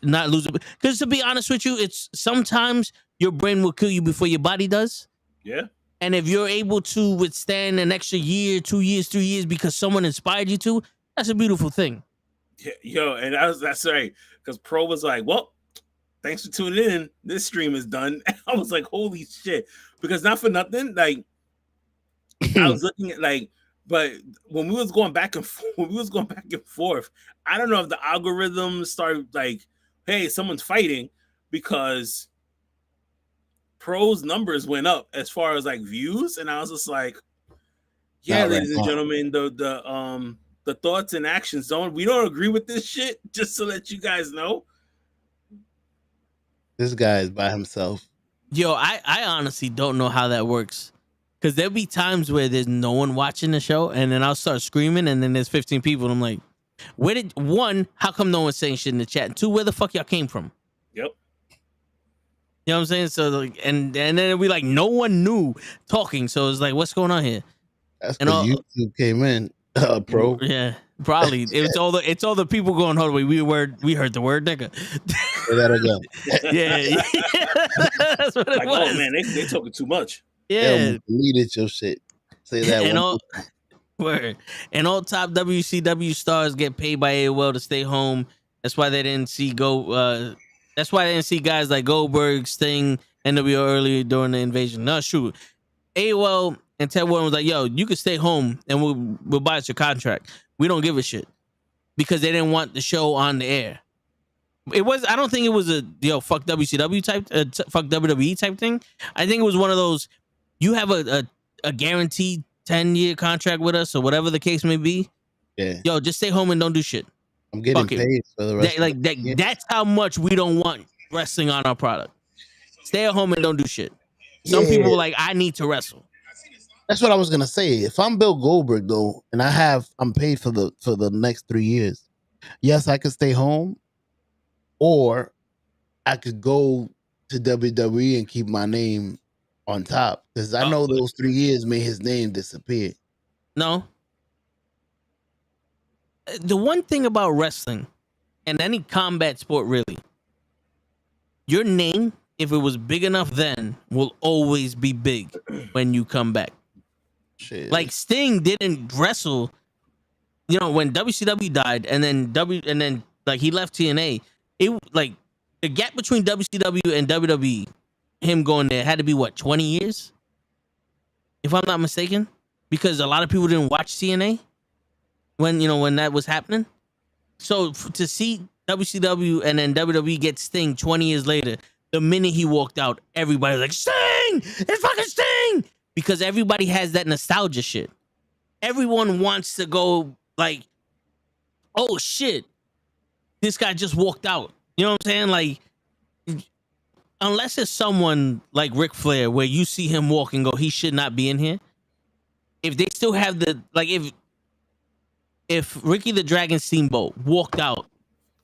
lose it. Because to be honest with you, it's sometimes your brain will kill you before your body does. Yeah. And if you're able to withstand an extra year, 2 years, 3 years because someone inspired you to, that's a beautiful thing. Yeah, yo, and that's right. Because Pro was like, well, thanks for tuning in. This stream is done. I was like, holy shit. Because not for nothing, like I was looking at but when we was going back and forth, I don't know if the algorithm started like, hey, someone's fighting, because Pro's numbers went up as far as like views, and I was just like, yeah, ladies and gentlemen, the thoughts and actions we don't agree with this shit, just to let you guys know. This guy is by himself. Yo, I honestly don't know how that works. Because there'll be times where there's no one watching the show, and then I'll start screaming, and then there's 15 people, and I'm like, how come no one's saying shit in the chat? And 2, where the fuck y'all came from? Yep. You know what I'm saying? So like, and then we like, no one knew talking. So it's like, what's going on here? That's because YouTube came in, Pro. Yeah, probably. It's all the people going, hold on, we heard the word nigga. Say that again. Yeah. That's what it was. Oh man, they talking too much. Yeah. Deleted your shit. Say that and all top WCW stars get paid by AOL to stay home. That's why they didn't see that's why they didn't see guys like Goldberg, Sting, NWO earlier during the invasion. No, shoot. AOL and Ted Warren was like, yo, you can stay home and we'll buy us your contract. We don't give a shit. Because they didn't want the show on the air. I don't think it was a fuck WCW type, fuck WWE type thing. I think it was one of those, you have a guaranteed 10-year contract with us or whatever the case may be. Yeah. Yo, just stay home and don't do shit. I'm getting paid for the rest of the year. That's how much we don't want wrestling on our product. Stay at home and don't do shit. Some people are like, I need to wrestle. That's what I was gonna say. If I'm Bill Goldberg though, and I'm paid for the next 3 years, yes, I could stay home, or I could go to WWE and keep my name on top, because I know those 3 years made his name disappear. No. The one thing about wrestling and any combat sport, really, your name, if it was big enough then, will always be big when you come back. Shit. Like Sting didn't wrestle, when WCW died, and then like he left TNA. It like the gap between WCW and WWE, him going there had to be 20 years, if I'm not mistaken, because a lot of people didn't watch TNA when that was happening. So to see WCW and then WWE get Sting 20 years later, the minute he walked out, everybody was like, Sting! It's fucking Sting! Because everybody has that nostalgia shit. Everyone wants to go like, oh shit, this guy just walked out. You know what I'm saying? Like, unless it's someone like Ric Flair where you see him walk and go, he should not be in here. If they still have if Ricky the Dragon Steamboat walked out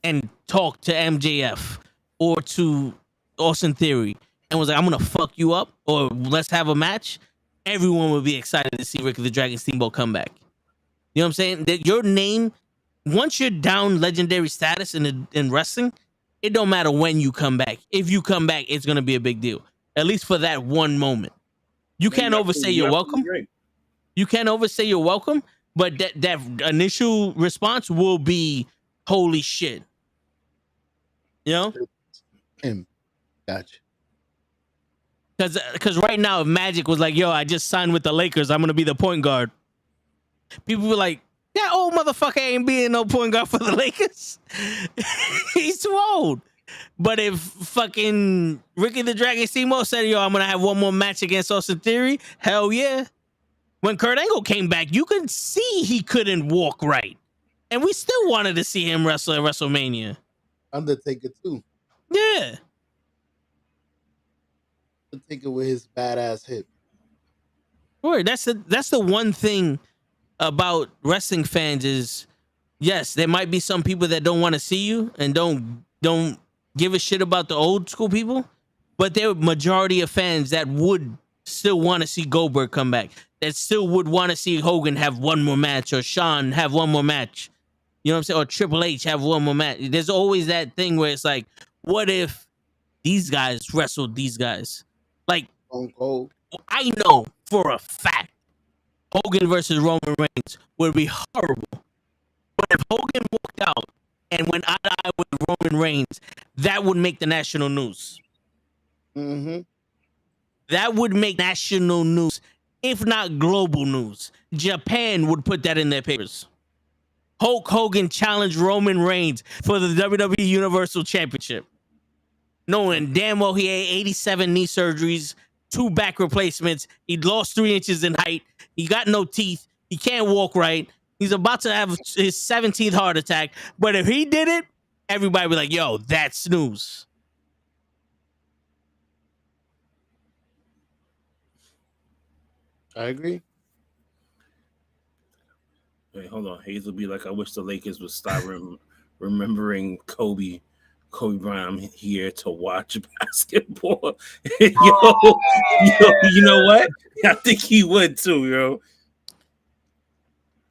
and talked to MJF or to Austin Theory and was like, I'm gonna fuck you up, or let's have a match, everyone would be excited to see Ricky the Dragon Steamboat come back. You know what I'm saying? That your name, once you're down legendary status in wrestling, it don't matter when you come back. If you come back, it's gonna be a big deal. At least for that one moment. You can't oversay you're welcome. You can't oversay you're welcome, but that initial response will be, holy shit. You know? Gotcha. Because right now, if Magic was like, yo, I just signed with the Lakers, I'm going to be the point guard. People were like, that old motherfucker ain't being no point guard for the Lakers. He's too old. But if fucking Ricky the Dragon Steamboat said, yo, I'm going to have one more match against Austin Theory, hell yeah. When Kurt Angle came back, you could see he couldn't walk right. And we still wanted to see him wrestle at WrestleMania. Undertaker too. Yeah. Undertaker with his badass hip. Word. That's the one thing about wrestling fans is yes, there might be some people that don't want to see you and don't give a shit about the old school people, but there are majority of fans that would still want to see Goldberg come back. That still would want to see Hogan have one more match or Shawn have one more match. You know what I'm saying? Or Triple H have one more match. There's always that thing where it's like, what if these guys wrestled these guys? Like, Stone Cold. I know for a fact Hogan versus Roman Reigns would be horrible. But if Hogan walked out and went eye to eye with Roman Reigns, that would make the national news. Mm-hmm. That would make national news, if not global news. Japan would put that in their papers. Hulk Hogan challenged Roman Reigns for the WWE Universal Championship, knowing damn well he had 87 knee surgeries, 2 back replacements. He lost 3 inches in height. He got no teeth. He can't walk right. He's about to have his 17th heart attack. But if he did it, everybody would be like, yo, that's news. I agree. Wait, hold on. Hazel be like, I wish the Lakers would stop remembering Kobe. Kobe Bryant, I'm here to watch basketball. yo, you know what? I think he would too, yo.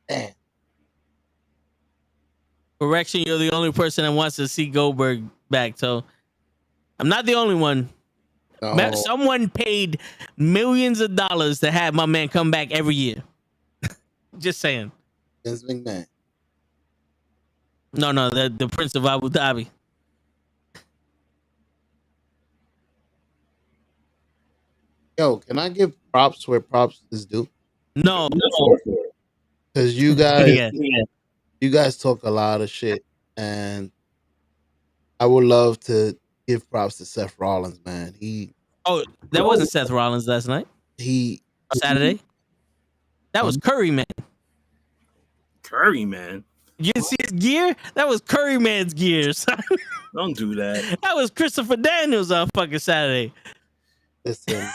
Damn. Correction, you're the only person that wants to see Goldberg back. So I'm not the only one. No. Someone paid millions of dollars to have my man come back every year. Just saying. Vince McMahon. No, the Prince of Abu Dhabi. Yo, can I give props where props is due? No. Because you guys, Yeah. you guys talk a lot of shit, and I would love to give props to Seth Rollins, man. Oh, that wasn't Seth Rollins last night. He Saturday. That was Curry Man. Curry, man. You didn't see his gear? That was Curry Man's gear. son. Don't do that. That was Christopher Daniels on fucking Saturday. listen.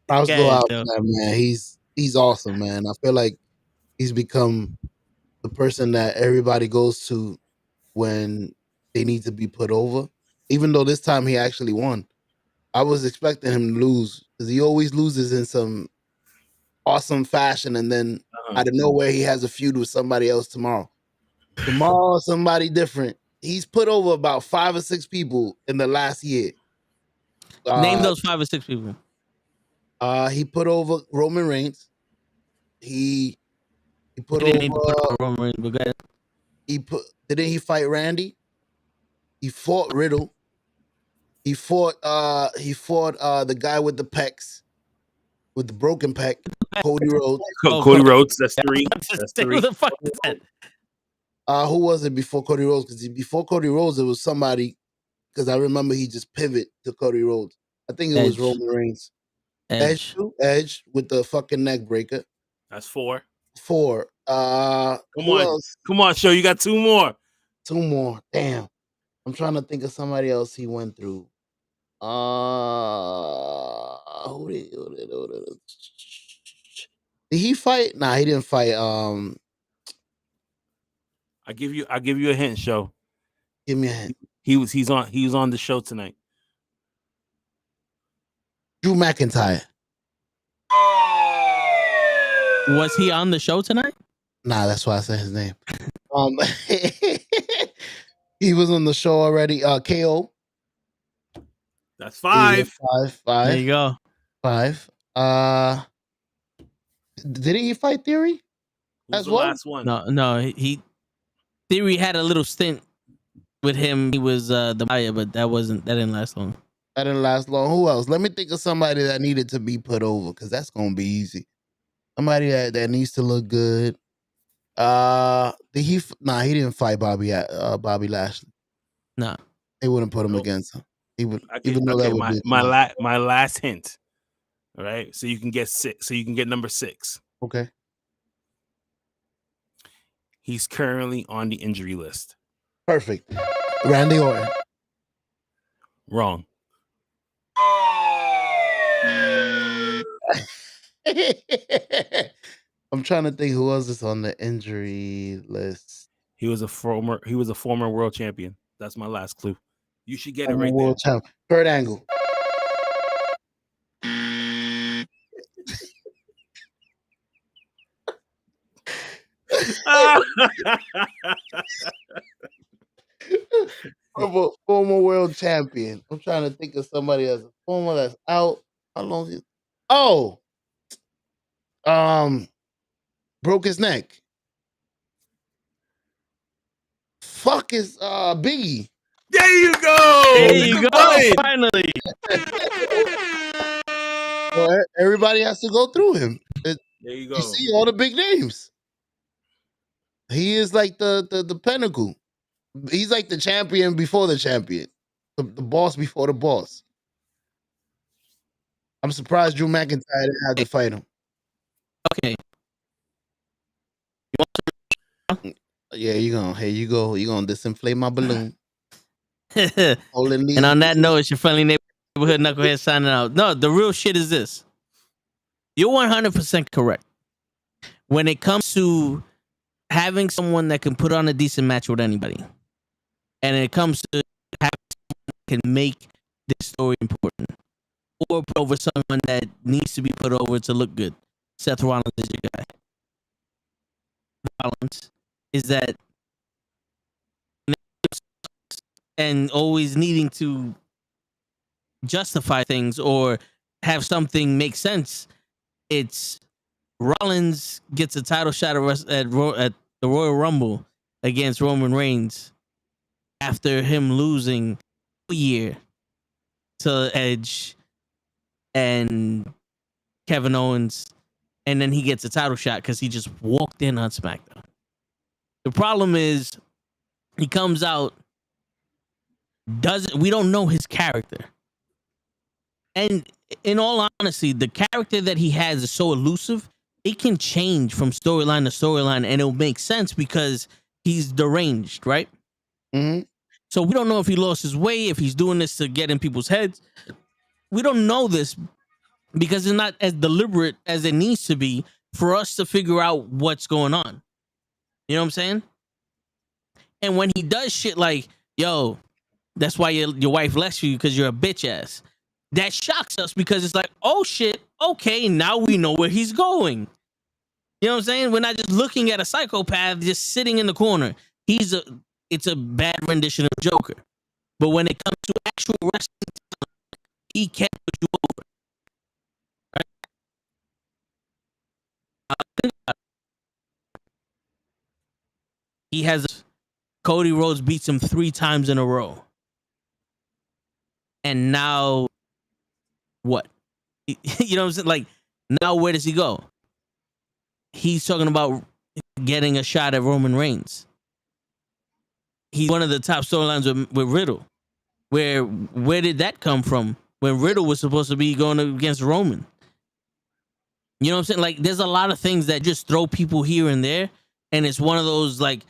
Props Go go ahead, out Joe. to that man. He's awesome, man. I feel like he's become the person that everybody goes to when they need to be put over. Even though this time he actually won, I was expecting him to lose because he always loses in some awesome fashion, and then out of nowhere he has a feud with somebody else tomorrow. Tomorrow, somebody different. He's put over about 5 or 6 people in the last year. Name those 5 or 6 people. He put over Roman Reigns. He put He didn't need to over. put on Roman Reigns, but go ahead. Didn't he fight Randy? He fought Riddle. He fought the guy with the pecs, with the broken pec, Cody Rhodes. Cody Rhodes, that's 3. That's 3. Who the fuck is that? Who was it before Cody Rhodes? Because before Cody Rhodes, it was somebody. Because I remember he just pivoted to Cody Rhodes. I think it was Edge. Roman Reigns. Edge. Edge with the fucking neck breaker. That's 4. 4. Come Who on. else? Come on, show. You got 2 more. 2 more. Damn. I'm trying to think of somebody else he went through. Who did he fight? Nah, he didn't fight. I give you a hint, show. Give me a hint. He was on the show tonight. Drew McIntyre. Was he on the show tonight? Nah, that's why I said his name. He was on the show already. KO. That's 5. 5. There you go. 5. Didn't he fight Theory? Who's As the well? last one? No. He Theory had a little stint with him. He was the buyer, but that didn't last long. That didn't last long. Who else? Let me think of somebody that needed to be put over, because that's gonna be easy. Somebody that needs to look good. He didn't fight Bobby Lashley. Nah. They wouldn't put him against him. He would, even though Okay, that would be my last hint. All right, so you can get 6. So you can get number 6. okay. He's currently on the injury list. Perfect. Randy Orton. Wrong. I'm trying to think who else is on the injury list. He was a former world champion. That's my last clue. You should get it Former right there. world champ. Kurt Angle. Former world champion. I'm trying to think of somebody as a former that's out. How long is Oh, broke his neck. Fuck is Biggie. There you go. There you go. Right. Finally. Well, everybody has to go through him. There you go. You see all the big names. He is like the pinnacle. He's like the champion before the champion, the boss before the boss. I'm surprised Drew McIntyre didn't have to fight him. Okay. Yeah, here you go. You're gonna disinflate my balloon. And on that note, it's your friendly neighborhood knucklehead signing out. No, the real shit is this. You're 100% correct. When it comes to having someone that can put on a decent match with anybody, and it comes to having someone that can make this story important, or put over someone that needs to be put over to look good, Seth Rollins is your guy. Rollins is that, and always needing to justify things or have something make sense. It's Rollins gets a title shot at the Royal Rumble against Roman Reigns after him losing a year to Edge and Kevin Owens, and then he gets a title shot because he just walked in on SmackDown. The problem is he comes out, we don't know his character. And in all honesty, the character that he has is so elusive, it can change from storyline to storyline, and it'll make sense because he's deranged, right? Mm-hmm. So we don't know if he lost his way, if he's doing this to get in people's heads. We don't know this because it's not as deliberate as it needs to be for us to figure out what's going on. You know what I'm saying? And when he does shit like, yo, that's why your wife left you because you're a bitch ass. That shocks us because it's like, oh shit, okay, now we know where he's going. You know what I'm saying? We're not just looking at a psychopath just sitting in the corner. It's a bad rendition of Joker. But when it comes to actual wrestling, he can't put you over. Right? He has Cody Rhodes beats him 3 times in a row. And now what? You know what I'm saying? Like, now where does he go? He's talking about getting a shot at Roman Reigns. He's one of the top storylines with Riddle. Where did that come from? When Riddle was supposed to be going against Roman. You know what I'm saying? Like, there's a lot of things that just throw people here and there. And it's one of those, like,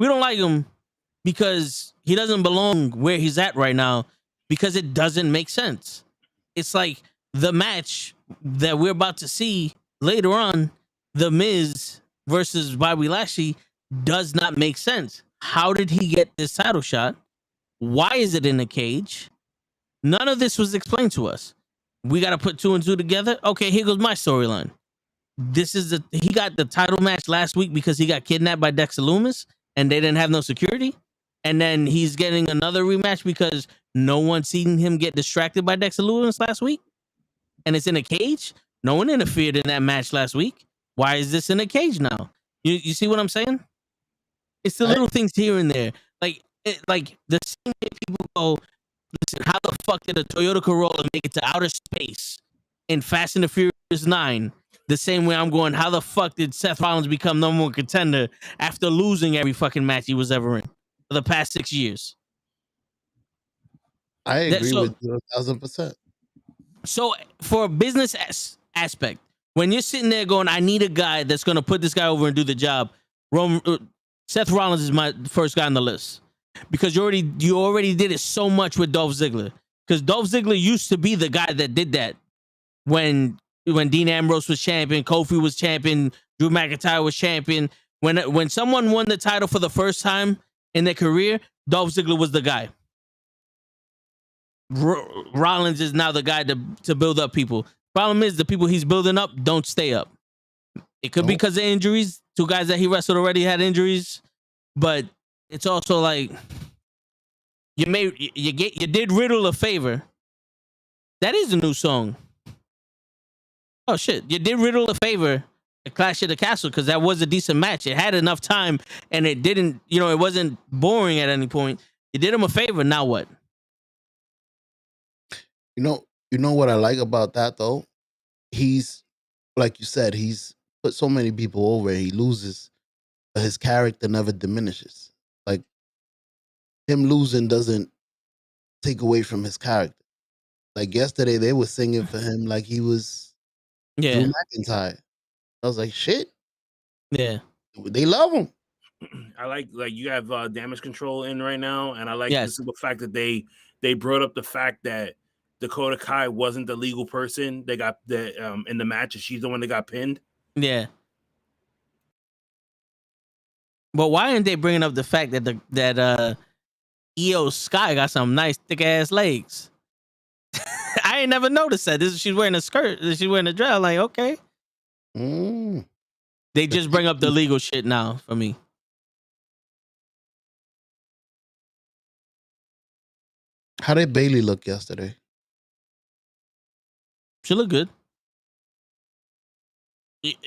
we don't like him because he doesn't belong where he's at right now because it doesn't make sense. It's like the match that we're about to see later on, The Miz versus Bobby Lashley, does not make sense. How did he get this title shot? Why is it in a cage? None of this was explained to us. We got to put 2 and 2 together. Okay, here goes my storyline. He got the title match last week because he got kidnapped by Dexter Lumis and they didn't have no security. And then he's getting another rematch because no one seen him get distracted by Dexter Lumis last week. And it's in a cage. No one interfered in that match last week. Why is this in a cage now? You see what I'm saying? It's the little things here and there. Like the same way people go, listen, how the fuck did a Toyota Corolla make it to outer space in Fast and the Furious 9? The same way I'm going, how the fuck did Seth Rollins become number 1 contender after losing every fucking match he was ever in for the past 6 years? I agree with you 1,000%. So for a business aspect, when you're sitting there going, I need a guy that's going to put this guy over and do the job, Seth Rollins is my first guy on the list because you already did it so much with Dolph Ziggler. Because Dolph Ziggler used to be the guy that did that when Dean Ambrose was champion, Kofi was champion, Drew McIntyre was champion. When someone won the title for the first time in their career, Dolph Ziggler was the guy. Rollins is now the guy to build up people. Problem is, the people he's building up don't stay up. It could be because of injuries. Two guys that he wrestled already had injuries, but it's also like you did Riddle a favor. That is a new song. Oh shit! You did Riddle a favor at Clash of the Castle because that was a decent match. It had enough time and it didn't. It wasn't boring at any point. You did him a favor. Now what? You know what I like about that though? He's, like you said, he's put so many people over. He loses, but his character never diminishes. Like him losing doesn't take away from his character. Like yesterday, they were singing for him like he was Drew McIntyre. I was like, shit. Yeah, they love him. I like you have Damage Control in right now, and I like Yes. the simple fact that they brought up the fact that Dakota Kai wasn't the legal person. They got in the match, and she's the one that got pinned. Yeah. But why aren't they bringing up the fact that Io Sky got some nice thick ass legs? I ain't never noticed that. She's wearing a skirt. She's wearing a dress. Like, okay. They just bring up the legal shit now for me. How did Bailey look yesterday? She looked good.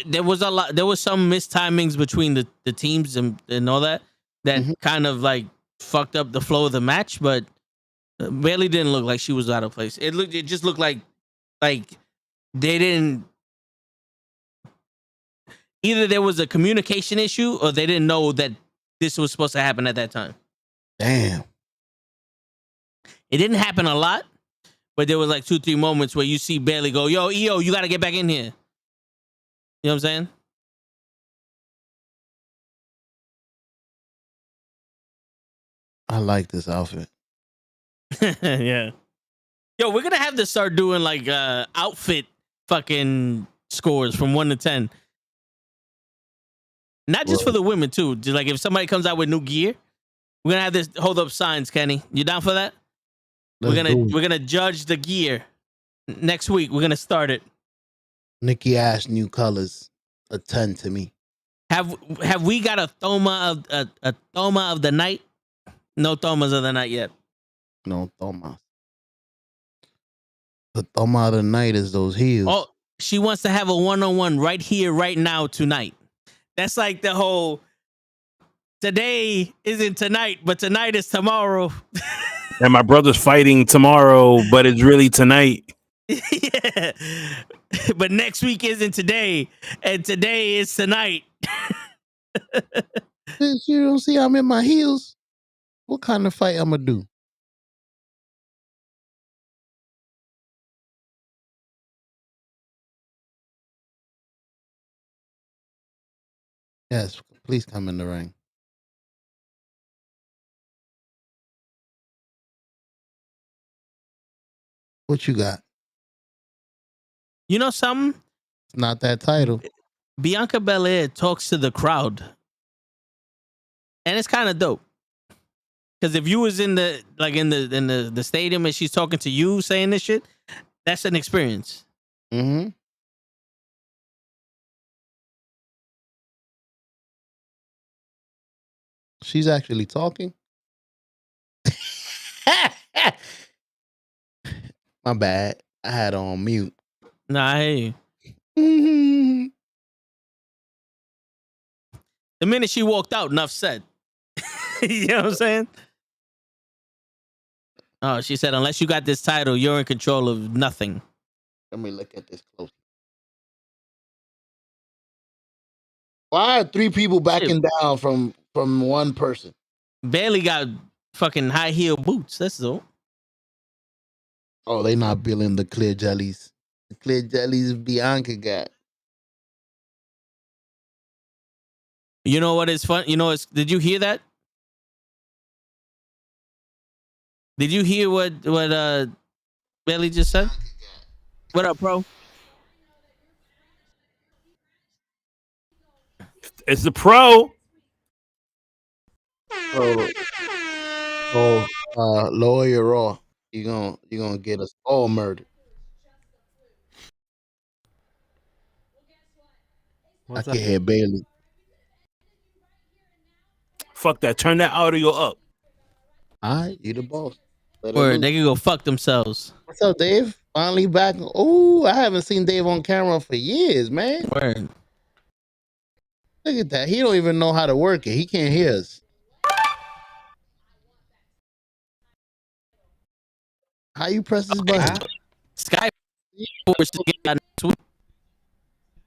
There was some mistimings between the teams and all that kind of like fucked up the flow of the match, but Bailey didn't look like she was out of place. It just looked like they didn't, either there was a communication issue or they didn't know that this was supposed to happen at that time. Damn. It didn't happen a lot, but there was like 2-3 moments where you see Bailey go, yo, Io, you got to get back in here. You know what I'm saying? I like this outfit. Yeah. Yo, we're going to have to start doing like outfit fucking scores from 1 to 10. Not just for the women too. Just like if somebody comes out with new gear, we're going to have this hold up signs, Kenny. You down for that? We're gonna judge the gear next week. We're gonna start it. Nikki Ash new colors, a 10 to me. Have we got a Thoma of the night? No Thomas of the night yet. No Thoma. The Thoma of the night is those heels. Oh, she wants to have a 1-on-1 right here, right now, tonight. That's like the whole today isn't tonight, but tonight is tomorrow. And my brother's fighting tomorrow, but it's really tonight. Yeah. But next week isn't today, and today is tonight. You don't see I'm in my heels? What kind of fight I'm gonna do? Yes, please come in the ring. What you got? You know something? It's not that title. Bianca Belair talks to the crowd, and it's kind of dope. Because if you was in the stadium and she's talking to you saying this shit, that's an experience. Mm-hmm. She's actually talking. My bad. I had her on mute. Nah, hey. Mm-hmm. The minute she walked out, enough said. You know what I'm saying? Oh, she said, unless you got this title, you're in control of nothing. Let me look at this close. Why are 3 people backing down from one person? Bailey got fucking high heel boots. That's all. Oh, they not billing the clear jellies. The clear jellies Bianca got. You know what is fun? Did you hear that? Did you hear what Bailey just said? What up, bro? It's the pro. So, Lawyer Raw, you gonna get us all murdered. What's I up? can hear Bailey. Fuck that. Turn that audio up. All right, you the boss. Let it Or loose. they can go fuck themselves. What's up, Dave? Finally back. Oh, I haven't seen Dave on camera for years, man. Word. Look at that. He don't even know how to work it. He can't hear us. How you press this button? Sky Force to get out next week.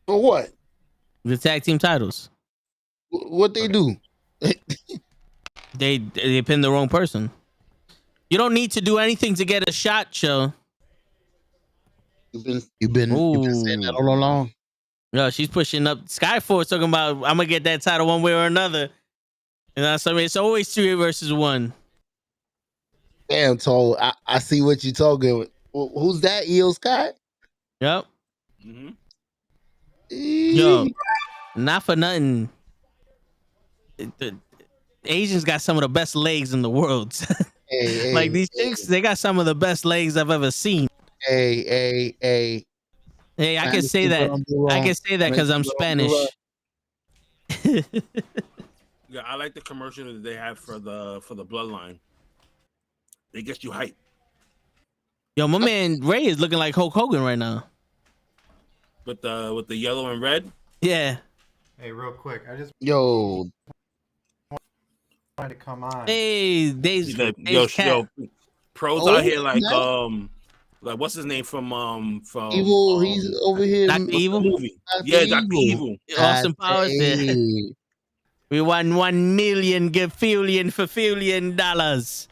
For what? The tag team titles. What they do? They pinned the wrong person. You don't need to do anything to get a shot, Show. You've been saying that all along. No, she's pushing up. Skyforce talking about I'm gonna get that title one way or another. And so it's always 3 versus 1. Damn, Toll. I see what you're talking. Who's that? Io Sky? Yep. Mm-hmm. Yo, not for nothing. The Asians got some of the best legs in the world. Like these chicks, they got some of the best legs I've ever seen. Hey, I can say that. I can say that because I'm Spanish. Yeah, I like the commercial that they have for the bloodline. They get you hype. Yo, my man Ray is looking like Hulk Hogan right now. With the yellow and red. Yeah. Hey, real quick, I just wanted to come on. Hey, Dave's cat. Pros out here like what's his name from Evil. He's over here. Dr. Evil. Movie. Yeah, Dr. Evil. Austin Powers. Yeah. We won $1 million $1,000,000.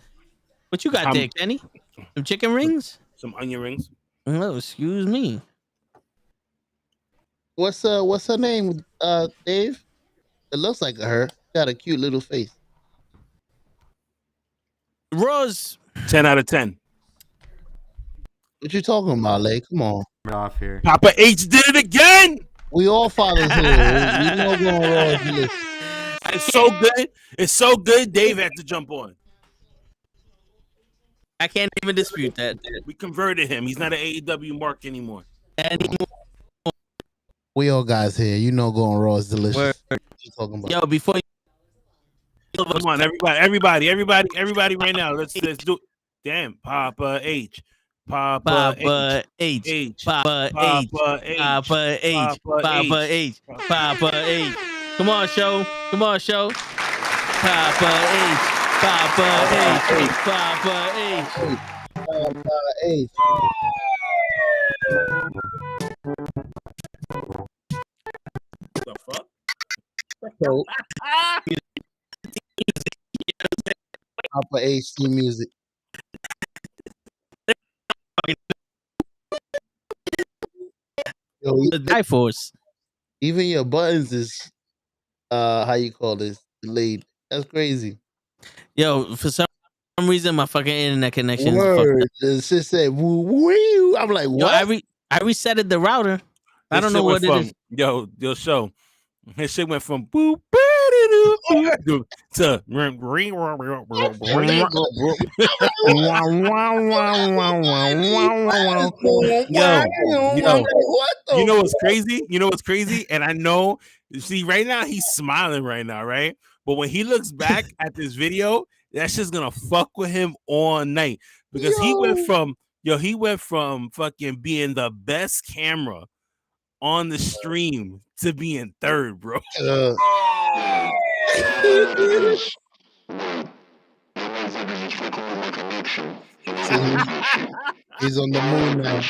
What you got there, Kenny? Some chicken rings? Some onion rings. Oh, excuse me. What's her name? Dave. It looks like her. Got a cute little face. Rose. 10 out of 10. What you talking about, Lay? Come on. Off here. Papa H did it again. We all fathers here. You know going Raw. It's so good. It's so good. Dave had to jump on. I can't even dispute that. We converted him. He's not an AEW mark anymore. We all guys here. You know going Raw is delicious. What you talking about? Yo, before you... Come on, everybody right now. Let's do it. Damn, Papa H. Papa H. Papa H. Come on, show. Papa H. The fuck? Papa H theme music. Yo, the Die Force. Even your buttons is how you call this, delayed. That's crazy. Yo, for some reason my fucking internet connection is fucked up. It just said woo woo. I'm like, what? Yo, I resetted the router. I don't know what it is. Yo, show. His shit went from boop to yo. You know what's crazy? And I know, see, right now he's smiling right now, right? But when he looks back at this video, that's just gonna fuck with him all night because he went from fucking being the best camera on the stream to being third, bro. He's on the moon now.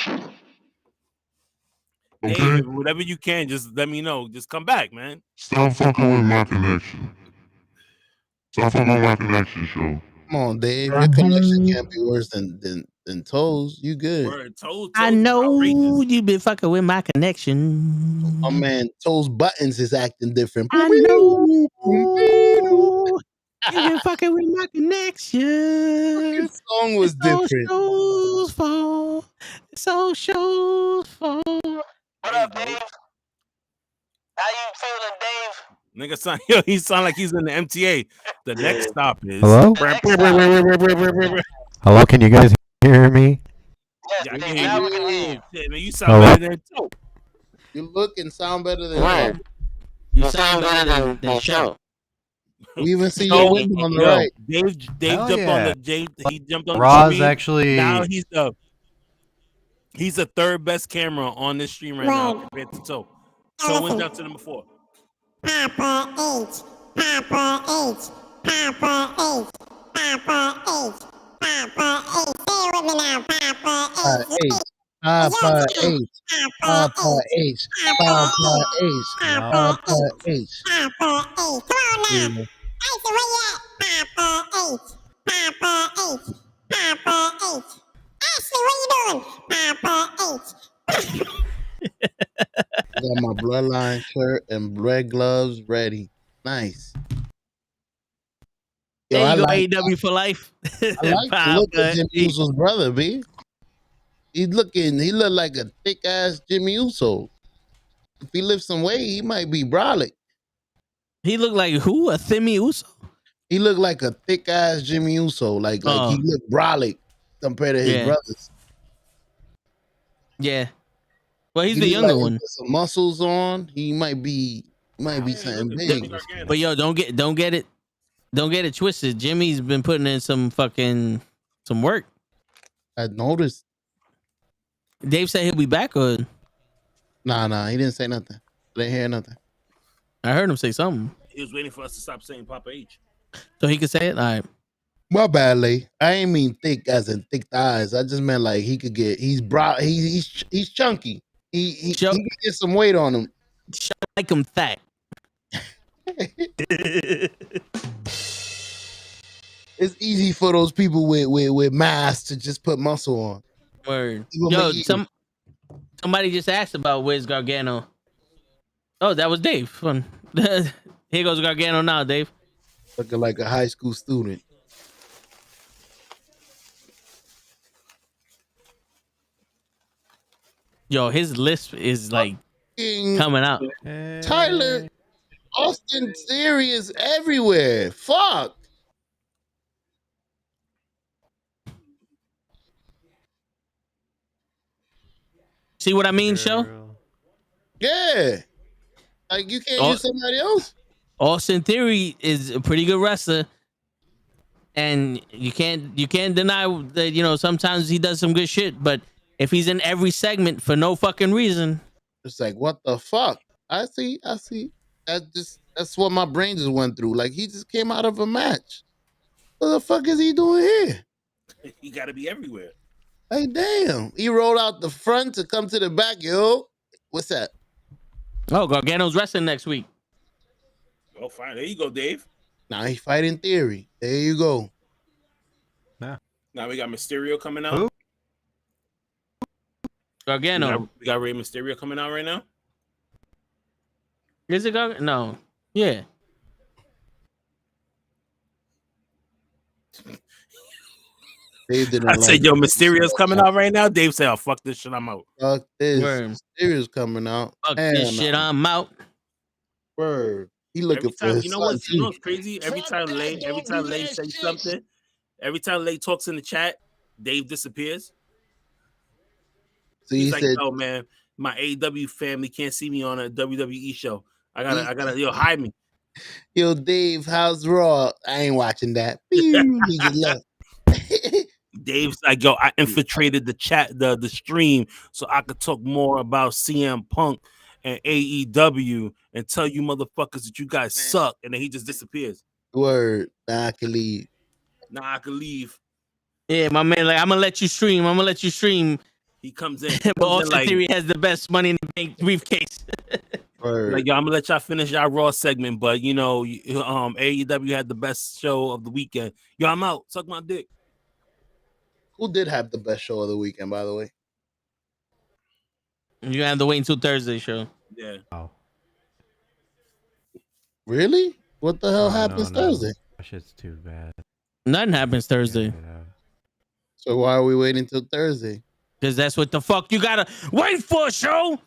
Okay. Hey, whatever you can, just let me know. Just come back, man. Stop fucking with my connection. Stop fucking with my connection, show. Come on, Dave. Your connection can't be worse than Toes. You good? Word, Toes I know you've been fucking with my connection. My man, Toes buttons is acting different. I know you've been fucking with my connection. The song was different. So shows for. What up, Dave? How you feeling, Dave? Nigga sound he sound like he's in the MTA. The next stop is Hello? Hello, can you guys hear me? Yeah, I can hear you. Shit, man, you sound Hello? better than Toe. You look and sound better than Where? Toe. You sound better than show. We even see your So window on the yo, right. Dave Hell jumped on yeah. he jumped on the Raw's screen. actually. Now he's the third best camera on this stream right now compared to Toe. Toe went down to number 4. Papa H, Papa H, Papa H, Papa H, Papa H. Stay with me now, Papa H. Papa H. Papa H. Papa H. Papa Papa H. H. Papa H. Come on now. H, where you at? Papa H. Papa H. Papa H. Ashley, what you doing? Papa H. Got my bloodline shirt and red gloves ready. Nice. Yo, There I you go, like AEW for life. I like the look of Papa Jimmy H. Uso's brother, B. He look like a thick ass Jimmy Uso. If he lifts some weight, he might be brolic. He looked like who? A Thimmy Uso? He looked like a thick ass Jimmy Uso. Like he looked brolic compared to his Yeah. brothers. Yeah. Well, he's He the look younger like he one. put some muscles on. He might be something big. But yo, don't get it twisted. Jimmy's been putting in some work. I noticed. Dave said he'll be back, or Nah, he didn't say nothing. I didn't hear nothing. I heard him say something. He was waiting for us to stop saying Papa H. So he could say it. All right. My bad, Lee. I ain't mean thick as in thick thighs. I just meant like he could get. He's broad. He's chunky. He Chuck- can get some weight on him. Like him fat. It's easy for those people with mass to just put muscle on. Word. Even Yo, McGee. somebody just asked about where's Gargano. Oh, that was Dave. Fun. Here goes Gargano now, Dave. Looking like a high school student. Yo, his lisp is like coming out. Tyler Austin Theory is everywhere. Fuck. See what I mean, show? Yeah. Like you can't use somebody else. Austin Theory is a pretty good wrestler, and you can't deny that sometimes he does some good shit. But if he's in every segment for no fucking reason, it's like what the fuck. I see. That's what my brain just went through. Like he just came out of a match. What the fuck is he doing here? He got to be everywhere. Like damn, he rolled out the front to come to the back. Yo, what's that? Oh, Gargano's wrestling next week. Oh, fine. There you go, Dave. Now he's fighting Theory. There you go. Now we got Mysterio coming out. Who? Gargano. We got Rey Mysterio coming out right now. Is it Gargano? No. Yeah. Dave didn't I like said, yo, it. Mysterio's coming out right now. Dave said, oh, fuck this shit, I'm out. Fuck this. Word. Mysterio's coming out. Fuck Hell this no. shit, I'm out. Word. He looking Every time, for his you know son, what's crazy? Every time Lay says something, every time Lay talks in the chat, Dave disappears. So He's he like, said, yo, man, my AEW family can't see me on a WWE show. I gotta, yo, hide me. yo, Dave, how's Raw? I ain't watching that. Pew, he just left. Dave's like, yo, I infiltrated the chat, the stream, so I could talk more about CM Punk and AEW and tell you motherfuckers that you guys suck. And then he just disappears. Word. Nah, I can leave. Nah, I could leave. Yeah, my man, like, I'm gonna let you stream. He comes in. But Austin Theory has the best money in the bank briefcase. Word. Like, yo, I'm gonna let y'all finish y'all Raw segment, but AEW had the best show of the weekend. Yo, I'm out. Suck my dick. Who did have the best show of the weekend, by the way? You have to wait until Thursday show. Yeah. Oh. Really? What the hell happens Thursday? That shit's too bad. Nothing happens Thursday. So why are we waiting till Thursday? Because that's what the fuck you gotta wait for, show.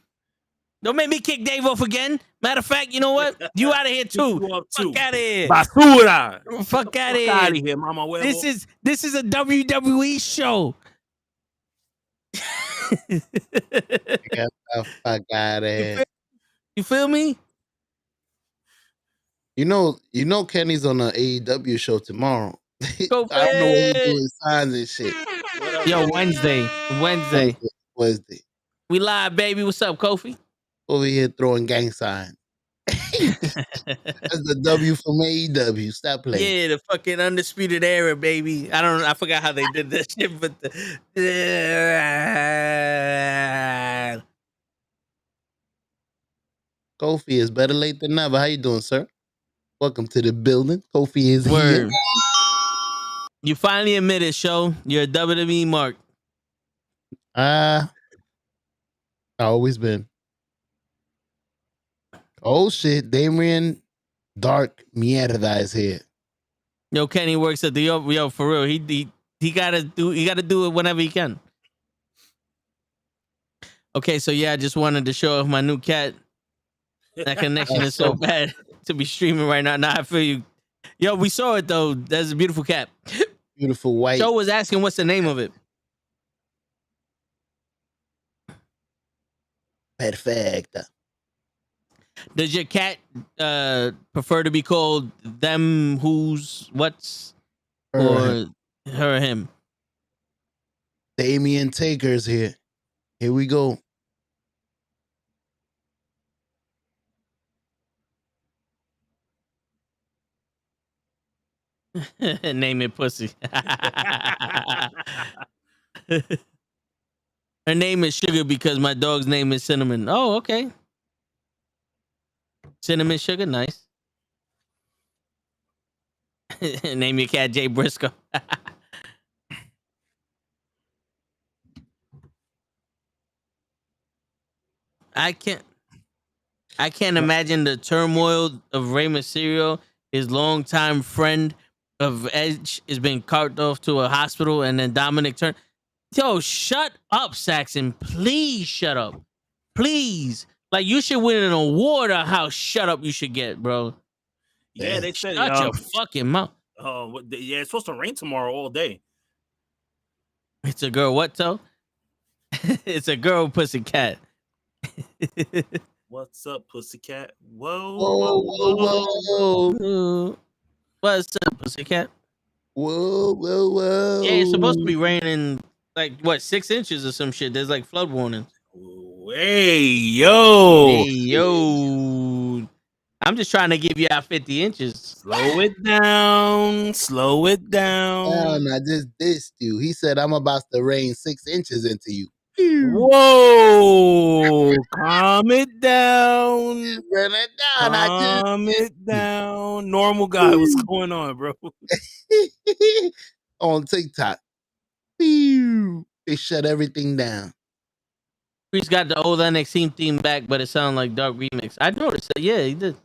Don't make me kick Dave off again. Matter of fact, you know what? You out of here too. You up Fuck too. out of here. Basura. Fuck out of Fuck out of here. here, mama huevo. This is a WWE show. Get the fuck out of here. You feel me? You know Kenny's on the AEW show tomorrow. Go I don't know what he's Fed. doing, signs and shit. Yo, Wednesday. Wednesday. We live, baby. What's up, Kofi? Over here throwing gang signs. That's the W from AEW. Stop playing. Yeah, the fucking undisputed era, baby. I forgot how they did that shit, but Kofi is better late than never. How you doing, sir? Welcome to the building. Kofi is here. Word. You finally admitted, show you're a WWE mark. I always been. Oh shit, Damian Dark Mierda is here. Yo, Kenny works at the yo for real. He gotta do it whenever he can. Okay, so yeah, I just wanted to show off my new cat. That connection is so bad to be streaming right now. Now I feel you. Yo, we saw it though. That's a beautiful cat. Beautiful white. Joe was asking what's the name of it. Perfect. Does your cat prefer to be called them, who's, what's, or her, him? Damian Taker's here. Here we go. Name it pussy. Her name is Sugar because my dog's name is Cinnamon. Oh, okay. Cinnamon Sugar, nice. Name your cat Jay Briscoe. I can't imagine the turmoil of Rey Mysterio. His longtime friend of Edge is being carted off to a hospital, and then Dominic turned. Yo, shut up, Saxon. Please shut up. Please. Like, you should win an award on how shut up you should get, bro. Yeah, they said Shut your fucking mouth. Oh, yeah, it's supposed to rain tomorrow all day. It's a girl, what, toe? It's a girl, pussy cat. What's up, pussycat? Whoa, Whoa, whoa, whoa. Whoa. What's up, pussycat? Whoa, whoa, whoa. Yeah, it's supposed to be raining like what 6 inches or some shit. There's like flood warnings. Hey, yo. Hey, yo. I'm just trying to give you out 50 inches. Slow it down. Slow it down. I just dissed you. He said, I'm about to rain 6 inches into you. Whoa. Calm it down. Run it down. Calm it down. Normal guy, what's going on, bro? On TikTok. They shut everything down. He's got the old NXT theme back, but it sounded like Dark Remix. I noticed that. Yeah, he did.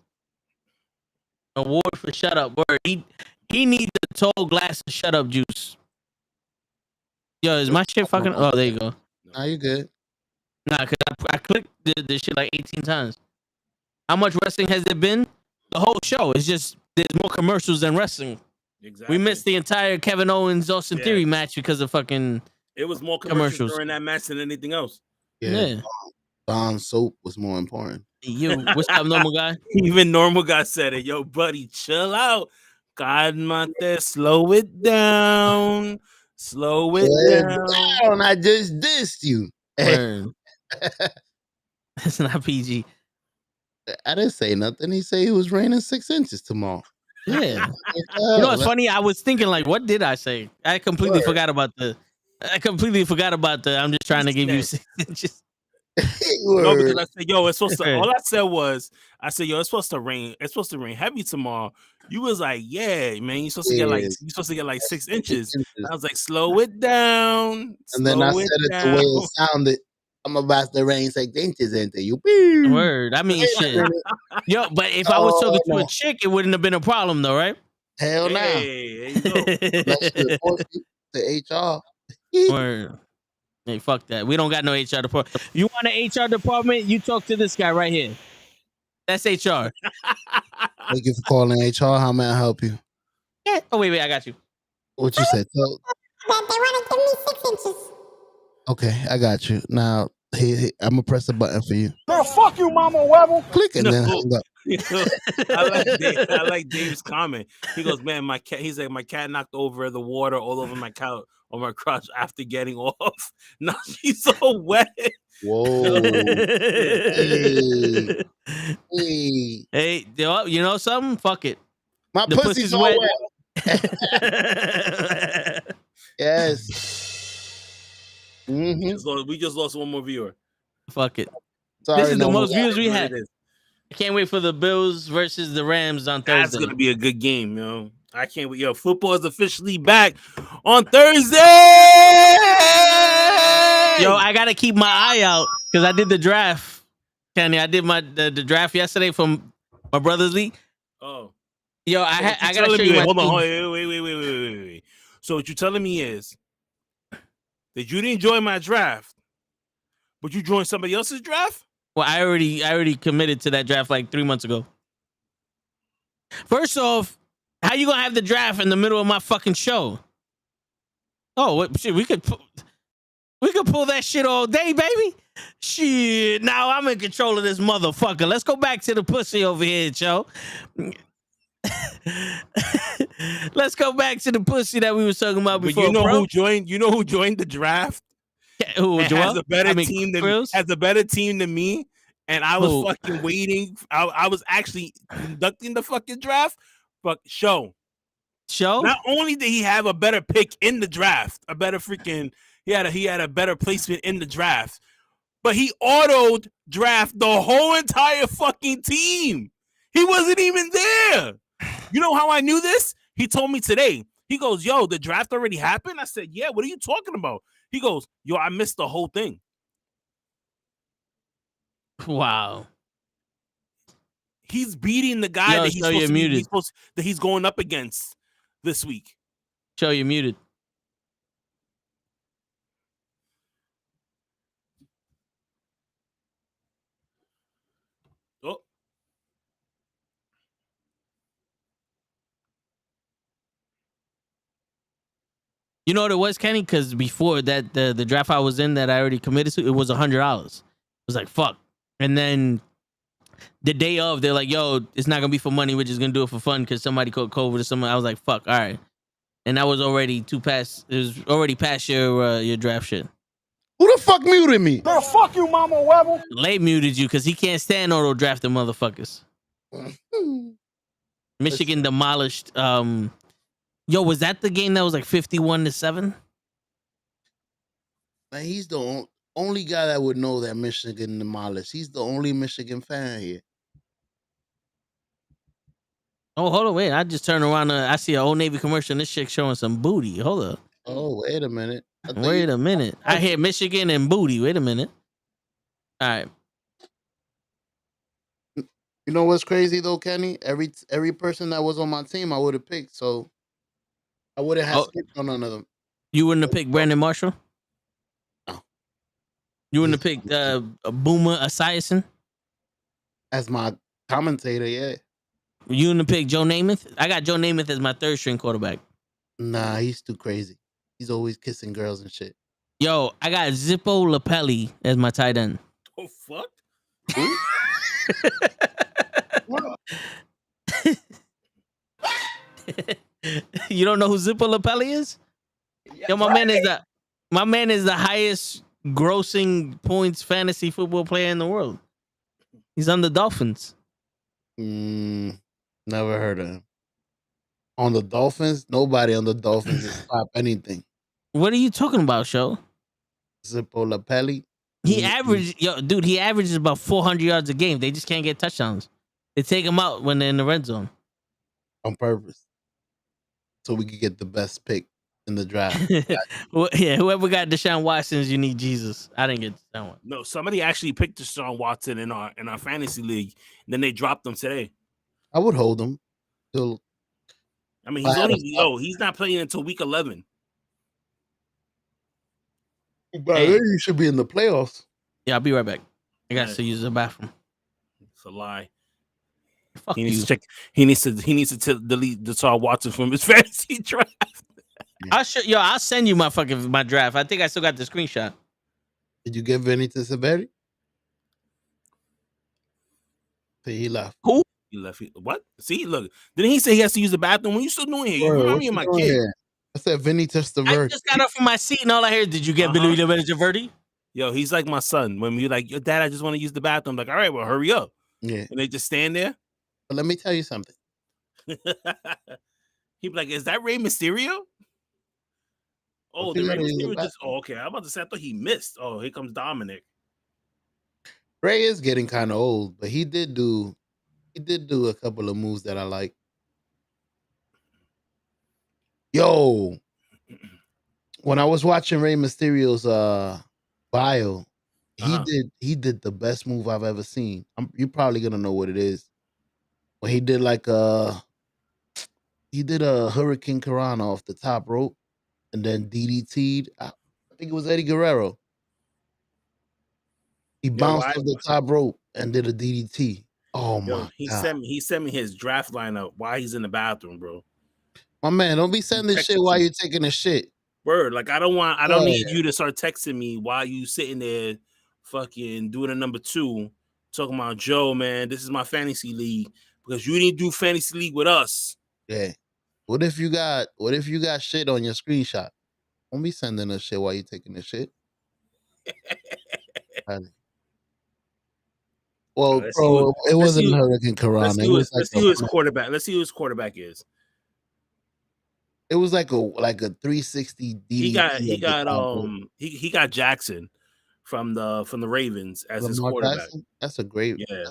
Award for shut up. Word. He needs a tall glass of shut up juice. Yo, is my shit fucking? Oh, there you go. Nah, you good. Nah, cause I clicked this shit like 18 times. How much wrestling has there been? The whole show. It's just there's more commercials than wrestling. Exactly. We missed the entire Kevin Owens Austin Theory match because of fucking. It was more commercials during that match than anything else. Yeah. Dawn soap was more important. Yo, what's up, normal guy? Even normal guy said it. Yo, buddy, chill out. God, Monte, slow it down. Slow it down. I just dissed you. It's not PG. I didn't say nothing. He said he was raining 6 inches tomorrow. Yeah. You know what's funny? I was thinking like, what did I say? I completely forgot about the. I'm just trying to give you 6 inches. No, because I said, yo, it's supposed to. All I said was, it's supposed to rain. It's supposed to rain heavy tomorrow. You was like, yeah, man, you're supposed to get like 6 inches. I was like, slow it down. And then I said it the way it sounded. I'm about to rain 6 inches into you. Word. I mean, shit. Yo, but if I was talking to a chick, it wouldn't have been a problem, though, right? Hell no. Hey, there you go. Let's report you to HR. Word. Hey, fuck that. We don't got no HR department. You want an HR department? You talk to this guy right here. That's HR. Thank you for calling HR. How may I help you? Yeah. Oh wait, I got you. What you said? So, But they want to give me 6 inches. okay, I got you. Now, I'm gonna press a button for you. Girl, fuck you, Mama Webble. Click and then No. hang up. You know, I like Dave's comment. He goes, "Man, my cat." He's like, "My cat knocked over the water all over my couch on my crotch after getting off. Now she's so wet." Whoa. Hey. Hey. Hey, you know something? Fuck it. My The pussy's pussy's all wet. wet. Yes. Mm-hmm. We just lost one more viewer. Fuck it. Sorry, This is no the more. most views we What had. it is. I can't wait for the Bills versus the Rams on That's Thursday. gonna be a good game, yo. I can't wait. Yo, football is officially back on Thursday. Yo, I gotta keep my eye out because I did the draft. Kenny, I did the draft yesterday from my brother's league. Oh, Yo, so what I you gotta telling show me? you my Hold on, team. wait. So what you telling me is that you didn't join my draft, but you joined somebody else's draft? Well, I already committed to that draft like 3 months ago. First off, how you gonna have the draft in the middle of my fucking show? Oh, what, shit, we could pull that shit all day, baby. Shit, now I'm in control of this motherfucker. Let's go back to the pussy over here, Joe. Let's go back to the pussy that we was talking about before. But you know bro. who joined? You know who joined the draft? Who, And Joel? has a better I mean, team Grills? has a better team than me. And I was Who? fucking waiting. I was actually conducting the fucking draft. Fuck show. Not only did he have a better pick in the draft, a better freaking he had a better placement in the draft, but he autoed draft the whole entire fucking team. He wasn't even there. You know how I knew this? He told me today. He goes, "Yo, the draft already happened?" I said, "Yeah, what are you talking about?" He goes, "Yo, I missed the whole thing." Wow. He's beating the guy Yo, that he's show you're muted. that he's going up against this week. Show you muted. Oh. You know what it was, Kenny? Because before that, the draft I was in that I already committed to, it was $100. It was like, fuck. And then the day of, they're like, yo, it's not going to be for money. We're just going to do it for fun because somebody caught COVID or something. I was like, fuck, all right. And that was already it was already past your draft shit. Who the fuck muted me? Girl, fuck you, Mama Webble. Lay muted you because he can't stand auto drafting motherfuckers. Michigan demolished. Yo, was that the game that was like 51-7? Man, he's the only guy that would know that Michigan demolished. He's the only Michigan fan here. Oh, hold on, wait. I just turned around. I see an Old Navy commercial and this chick showing some booty. Hold up. Oh, wait a minute. Wait a minute. I hear Michigan and booty. Wait a minute. All right. You know what's crazy though, Kenny? Every person that was on my team, I would have picked. So I wouldn't have skipped on none of them. You wouldn't have picked Brandon Marshall? No. You wouldn't have picked Boomer Esiason? As my commentator, yeah. You wouldn't have picked Joe Namath? I got Joe Namath as my third string quarterback. Nah, he's too crazy. He's always kissing girls and shit. Yo, I got Zippo Lapelli as my tight end. Oh, fuck? You don't know who Zippo Lapelli is? Yo, my man is the highest grossing points fantasy football player in the world. He's on the Dolphins. Never heard of him. On the Dolphins? Nobody on the Dolphins is top anything. What are you talking about, Show? Zippo Lapelli? He averages about 400 yards a game. They just can't get touchdowns. They take him out when they're in the red zone. On purpose. So we could get the best pick in the draft. Well, yeah, whoever got Deshaun Watson's, you need Jesus. I didn't get Deshaun Watson. No, somebody actually picked Deshaun Watson in our fantasy league. And then they dropped him today. I would hold him till. I mean, he's not playing until week 11. By Hey. then you should be in the playoffs. Yeah, I'll be right back. I got Alright. to use the bathroom. It's a lie. Fuck He needs you. to check. He needs to delete Deshaun Watson from his fantasy draft. I'll send you my draft. I think I still got the screenshot. Did you give Vinny to Severi? He left. Who? He left. What? See, look. Didn't he say he has to use the bathroom? What you still doing here? You Bro, remind what me of you my doing kid. here? I said Vinny Testaverde. I just got up from my seat and all I heard, did you get Billy Testaverde? Yo, he's like my son. When we like, yo, Dad, I just want to use the bathroom. I'm like, all right, well, hurry up. Yeah. And they just stand there. But let me tell you something. He'd be like, is that Rey Mysterio? Oh, the Rey Mysterio just. Oh, okay. I'm about to say, I thought he missed. Oh, here comes Dominic. Ray is getting kind of old, but he did do a couple of moves that I like. Yo, when I was watching Rey Mysterio's bio, he did the best move I've ever seen. You're probably gonna know what it is. When he did he did a Hurricane Karana off the top rope and then DDT'd. I think it was Eddie Guerrero. He bounced off the top rope and did a DDT. Oh my he God. He sent me his draft lineup while he's in the bathroom, bro. My man, don't be sending this shit while you're taking a shit. Word, like I don't need you to start texting me while you sitting there fucking doing a number 2, talking about Joe, man, this is my fantasy league because you didn't do fantasy league with us. Yeah. What if you got shit on your screenshot? Don't be sending us shit while you're taking the shit. Well, bro, it wasn't Hurricane Karana. Let's see who his quarterback. Let's see who his quarterback is. It was like a 360 DDT. He got Jackson from the Ravens as his quarterback. Jackson? That's a great. Yeah,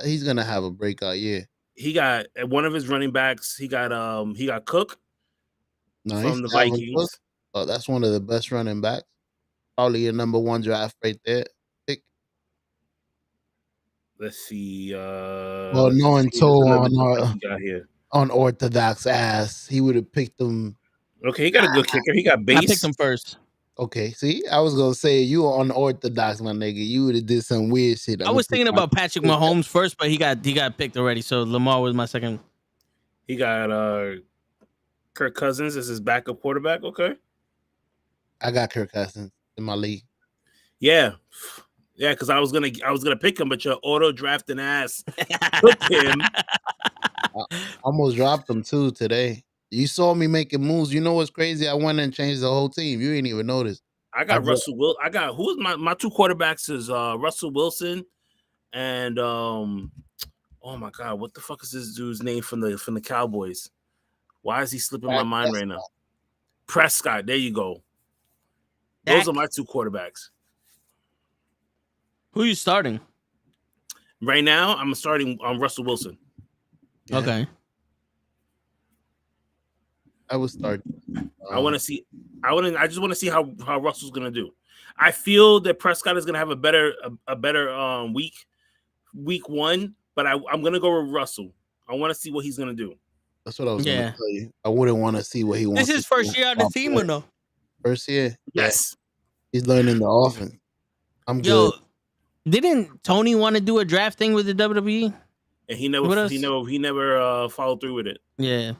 he's gonna have a breakout year. He got one of his running backs. He got Cook from the Vikings. Cook. Oh, that's one of the best running backs. Probably your number 1 draft right there. Pick. Let's see. Well, knowing Toe on Orthodox ass, he would have picked him. Okay, he got a good kicker. He got base. I picked him first. Okay, see, I was gonna say you were unorthodox, my nigga. You would have did some weird shit. I was thinking about Patrick Mahomes first, but he got picked already. So Lamar was my second. He got Kirk Cousins as his backup quarterback. Okay, I got Kirk Cousins in my league. Yeah, because I was gonna pick him, but your auto drafting ass took him. I almost dropped him too today. You saw me making moves. You know what's crazy? I went and changed the whole team. You didn't even notice. I got Russell Wilson. I got who's my 2 quarterbacks is Russell Wilson and oh my God, what the fuck is this dude's name from the Cowboys? Why is he slipping my mind right now? Prescott. There you go. Those are my 2 quarterbacks. Who are you starting? Right now, I'm starting on Russell Wilson. Yeah. Okay. I would start. I just want to see how Russell's gonna do. I feel that Prescott is gonna have a better week 1, but I'm gonna go with Russell. I want to see what he's gonna do. That's what I was gonna tell you. I wouldn't want to see what he wants. This is his first year on the team or no? First year. Yes. He's learning the offense. I'm good. Didn't Tony want to do a draft thing with the WWE? And he never followed through with it. Yeah.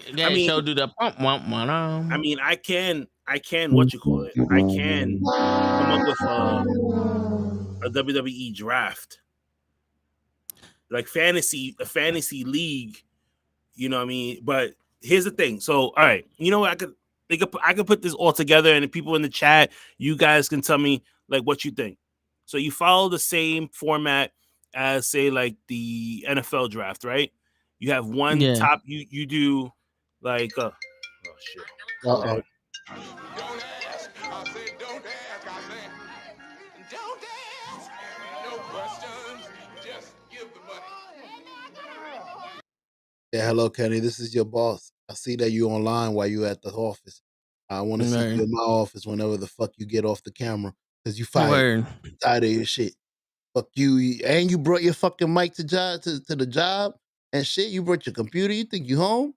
I mean, do the pump. I mean, I can what you call it? I can come up with a WWE draft, like a fantasy league. You know what I mean? But here's the thing. So, all right, you know what? I could put this all together, and the people in the chat, you guys can tell me like what you think. So you follow the same format as say like the NFL draft, right? You have one top. You do like oh shit. Uh-oh. Don't ask. I said don't ask. I said don't ask. No questions. Just give the money. Yeah, hello, Kenny. This is your boss. I see that you online while you at the office. I want to see you in my office whenever the fuck you get off the camera because you fired. Tired of your shit. Fuck you. And you brought your fucking mic to the job and shit. You brought your computer. You think you home?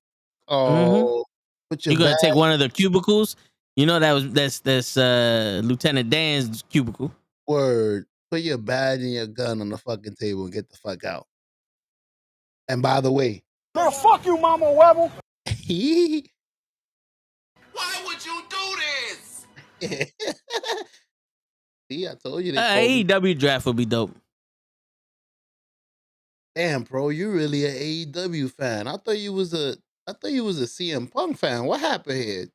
Oh, put your you gonna take one of the cubicles You know that's Lieutenant Dan's cubicle. Word. Put your badge and your gun on the fucking table and get the fuck out. And by the way, Girl, fuck you, Mama Webble. Why would you do this? see, I told you they called me. AEW draft would be dope. Damn, bro, you really an AEW fan. I thought you was a CM Punk fan. What happened here?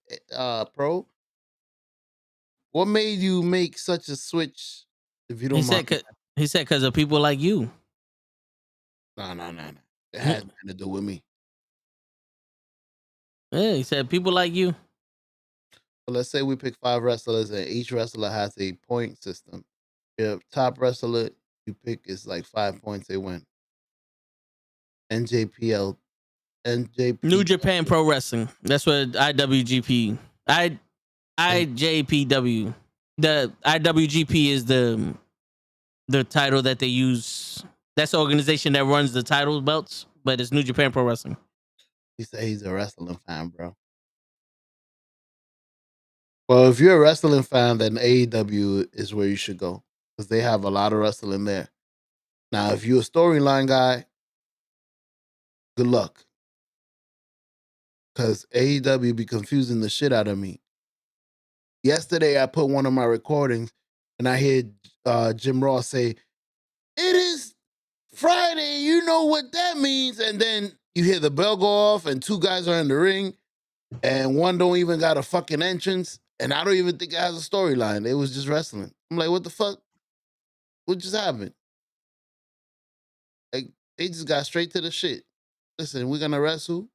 Pro? What made you make such a switch? If you He don't mind. said because of people like you. No. It has nothing to do with me. Yeah, he said people like you. So let's say we pick 5 wrestlers and each wrestler has a point system. Your top wrestler you pick is like 5 points, they win. NJPL. New Japan Pro Wrestling. That's what IWGP. IJPW. The IWGP is the title that they use. That's the organization that runs the title belts, but it's New Japan Pro Wrestling. He said he's a wrestling fan, bro. Well, if you're a wrestling fan, then AEW is where you should go because they have a lot of wrestling there. Now, if you're a storyline guy, good luck because AEW be confusing the shit out of me. Yesterday, I put one of my recordings and I heard Jim Ross say, "It is Friday, you know what that means." And then you hear the bell go off and 2 guys are in the ring and one don't even got a fucking entrance. And I don't even think it has a storyline. It was just wrestling. I'm like, what the fuck? What just happened? Like, they just got straight to the shit. Listen, we're gonna wrestle.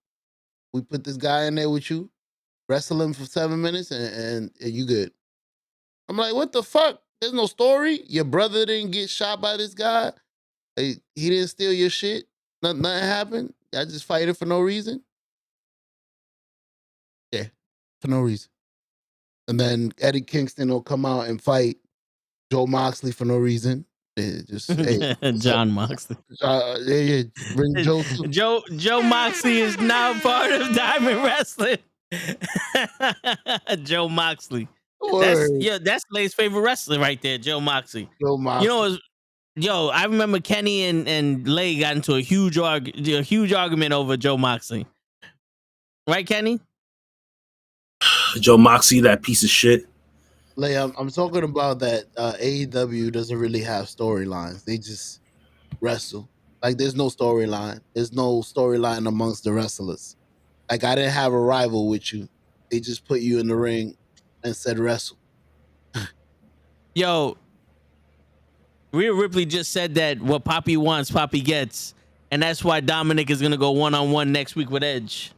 We put this guy in there with you, wrestle him for 7 minutes, and you good. I'm like, what the fuck? There's no story. Your brother didn't get shot by this guy. Like, he didn't steal your shit. Nothing happened. I just fighting for no reason. Yeah, for no reason. And then Eddie Kingston will come out and fight Joe Moxley for no reason. Yeah, just hey, John Moxley. Yeah, bring Joe too. Joe Moxley is now part of Diamond Wrestling. Joe Moxley. Word. That's Lay's favorite wrestler right there, Joe Moxley. Joe Moxley. I remember Kenny and Lay got into a huge argument over Joe Moxley. Right, Kenny? Joe Moxley, that piece of shit. Lay, I'm talking about that AEW doesn't really have storylines. They just wrestle. Like, there's no storyline. There's no storyline amongst the wrestlers. Like, I didn't have a rival with you. They just put you in the ring and said wrestle. Yo, Rhea Ripley just said that what Poppy wants, Poppy gets. And that's why Dominic is going to go one-on-one next week with Edge.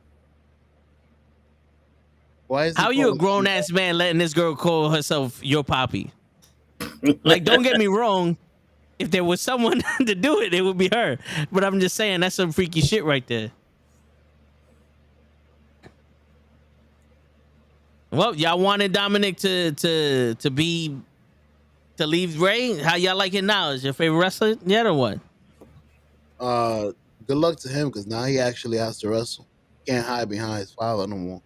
Why is How you a grown-ass man letting this girl call herself your Poppy? Like, don't get me wrong. If there was someone to do it, it would be her. But I'm just saying, that's some freaky shit right there. Well, y'all wanted Dominic to leave Ray. How y'all like it now? Is your favorite wrestler yet or what? Good luck to him because now he actually has to wrestle. Can't hide behind his father no more.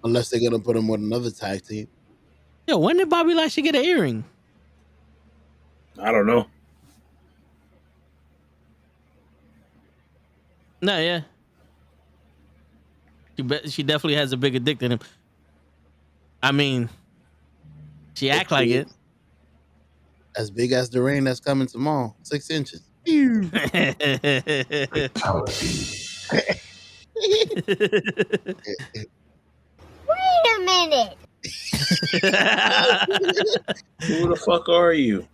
Unless they're gonna put him with another tag team. Yo, when did Bobby Lashley get an earring? I don't know. No, yeah. She definitely has a bigger dick than him. I mean, she act like it. As big as the rain that's coming tomorrow. 6 inches. Wait a minute. Who the fuck are you?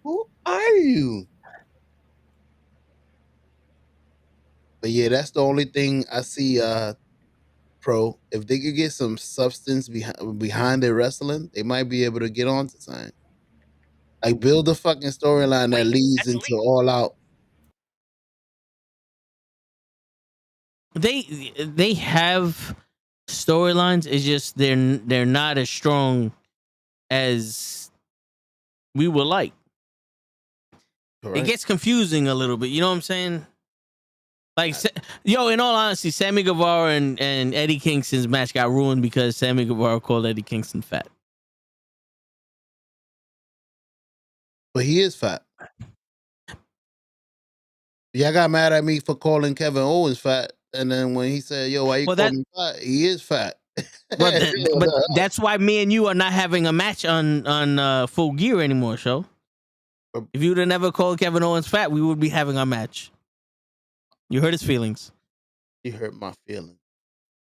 Who are you? But yeah, that's the only thing I see. Pro, if they could get some substance behind their wrestling, they might be able to get on to something. Like, build a fucking storyline that leads into All Out. They have storylines. It's just they're not as strong as we would like. Correct. It gets confusing a little bit. You know what I'm saying? Like, yo, in all honesty, Sammy Guevara and Eddie Kingston's match got ruined because Sammy Guevara called Eddie Kingston fat. But he is fat. Y'all got mad at me for calling Kevin Owens fat, and then when he said, "Yo, why you call me fat?" He is fat. But that's why me and you are not having a match on Full Gear anymore, show. If you would have never called Kevin Owens fat, we would be having our match. You hurt his feelings. You hurt my feelings.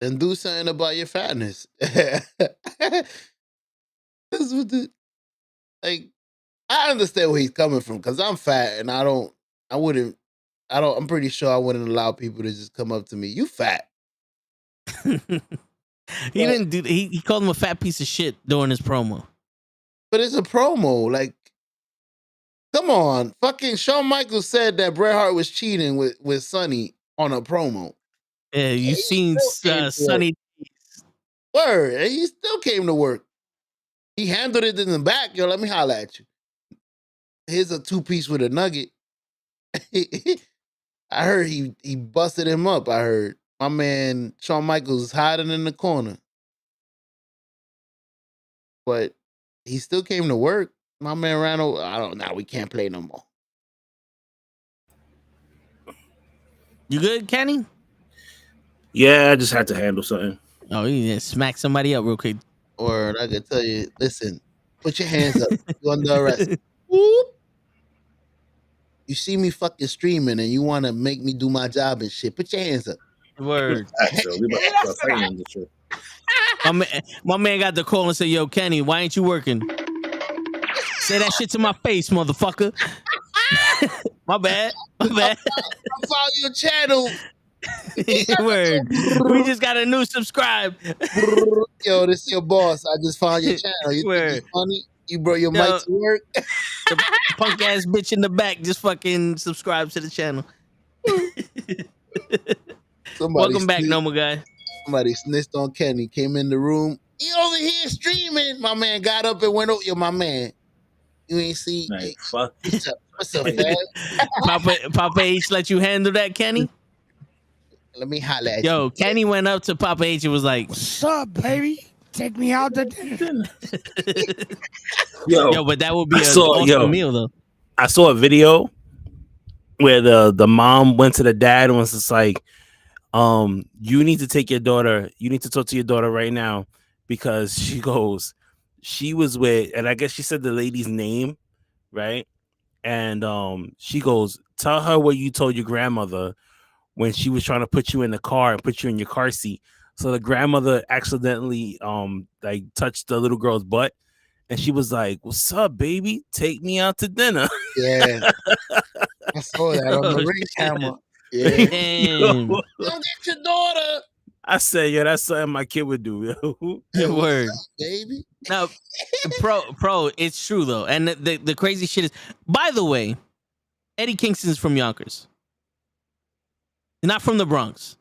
Then do something about your fatness. That's what like. I understand where he's coming from because I'm fat and I'm pretty sure I wouldn't allow people to just come up to me. You fat. He called him a fat piece of shit during his promo. But it's a promo. Like, come on. Fucking Shawn Michaels said that Bret Hart was cheating with Sonny on a promo. Yeah, you seen Sonny. Word. And he still came to work. He handled it in the back. Yo, let me holler at you. Here's a 2-piece with a nugget. I heard he busted him up. I heard my man Shawn Michaels is hiding in the corner. But he still came to work. My man ran over. I don't know. We can't play no more. You good, Kenny? Yeah, I just had to handle something. Oh, you just smack somebody up real quick. Or I can tell you, listen, put your hands up. You under arrest. Whoop. You see me fucking streaming and you want to make me do my job and shit. Put your hands up. Word. Actually, we about to start fighting this shit. My man got the call and said, "Yo, Kenny, why ain't you working?" Say that shit to my face, motherfucker. My bad. I follow your channel. Word. We just got a new subscribe. Yo, this is your boss. I just found your channel. You think it's funny? You brought your mic to work? The punk ass bitch in the back just fucking subscribe to the channel. Welcome back, Noma guy. Somebody snitched on Kenny, came in the room. You over here streaming. My man got up and went over. Yo, my man. You ain't see. Like, hey, fuck. What's up, man? Papa H let you handle that, Kenny? Let me holler at you. Yo, Kenny went up to Papa H and was like, "What's up, baby? Take me out to dinner." Yo, but that would be an awesome meal, though. I saw a video where the mom went to the dad and was just like, you need to take your daughter. You need to talk to your daughter right now because she was with, and I guess she said the lady's name, right? And she goes, tell her what you told your grandmother when she was trying to put you in the car and put you in your car seat. So the grandmother accidentally like touched the little girl's butt, and she was like, "What's up, baby? Take me out to dinner." Yeah, I saw that on the ring camera. Yeah, Damn. Don't get your daughter. I said, "Yeah, that's something my kid would do." Yo. Hey, word, baby. No, pro, it's true though, and the crazy shit is. By the way, Eddie Kingston's from Yonkers, not from the Bronx.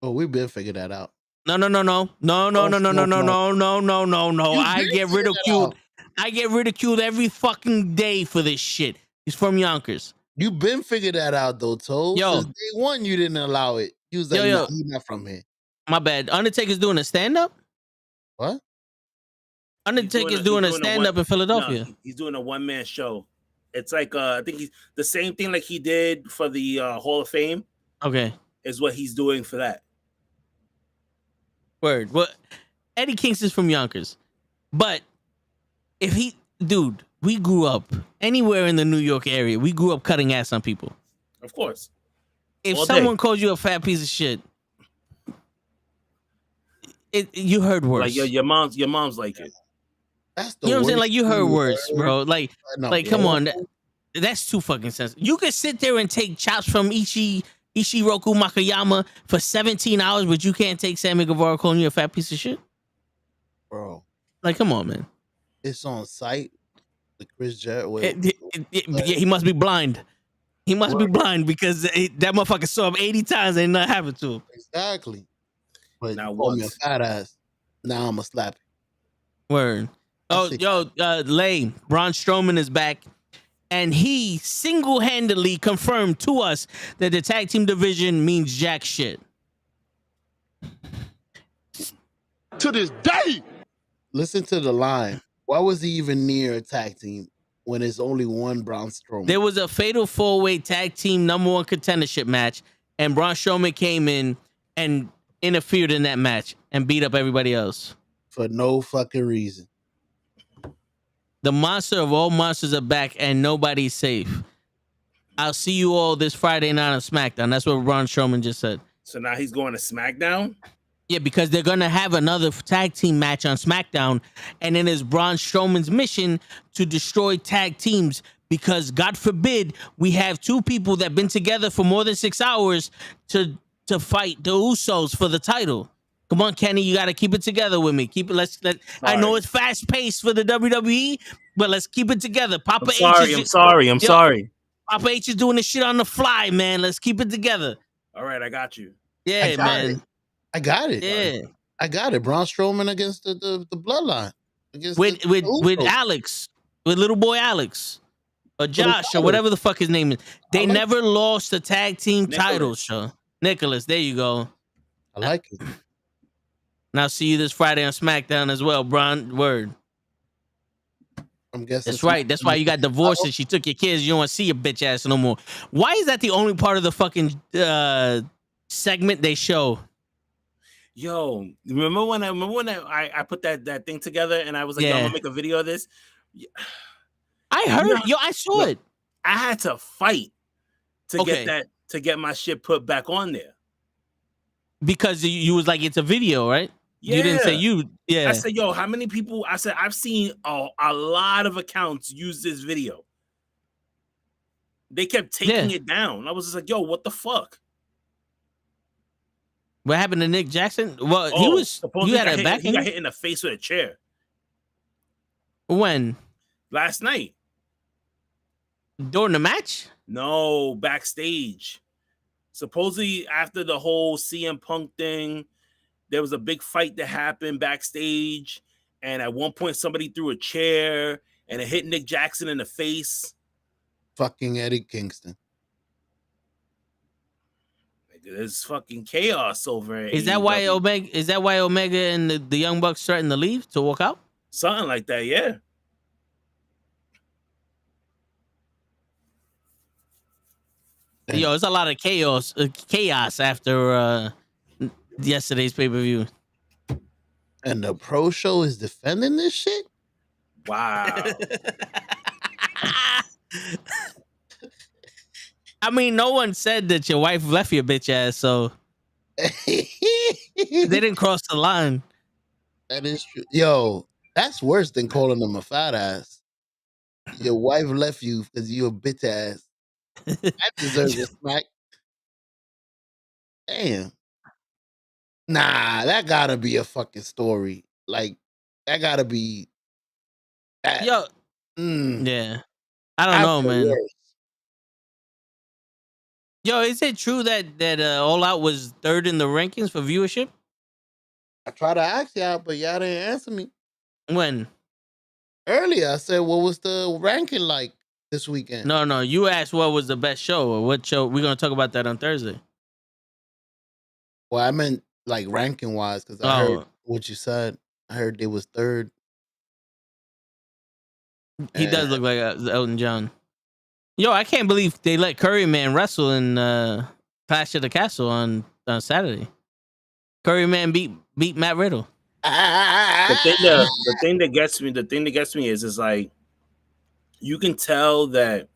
Oh, we've been figured that out. No. I get ridiculed. I get ridiculed every fucking day for this shit. He's from Yonkers. You've been figured that out though, Toe. Yo. Since day one, you didn't allow it. You was like, nah, he's not from here. My bad. Undertaker's doing a stand-up? What? Undertaker's doing a stand-up in Philadelphia. No, he's doing a one-man show. It's like I think he's the same thing like he did for the Hall of Fame. Okay. Is what he's doing for that. Word. Well, Eddie Kingston's from Yonkers. But if we grew up anywhere in the New York area. We grew up cutting ass on people. Of course. If someone calls you a fat piece of shit, you heard worse. Like your mom's like it. That's the you know what I'm saying? Like you heard worse, word. bro. Like come on. That's too fucking sensitive. You could sit there and take chops from Ishiroku Makayama for 17 hours, but you can't take Sammy Guevara calling you a fat piece of shit? Bro. Like, come on, man. It's on site. The Chris Jericho. Yeah, he must be blind. He must be blind because that motherfucker saw him 80 times and nothing happened to him. Exactly. But now you call me a fat ass. Now I'm a slap. Word. Oh, yo, Lay, Braun Strowman is back. And he single-handedly confirmed to us that the tag team division means jack shit. To this day. Listen to the line. Why was he even near a tag team when it's only one Braun Strowman? There was a fatal 4-way tag team #1 contendership match, and Braun Strowman came in and interfered in that match and beat up everybody else. For no fucking reason. The monster of all monsters are back, and nobody's safe. I'll see you all this Friday night on SmackDown. That's what Braun Strowman just said. So now he's going to SmackDown? Yeah, because they're going to have another tag team match on SmackDown, and it is Braun Strowman's mission to destroy tag teams because, God forbid, we have two people that have been together for more than 6 hours to fight the Usos for the title. Come on, Kenny, you got to keep it together with me. Keep it. I know it's fast paced for the WWE, but let's keep it together. I'm sorry. Papa H is doing this shit on the fly, man. Let's keep it together. All right, I got you. Yeah, man. I got it. Yeah. I got it. Braun Strowman against the bloodline. Against With Usos. Alex, with little boy Alex, or Josh, or Alex. whatever the fuck his name is. They Alex? never lost the tag team Nicholas. titles, show. Nicholas, there you go. I like it. And I'll see you this Friday on SmackDown as well, Braun. Word. I'm guessing. That's right. That's why you got divorced and she took your kids. You don't want to see your bitch ass no more. Why is that the only part of the fucking segment they show? Yo, remember when I put that thing together and I was like, yo, I'm Yeah. gonna make a video of this? I heard. Yeah. Yo, I saw it. I had to fight to Okay. get my shit put back on there. Because you was like, it's a video, right? Yeah. You didn't say you. Yeah. I said, yo, how many people? I said, I've seen a lot of accounts use this video. They kept taking it down. I was just like, yo, what the fuck? What happened to Nick Jackson? Well, you supposedly had a back he got hit in the face with a chair when? last night. During the match? No, backstage. Supposedly after the whole CM Punk thing, there was a big fight that happened backstage, and at one point somebody threw a chair and it hit Nick Jackson in the face. Fucking Eddie Kingston. There's fucking chaos over it. Is that why Omega? Is that why Omega and the Young Bucks threatened to leave to walk out? Something like that, yeah. Yo, it's a lot of chaos after yesterday's pay-per-view. And the pro show is defending this shit? Wow. I mean, no one said that your wife left your bitch ass, so they didn't cross the line. That is true. Yo, that's worse than calling them a fat ass. Your wife left you because you a bitch ass. That deserves a smack. Damn. Nah, that gotta be a fucking story. Like, that gotta be. That. Yo, yeah. I don't know, man. Worse. Yo, is it true that All Out was third in the rankings for viewership? I tried to ask y'all, but y'all didn't answer me. When? Earlier, I said, what was the ranking like this weekend? No. You asked what was the best show or what show. We're gonna talk about that on Thursday. Well, I meant like ranking wise, because I heard what you said. I heard it was third. He does look like Elton John. Yo, I can't believe they let Curryman wrestle in Clash of the Castle on Saturday. Curryman beat Matt Riddle. The thing that gets me is like, you can tell that,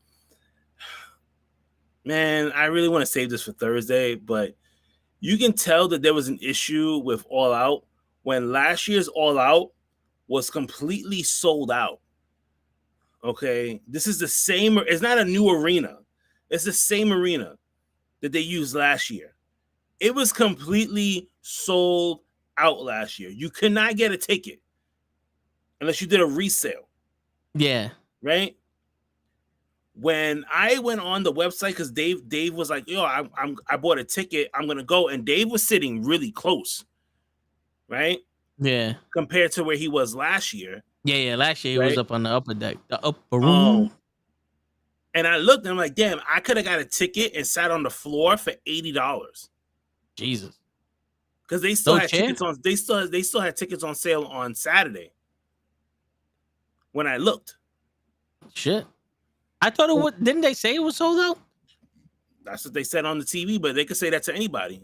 man, I really want to save this for Thursday, but you can tell that there was an issue with All Out when last year's All Out was completely sold out. Okay, this is the same. It's not a new arena. It's the same arena that they used last year. It was completely sold out last year. You could not get a ticket unless you did a resale. Yeah. Right? When I went on the website, because Dave was like, yo, I bought a ticket. I'm going to go. And Dave was sitting really close. Right? Yeah. Compared to where he was last year. Yeah. Last year he was up on the upper deck. The upper room. And I looked and I'm like, damn, I could have got a ticket and sat on the floor for $80. Jesus. Because they still No had chair? tickets on they still had tickets on sale on Saturday. When I looked. Shit. I thought it would. Didn't they say it was sold out? That's what they said on the TV, but they could say that to anybody.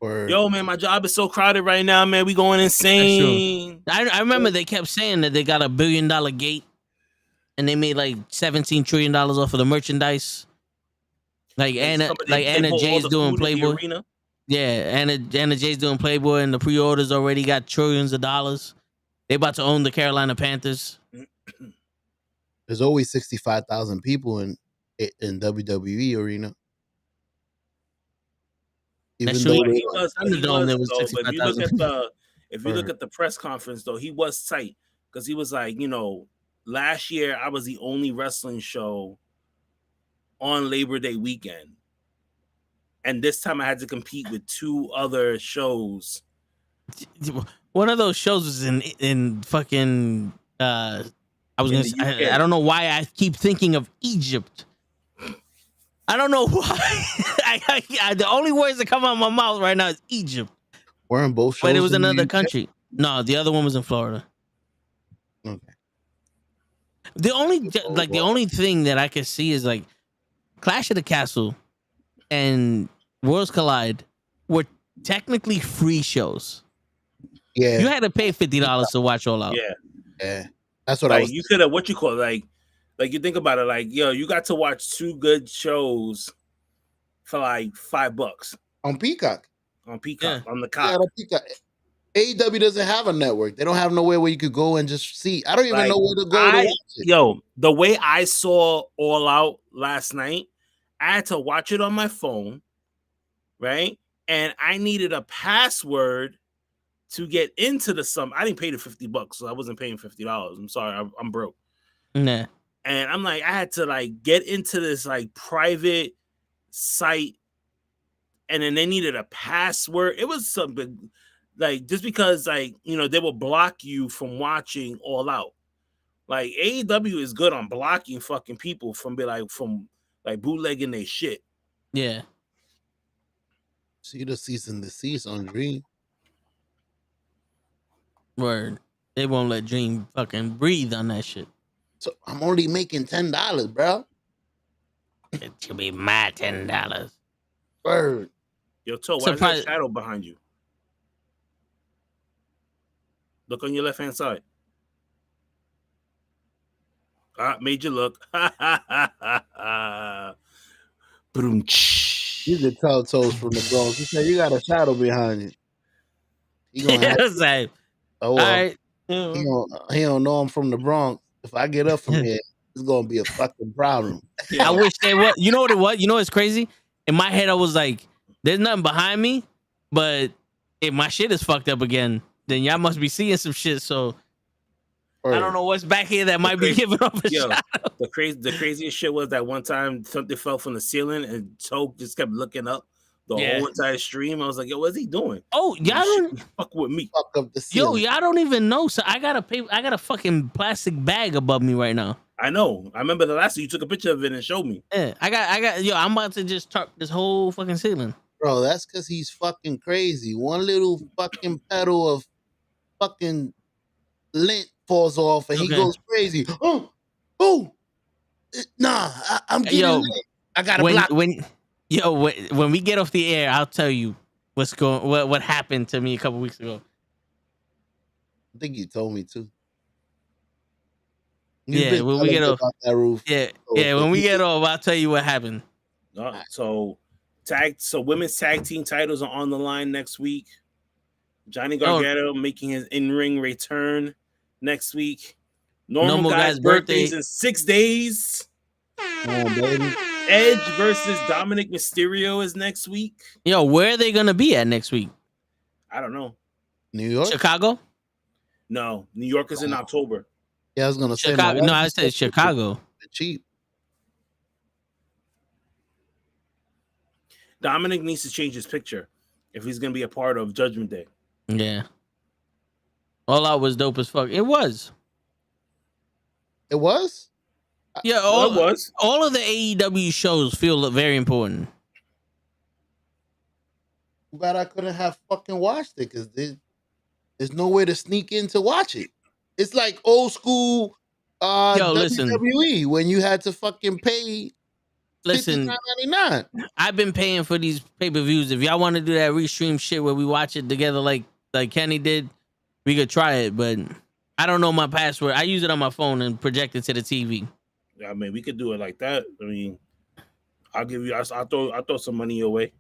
Word. Yo, man, my job is so crowded right now, man. We going insane. I remember they kept saying that they got $1 billion gate, and they made like $17 trillion off of the merchandise. Like Anna Jay's doing Playboy. Yeah, Anna Jay's doing Playboy, and the pre-orders already got trillions of dollars. They about to own the Carolina Panthers. There's always 65,000 people in WWE arena. Even That's though true. He was, But if you look at the press conference though, he was tight because he was like, last year I was the only wrestling show on Labor Day weekend, and this time I had to compete with 2 other shows. one of those shows was in fucking. I was gonna say, I don't know why I keep thinking of Egypt. I don't know why. The only words that come out of my mouth right now is Egypt. Weren't both shows? But it was in the another UK? country. No, the other one was in Florida. Okay. The only thing that I could see is like Clash of the Castle and Worlds Collide were technically free shows. Yeah. You had to pay $50 to watch All Out. Yeah. That's what I was. You could have like you think about it, like, yo, you got to watch 2 good shows for like $5 on Peacock. On Peacock, on the Yeah, cock. on Peacock. AEW doesn't have a network. They don't have nowhere where you could go and just see. I don't even know where to go to watch it. Yo, the way I saw All Out last night, I had to watch it on my phone, right? And I needed a password to get into the sum. I didn't pay the $50, so I wasn't paying $50. I'm sorry, I'm broke. Nah. And I'm like, I had to like get into this like private site, and then they needed a password. It was something like, just because like, they will block you from watching All Out. Like AEW is good on blocking fucking people from bootlegging their shit. Yeah. See the season on Dream. Word. They won't let Dream fucking breathe on that shit. So I'm only making $10, bro. It should be my $10. Word. Yo, Toe, why is there a shadow behind you? Look on your left hand side. Made you look. You could tell Toes from the Bronx. He said you got a shadow behind you. He gonna have to, oh well. All right. He don't know I'm from the Bronx. If I get up from here, it's gonna be a fucking problem. I wish they would. You know what it was? You know what's crazy? In my head, I was like, "There's nothing behind me," but if my shit is fucked up again, then y'all must be seeing some shit. So I don't know what's back here that might be giving off a shadow. The craziest shit was that one time something fell from the ceiling and Toe just kept looking up the whole entire stream. I was like, yo, what's he doing? Oh, y'all don't fuck with me. Fuck up the ceiling. Yo, y'all don't even know. So I got a fucking plastic bag above me right now. I know. I remember the last time you took a picture of it and showed me. Yeah, I got. Yo, I'm about to just tarp this whole fucking ceiling. Bro, that's because he's fucking crazy. One little fucking petal of fucking lint falls off and he goes crazy. I'm getting lit. I gotta block. When we get off the air, I'll tell you what happened to me a couple weeks ago. I think you told me too. When we get off that roof. When we get off, I'll tell you what happened. So women's tag team titles are on the line next week. Johnny Gargano making his in-ring return next week. Normal guy's birthdays in 6 days. Baby. Edge versus Dominic Mysterio is next week. Yo, where are they gonna be at next week? I don't know. New York? Chicago? No, New York is in October. Yeah, I was gonna say Chicago. No, I said Chicago. Cheap. Dominic needs to change his picture if he's gonna be a part of Judgment Day. Yeah. All Out was dope as fuck. It was. It was? Yeah, Well, it was. all of the AEW shows feel very important. Too bad I couldn't have fucking watched it because there's no way to sneak in to watch it. It's like old school Yo, listen, WWE when you had to fucking pay listen. $59.99. I've been paying for these pay-per-views. If y'all want to do that restream shit where we watch it together like Kenny did, we could try it. But I don't know my password. I use it on my phone and project it to the TV. I mean, we could do it like that. I mean, I'll give you. I'll throw some money your way.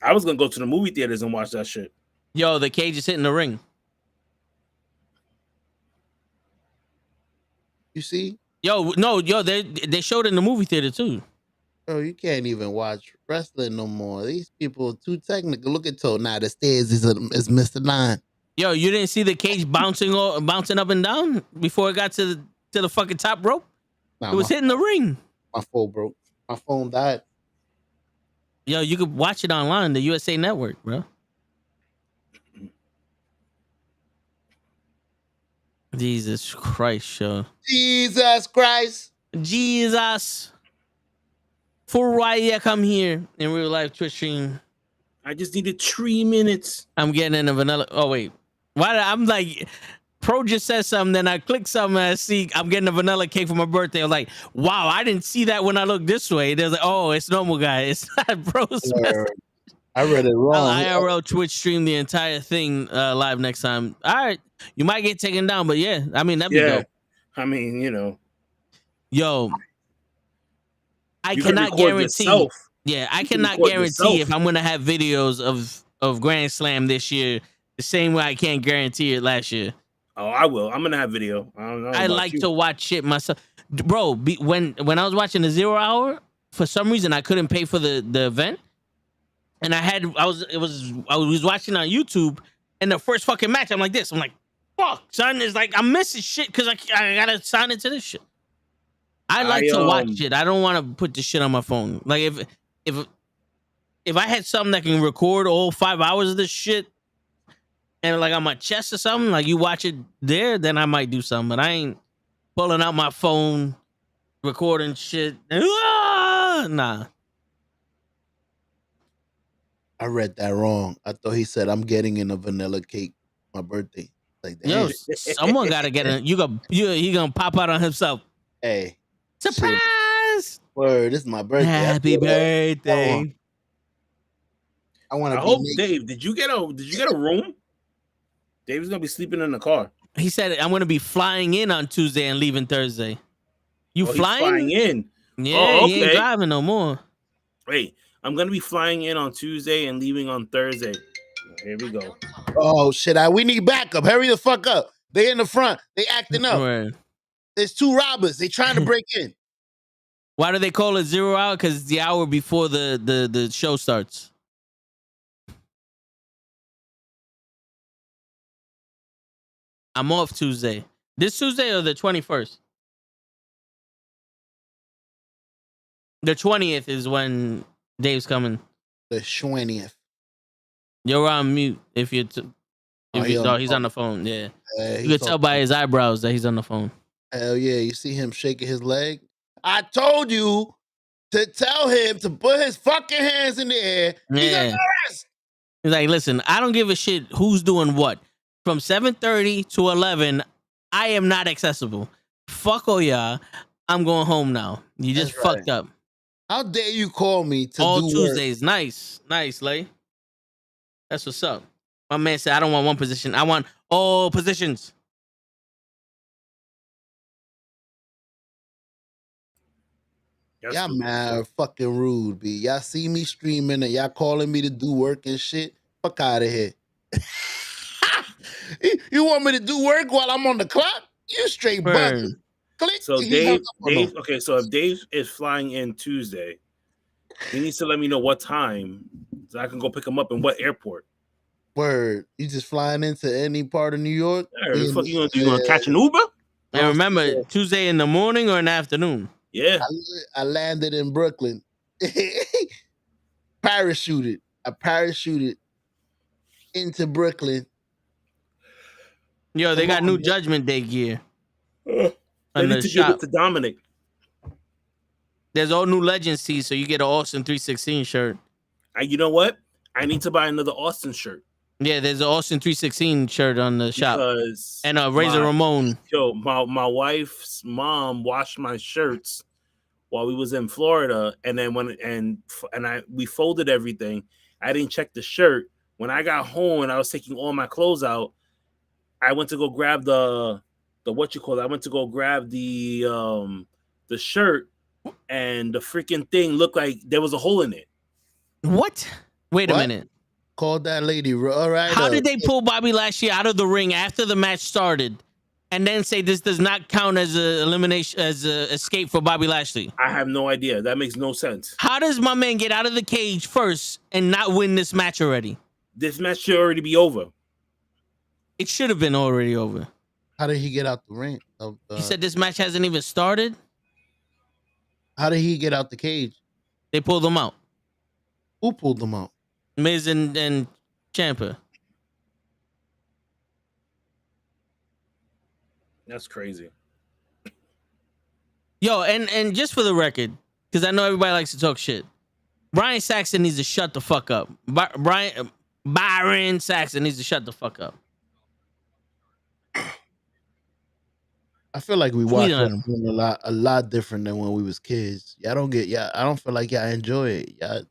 I was gonna go to the movie theaters and watch that shit. Yo, the cage is hitting the ring. You see? Yo, no, yo, they showed it in the movie theater too. Bro, you can't even watch wrestling no more. These people are too technical. Look at Toe. Nah, the stairs is Mr. Nine. Yo, you didn't see the cage bouncing up and down before it got to the fucking top rope? Nah, It was hitting the ring. my phone broke. My phone died. Yo, you could watch it online, the USA Network, bro. Jesus Christ, yo. Jesus Christ. Jesus. For why you come here in real life Twitch stream? I just needed 3 minutes. I'm getting in a vanilla. Oh, wait. Why? I'm like, Pro just said something, then I click something and I see I'm getting a vanilla cake for my birthday. I'm like, wow, I didn't see that when I looked this way. They're like, oh, it's normal guy. It's not Pro's message. I read it wrong. IRL Twitch stream the entire thing live next time. All right. You might get taken down, but yeah, I mean, that'd be dope. I mean, you know. Yo, I You cannot can record guarantee. yourself. Yeah, I You can cannot record guarantee yourself. if I'm gonna have videos of Grand Slam this year the same way I can't guarantee it last year. Oh, I will. I'm gonna have video. I don't know. I about like you. to watch shit myself, bro. When I was watching the 0 hour, for some reason I couldn't pay for the event, and I was watching on YouTube, and the first fucking match, I'm like this. I'm like, fuck, son. It's like I'm missing shit because I gotta sign into this shit. I like to watch it. I don't want to put this shit on my phone. Like if I had something that can record all 5 hours of this shit and like on my chest or something, like you watch it there, then I might do something. But I ain't pulling out my phone, recording shit. Nah. I read that wrong. I thought he said I'm getting in a vanilla cake for my birthday. Like that. Yo, someone gotta get in. He gonna pop out on himself. Hey. Surprise! Shit. Word, this is my birthday. Happy birthday. I hope Dave, did you get a room? Dave's gonna be sleeping in the car. He said I'm gonna be flying in on Tuesday and leaving Thursday. You He's flying? flying in. Yeah, Oh, he ain't okay. driving no more. Wait, I'm gonna be flying in on Tuesday and leaving on Thursday. Here we go. Oh shit! We need backup. Hurry the fuck up. They in the front. They acting up. Right. There's 2 robbers. They trying to break in. Why do they call it 0 hour? Because it's the hour before the show starts. I'm off Tuesday. This Tuesday or the 21st? The 20th is when Dave's coming. The 20th. You're on mute if you're. He's on the phone. Yeah, you can tell by his eyebrows that he's on the phone. Hell yeah! You see him shaking his leg. I told you to tell him to put his fucking hands in the air. Yeah. He's like, listen, I don't give a shit who's doing what. From 7:30 to 11, I am not accessible. Fuck all y'all. I'm going home now. You just fucked up. How dare you call me to all do Tuesdays? Work? Nice, Lay. That's what's up. My man said, I don't want one position. I want all positions. Y'all mad fucking rude, B. Y'all see me streaming and y'all calling me to do work and shit. Fuck out of here. You want me to do work while I'm on the clock? You straight bugging. Click. So Dave. Okay, so if Dave is flying in Tuesday, he needs to let me know what time so I can go pick him up in what airport. Word. You just flying into any part of New York? What the fuck you gonna do? You gonna catch an Uber? And remember, Tuesday in the morning or in the afternoon? Yeah. I landed in Brooklyn. Parachuted. I parachuted into Brooklyn. Yo, they got new Judgment Day gear. They on need the to give shop. it to Dominic. There's all new Legends tee, so you get an Austin 316 shirt. You know what? I need to buy another Austin shirt Yeah, there's an Austin 316 shirt on the shop. because And Razor Ramon. my wife's mom washed my shirts while we was in Florida, and then we folded everything. I didn't check the shirt. When I got home and I was taking all my clothes out, I went to go grab the what you call it. I went to go grab the shirt, and the freaking thing looked like there was a hole in it. What? Wait a What? minute. Called that lady. All right. How did they pull Bobby Lashley out of the ring after the match started, and then say this does not count as a elimination, as a escape for Bobby Lashley? I have no idea. That makes no sense. How does my man get out of the cage first and not win this match already? This match should already be over. It should have been already over. How did he get out the ring? He said this match hasn't even started. How did he get out the cage? They pulled him out. Who pulled him out? Miz and Ciampa. That's crazy. Yo, and just for the record, because I know everybody likes to talk shit, Brian Saxon needs to shut the fuck up. Byron Saxon needs to shut the fuck up. I feel like we watch a lot different than when we was kids. I don't feel like y'all enjoy it.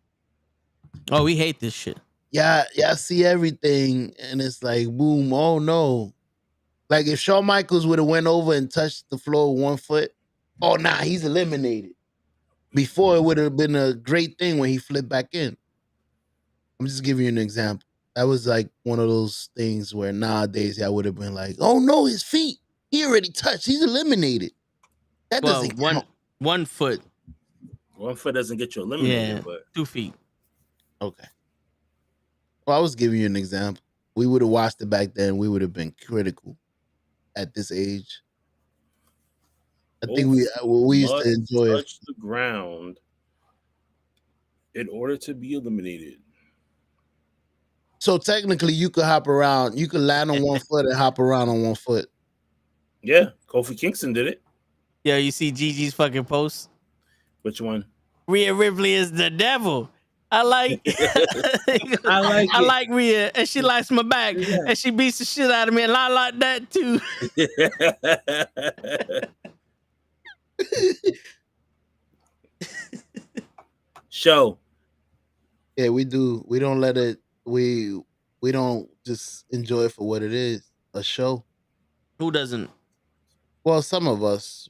Oh, we hate this shit. Y'all see everything and it's like boom, oh no. Like if Shawn Michaels would have went over and touched the floor with 1 foot, oh nah, he's eliminated. Before it would have been a great thing when he flipped back in. I'm just giving you an example. That was like one of those things where nowadays I would have been like, oh no, his feet. He already touched. He's eliminated. That doesn't count. 1 foot. 1 foot doesn't get you eliminated, Yeah, but 2 feet. Okay. Well, I was giving you an example. We would have watched it back then. We would have been critical at this age. I think we used to enjoy it. Touch the ground in order to be eliminated. So technically, you could hop around. You could land on 1 foot and hop around on 1 foot. Yeah, Kofi Kingston did it. Yeah, you see Gigi's fucking post? Which one? Rhea Ripley is the devil. I like I like Rhea, and she likes my back, and she beats the shit out of me, and I like that too. Show. Yeah, we do. We don't let it. We don't just enjoy it for what it is. A show. Who doesn't? Well, some of us.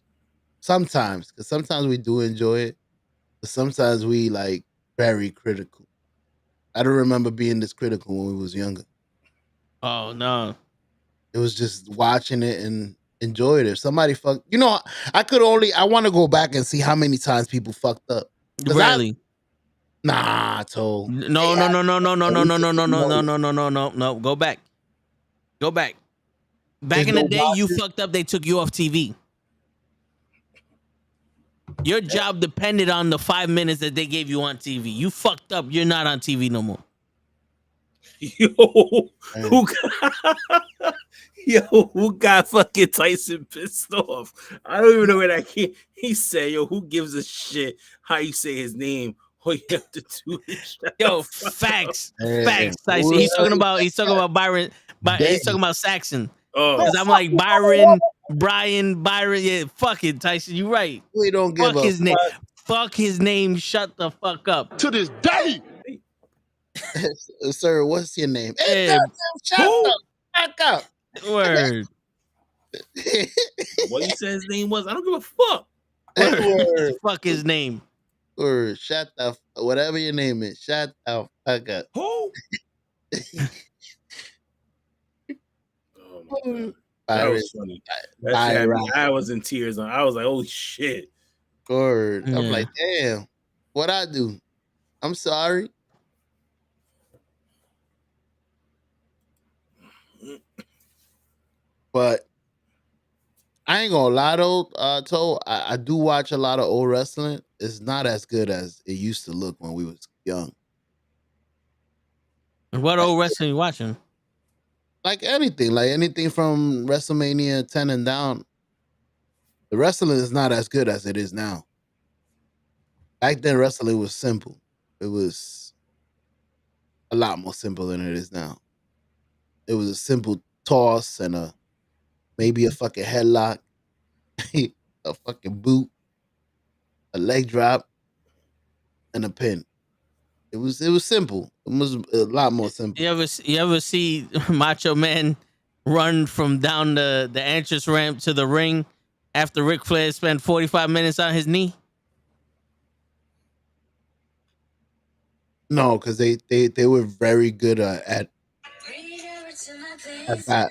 Sometimes, because sometimes we do enjoy it, but sometimes we like very critical. I don't remember being this critical when we was younger. Oh no. It was just watching it and enjoying it. If somebody fucked, I want to go back and see how many times people fucked up. Really? Nah, I told. No. Go back. Go back. Back in the day, you fucked up, they took you off TV. Your job depended on the 5 minutes that they gave you on TV. You fucked up, you're not on TV no more. Who got fucking Tyson pissed off? I don't even know where that came. He said, yo, who gives a shit how you say his name? All you have to do is yo, facts. Facts, Tyson. He's talking about Byron. He's talking about Saxon. Because I'm like Byron, yeah, fuck it, Tyson. You right. We don't give fuck his name. Fuck his name. Shut the fuck up. To this day. Sir, what's your name? Hey, shut the fuck up. Word. What you said his name was? I don't give a fuck. Word. Fuck his name. Or shut the whatever your name is. Shut the fuck up. Who? That was funny. I was in tears. I was like, "Holy shit!" Word. I'm like, damn. What I do? I'm sorry. But I ain't gonna lie though, I do watch a lot of old wrestling. It's not as good as it used to look when we was young. What old wrestling you watching? Like anything from WrestleMania 10 and down. The wrestling is not as good as it is now. Back then, wrestling was simple. It was a lot more simple than it is now. It was a simple toss and maybe a fucking headlock, a fucking boot, a leg drop, and a pin. It was simple. It was a lot more simple. You ever see Macho Man run from down the entrance ramp to the ring after Ric Flair spent 45 minutes on his knee? No, because they were very good at that.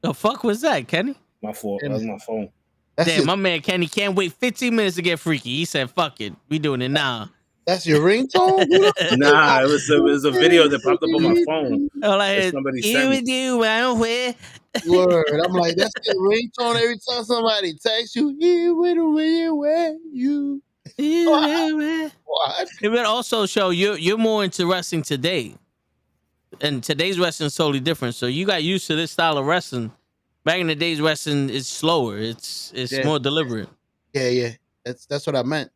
The fuck was that, Kenny? My fault. That was my phone. That's Damn, my man Kenny can't wait 15 minutes to get freaky. He said, "Fuck it, we doing it now." That's your ringtone? Nah, it was a video that popped up on my phone. All I that had, somebody here sent we me. do, round where. Word. I'm like, that's your ringtone every time somebody texts you. Here with you. What? It would also show you're more into wrestling today, and today's wrestling is totally different. So you got used to this style of wrestling. Back in the days, wrestling is slower. It's Yeah. more deliberate. Yeah. That's what I meant.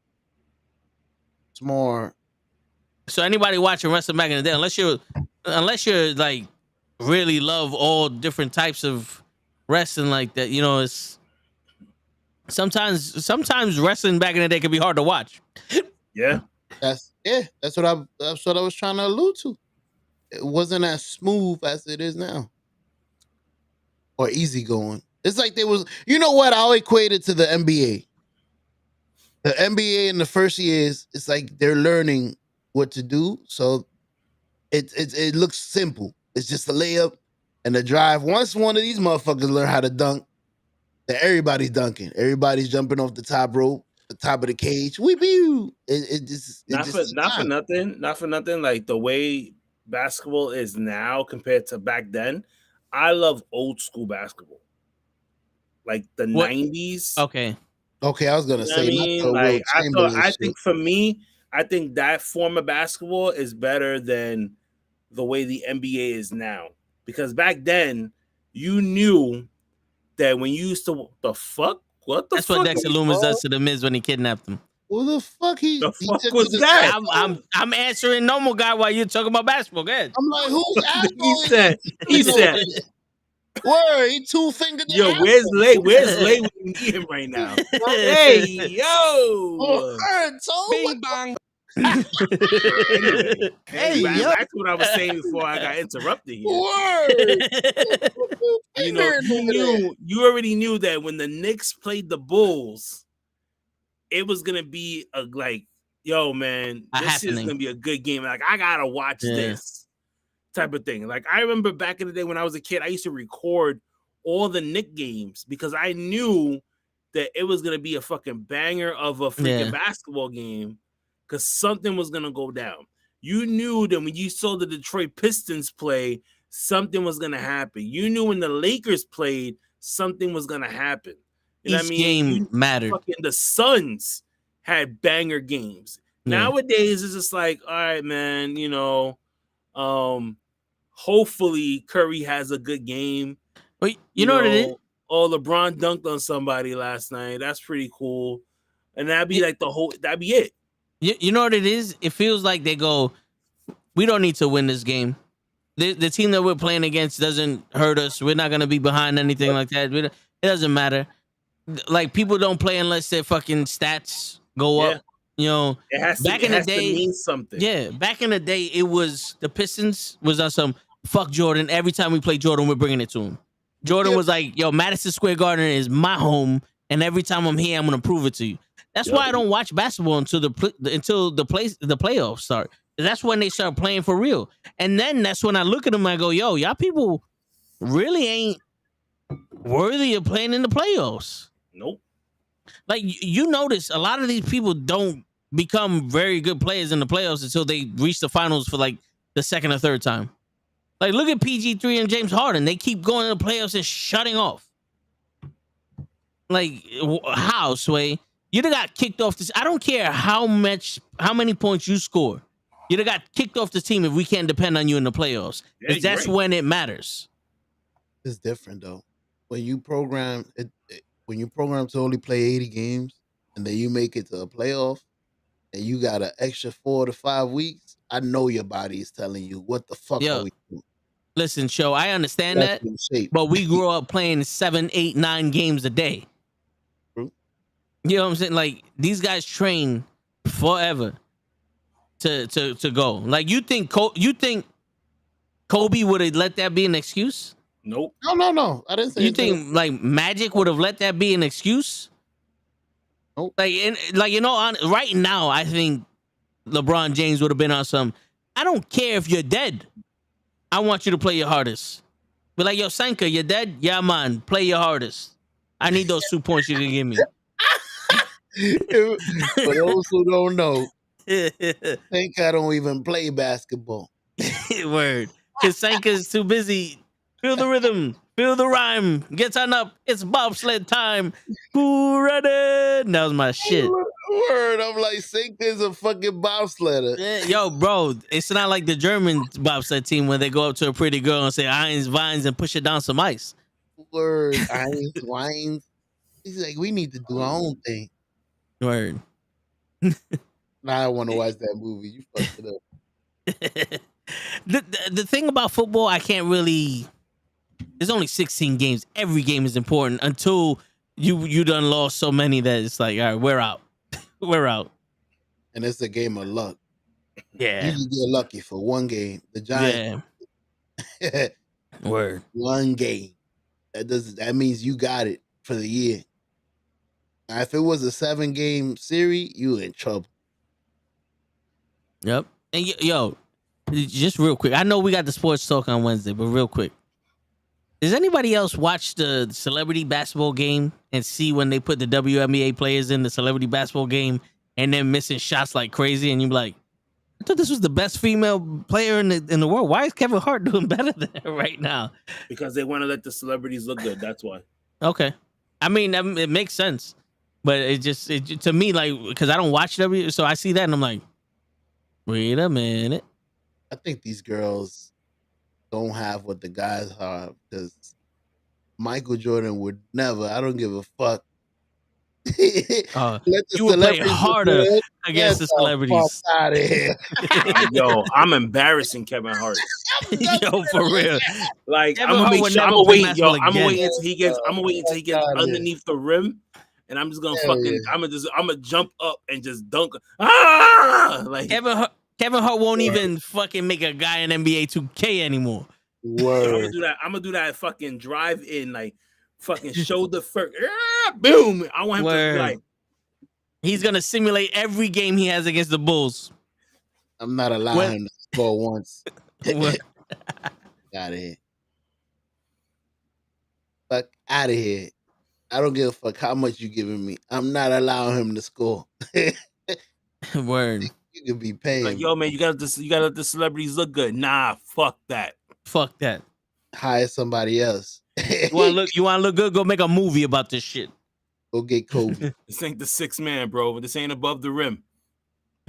It's more. So anybody watching wrestling back in the day, unless you're like really love all different types of wrestling like that, you know, it's sometimes wrestling back in the day can be hard to watch. Yeah. That's what I was trying to allude to. It wasn't as smooth as it is now. Or easygoing. It's like there was, you know what? I'll equate it to the NBA. The NBA in the first years, it's like they're learning what to do. So it looks simple. It's just a layup and a drive. Once one of these motherfuckers learn how to dunk, then everybody's dunking. Everybody's jumping off the top rope, the top of the cage. Not for nothing. Like the way basketball is now compared to back then, I love old school basketball. Like the 90s. Okay. Okay, I was gonna say, I mean, like I think for me, I think that form of basketball is better than the way the NBA is now. Because back then, you knew that when you used to the fuck, what the That's fuck? what Dexter Loomis does to the Miz when he kidnapped him. Who the fuck the fuck was that? I'm answering normal guy while you're talking about basketball. Go ahead. I'm like, who's asshole? he said, word, he two-fingered the yo, apple. where's Lay when you need him right now? Hey, yo. Bing bong. Anyway, Hey, back to what I was saying before I got interrupted here. Word. You know, you already knew that when the Knicks played the Bulls, it was gonna be yo, man, this is gonna be a good game. Like, I gotta watch this type of thing. Like, I remember back in the day when I was a kid, I used to record all the Knick games because I knew that it was gonna be a fucking banger of a freaking basketball game because something was gonna go down. You knew that when you saw the Detroit Pistons play, something was gonna happen. You knew when the Lakers played, something was gonna happen. You know what I mean? Game mattered. Fucking the Suns had banger games. Nowadays, it's just like, all right, man, you know, hopefully Curry has a good game. Well, you know what it is? Oh, LeBron dunked on somebody last night. That's pretty cool. And that'd be that'd be it. You know what it is? It feels like they go, we don't need to win this game. The team that we're playing against doesn't hurt us. We're not going to be behind anything like that. It doesn't matter. Like, people don't play unless their fucking stats go up. You know, it has to, back in the day, to mean something. Yeah, back in the day, it was the Pistons was on some fuck Jordan. Every time we play Jordan, we're bringing it to him. Jordan was like, yo, Madison Square Garden is my home, and every time I'm here, I'm gonna prove it to you. That's why I don't watch basketball until the playoffs start. That's when they start playing for real, and then that's when I look at them and I go, yo, y'all people really ain't worthy of playing in the playoffs. Nope. Like, you notice a lot of these people don't become very good players in the playoffs until they reach the finals for like the second or third time. Like, look at PG3 and James Harden. They keep going to the playoffs and shutting off. Like, how, Sway? You'd have got kicked off this. I don't care how many points you score. You'd have got kicked off the team if we can't depend on you in the playoffs. Because that's when it matters. It's different, though. When you program, when you program to only play 80 games and then you make it to a playoff and you got an extra 4 to 5 weeks, I know your body is telling you what the fuck are Yo, we doing? listen, show. I understand That's that, in shape. but we grew up playing 7, 8, 9 games a day. True. You know what I'm saying? Like these guys train forever to go. Like you think Kobe would have let that be an excuse? Nope. No. I didn't say You it's gonna. think like Magic would have let that be an excuse? Nope. Right now, I think LeBron James would have been on some. I don't care if you're dead. I want you to play your hardest. Be like, yo, Sanka, you're dead? Yeah, man, play your hardest. I need those 2 points you can give me. For those who don't know, think I don't even play basketball. Word. Because Sanka's too busy. Feel the rhythm. Feel the rhyme. Get on up. It's bobsled time. Who ready? That was my shit. Word, I'm like, Sink is a fucking bobsledder. Yo, bro, it's not like the German bobsled team when they go up to a pretty girl and say Eins, Vines, and push it down some ice. Word, Eins, Wines. He's like, we need to do our own thing. Word. Now I want to watch that movie. You fucked it up. The thing about football, I can't really. There's only 16 games. Every game is important until you done lost so many that it's like, all right, we're out. We're out. And it's a game of luck. Yeah. You can get lucky for one game. The Giants. Yeah. Word. One game. That means you got it for the year. Now, if it was a 7-game series, you in trouble. Yep. And yo, just real quick. I know we got the sports talk on Wednesday, but real quick. Does anybody else watch the celebrity basketball game and see when they put the WNBA players in the celebrity basketball game and then missing shots like crazy? And you're like, I thought this was the best female player in the world. Why is Kevin Hart doing better than her right now? Because they want to let the celebrities look good. That's why. Okay. I mean, it makes sense. But it to me, like, because I don't watch W, so I see that and I'm like, wait a minute. I think these girls don't have what the guys have because Michael Jordan would never. I don't give a fuck. Let the You would play celebrities harder do it. against the celebrities. Fuck out of here. Yo, I'm embarrassing Kevin Hart. Yo, for real. Like Kevin I'm gonna Hart make would sure. never I'm gonna play wait, yo. basketball I'm gonna wait again. until he gets. I'm gonna wait until he gets Fuck outta here. underneath the rim, and I'm just gonna Hell fucking. yeah. I'm gonna jump up and just dunk. Ah! Like Kevin Hart won't even fucking make a guy in NBA 2K anymore. I'm gonna Word. do that. I'm gonna do that fucking drive in, like fucking shoulder first. Boom! I want him to Word. be like. He's gonna simulate every game he has against the Bulls. I'm not allowing him to score once. Word. Out of here. Fuck out of here. I don't give a fuck how much you giving me. I'm not allowing him to score. Word. You could be paying Like, me. yo, man, you gotta let the celebrities look good. Nah, fuck that. Fuck that. Hire somebody else. You wanna look good? Go make a movie about this shit. Go get Kobe. This ain't the 6th man, bro. This ain't above the rim.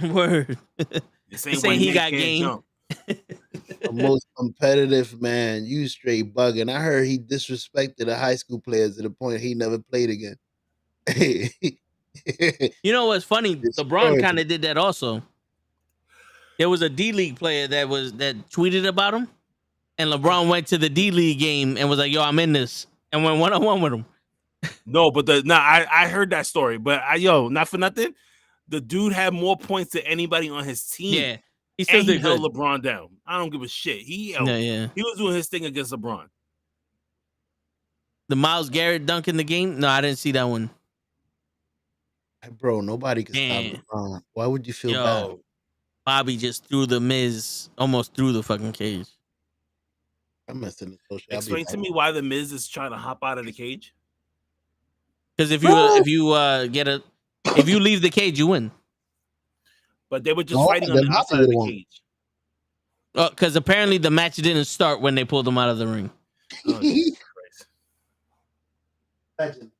Word. This ain't This when ain't he Nate got can't game. jump. The most competitive man. You straight bugging. I heard he disrespected the high school players to the point he never played again. You know what's funny? Destroyed LeBron him. kind of did that also. There was a D League player that tweeted about him, and LeBron went to the D League game and was like, "Yo, I'm in this," and went 1-on-1 with him. No, but I heard that story, but not for nothing. The dude had more points than anybody on his team. Yeah, he still And he did held good. LeBron down. I don't give a shit. He Yeah. he was doing his thing against LeBron. The Myles Garrett dunk in the game? No, I didn't see that one. Bro, nobody can Damn. stop LeBron. Why would you feel bad? Yo, Bobby just threw the Miz almost through the fucking cage. I'm messing the social. Explain to me why the Miz is trying to hop out of the cage. Because if you leave the cage, you win. But they were just No, fighting on then the Bobby outside of the would've won. cage. Because apparently the match didn't start when they pulled him out of the ring. Oh, Jesus Christ. Legend.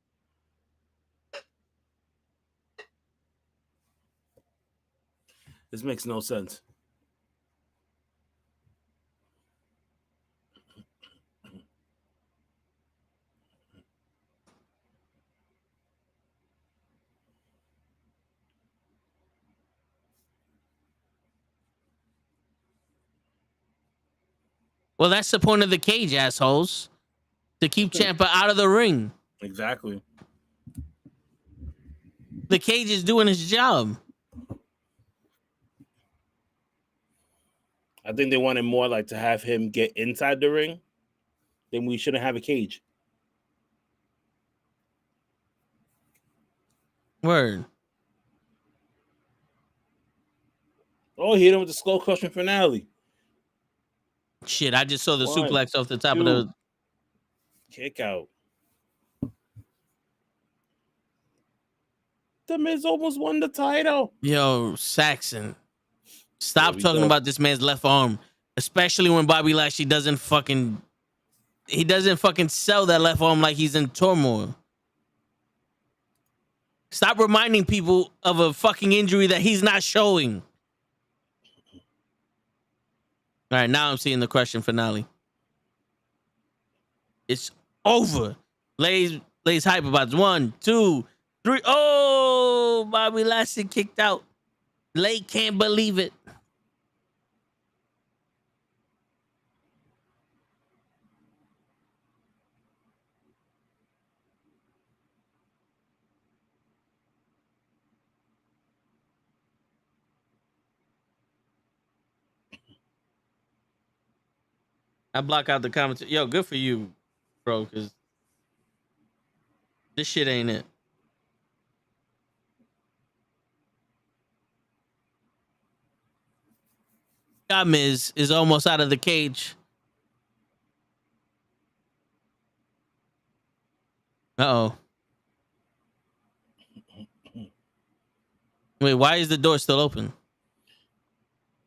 This makes no sense. Well, that's the point of the cage, assholes. To keep Ciampa out of the ring. Exactly. The cage is doing his job. I think they wanted more like to have him get inside the ring. Then we shouldn't have a cage. Word. Oh, he hit him with the skull crushing finale. Shit, I just saw the 1, suplex off the top 2, of the. kick out. The Miz almost won the title. Yo, Saxon. Stop we talking go. about this man's left arm. Especially when Bobby Lashley doesn't fucking sell that left arm like he's in turmoil. Stop reminding people of a fucking injury that he's not showing. All right, now I'm seeing the question finale. It's over. Lay's hype about it. 1, 2, 3. Oh, Bobby Lashley kicked out. Lay can't believe it. I block out the comments. Yo, good for you, bro, because this shit ain't it. Miz is almost out of the cage. Uh-oh. Wait, why is the door still open?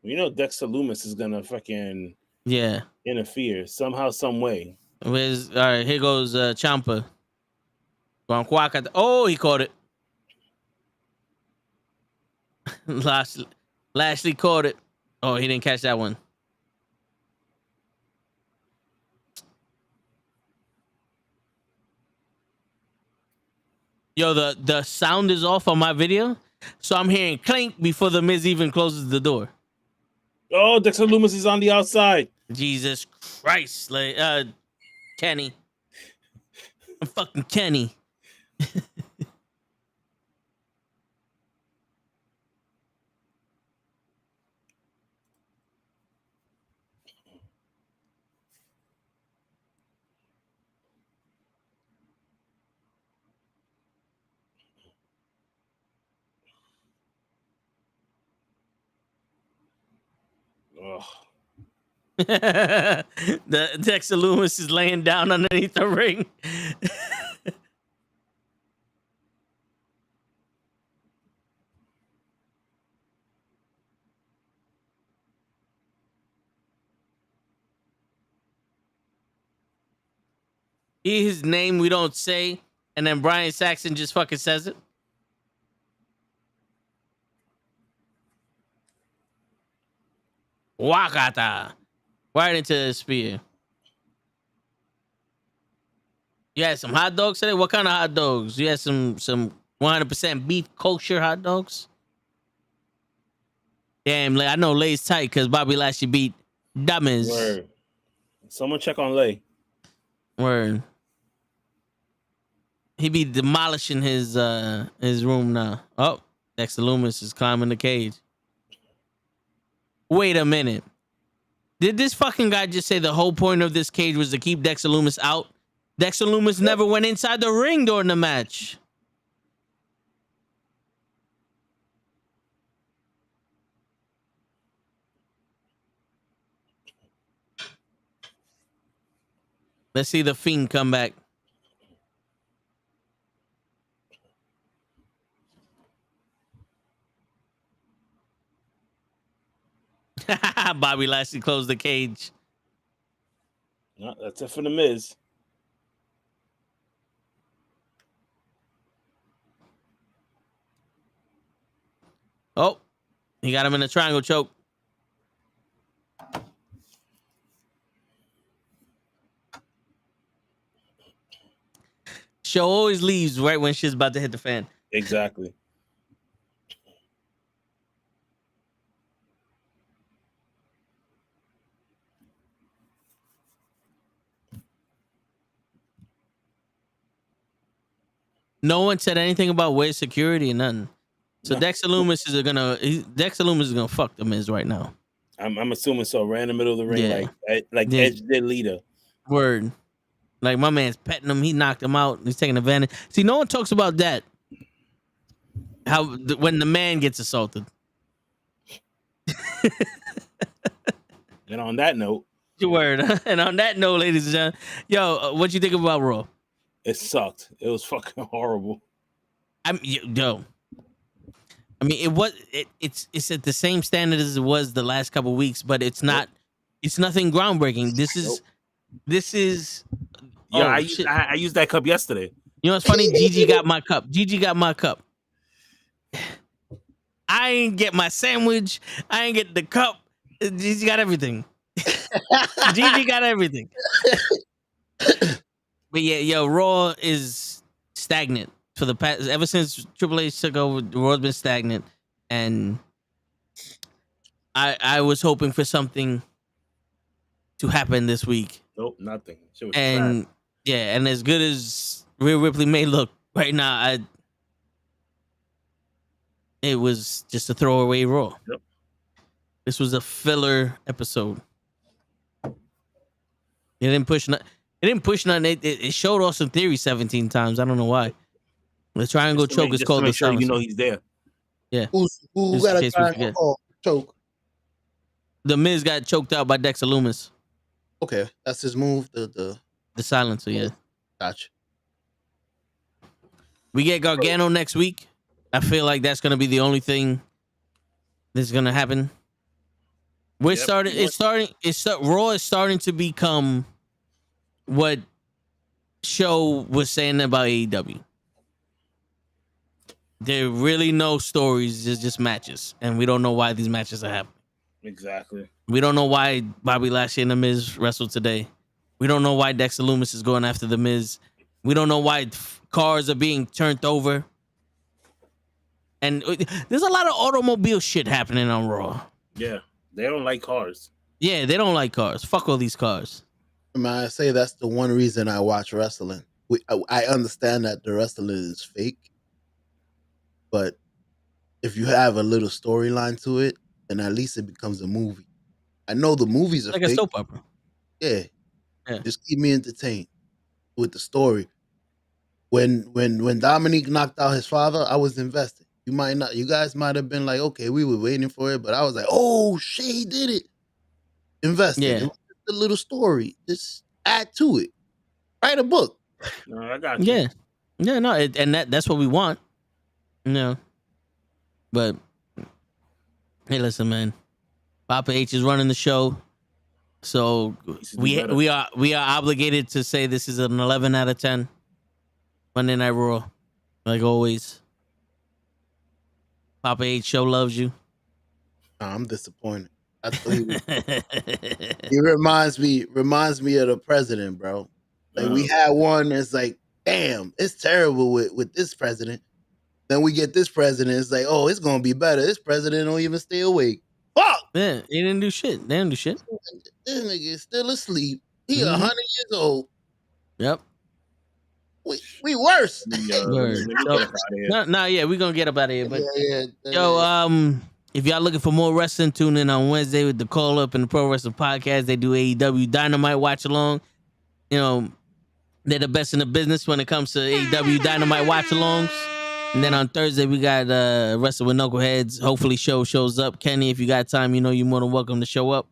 You know Dexter Loomis is gonna fucking interfere somehow, some way. All right, here goes Ciampa. Oh, he caught it. Lashley caught it. Oh, he didn't catch that one. Yo, the sound is off on my video, so I'm hearing clink before the Miz even closes the door. Oh, Dexter Loomis is on the outside. Jesus Christ, Kenny. I'm fucking Kenny. The Dexter Loomis is laying down underneath the ring. His name we don't say, and then Brian Saxon just fucking says it. Wakata. Right into the spear. You had some hot dogs today? What kind of hot dogs? You had some 100% beef kosher hot dogs? Damn, I know Lay's tight because Bobby Lashley beat Dummies. Word. Someone check on Lay. Word. He be demolishing his room now. Oh, Dexter Loomis is climbing the cage. Wait a minute. Did this fucking guy just say the whole point of this cage was to keep Dexter Loomis out? Dexter Loomis never went inside the ring during the match. Let's see the Fiend come back. Bobby Lashley closed the cage. No, that's it for the Miz. Oh, he got him in a triangle choke. Show always leaves right when shit's about to hit the fan. Exactly. No one said anything about where's security and nothing. So No. Dexter Loomis is gonna fuck the Miz right now. I'm assuming so. Right in the middle of the ring, Yeah. like Yeah. Edge did leader. Word. Like my man's petting him. He knocked him out. He's taking advantage. See, no one talks about that. When the man gets assaulted. And on that note, Your word. And on that note, ladies and gentlemen, yo, what you think about Raw? it sucked. It was fucking horrible. I mean, it's at the same standard as it was the last couple weeks, but it's not. It's nothing groundbreaking. This is. Yeah, Shit. I used that cup yesterday. You know what's funny? Gigi got my cup. Gigi got my cup. I ain't get my sandwich. I ain't get the cup. Gigi got everything. Gigi got everything. But yeah, yo, Raw is stagnant for the past. Ever since Triple H took over, Raw's been stagnant, and I was hoping for something to happen this week. Nope, nothing. Shit was And trash. yeah, and as good as Rhea Ripley may look right now, it was just a throwaway Raw. Yep. This was a filler episode. It didn't push nothing. It showed Austin Theory 17 times. I don't know why. The triangle choke is called the sure silence. you know he's there. Yeah. Who Just got in a case we forget. triangle choke? The Miz got choked out by Dexter Loomis. Okay, that's his move. The silencer, yeah. Gotcha. We get Gargano next week. I feel like that's gonna be the only thing that's gonna happen. Raw is starting to become what Show was saying about AEW. There are really no stories, it's just matches. And we don't know why these matches are happening. Exactly. We don't know why Bobby Lashley and The Miz wrestled today. We don't know why Dexter Loomis is going after The Miz. We don't know why cars are being turned over. And there's a lot of automobile shit happening on Raw. Yeah, they don't like cars. Yeah, they don't like cars. Fuck all these cars. I say that's the one reason I watch wrestling. I understand that the wrestling is fake, but if you have a little storyline to it, then at least it becomes a movie. I know the movies are like fake. a soap opera. Yeah. Yeah. Just keep me entertained with the story. When Dominique knocked out his father, I was invested. You guys might have been like, okay, we were waiting for it, but I was like, oh shit, he did it. Invested. Yeah. It was just a little story. Just add to it. Write a book. No, I got you. Yeah. Yeah, no, and that's what we want. No. But hey, listen, man. Papa H is running the show. So we are obligated to say this is an 11 out of 10. Monday Night Raw. Like always. Papa H show loves you. Nah, I'm disappointed. I thought he reminds me of the president, bro. Like we had one that's like, damn, it's terrible with this president. Then we get this president, it's like, oh, it's gonna be better. This president don't even stay awake. Fuck! Yeah, he didn't do shit. They didn't do shit. This nigga is still asleep. He 100 years old. Yep. We worse. Word. Yeah, we're gonna get up out of here. But yeah. yo, if y'all looking for more wrestling, tune in on Wednesday with the Call Up and the Pro Wrestling Podcast. They do AEW Dynamite watch along. You know, they're the best in the business when it comes to AEW Dynamite watch alongs. And then on Thursday we got Wrestle with Knuckleheads. Hopefully shows up. Kenny, if you got time, you know you're more than welcome to show up.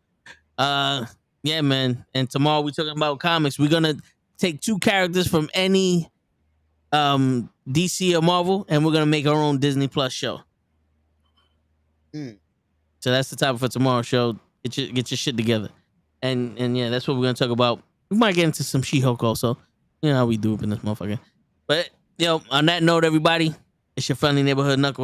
Yeah, man. And tomorrow we're talking about comics. We're gonna take 2 characters from any DC or Marvel, and we're gonna make our own Disney Plus show. So that's the topic for tomorrow's show. Get your shit together, and yeah, that's what we're gonna talk about. We might get into some She-Hulk also. You know how we do up in this motherfucker. But yo, on that note, everybody, it's your friendly neighborhood knucklehead.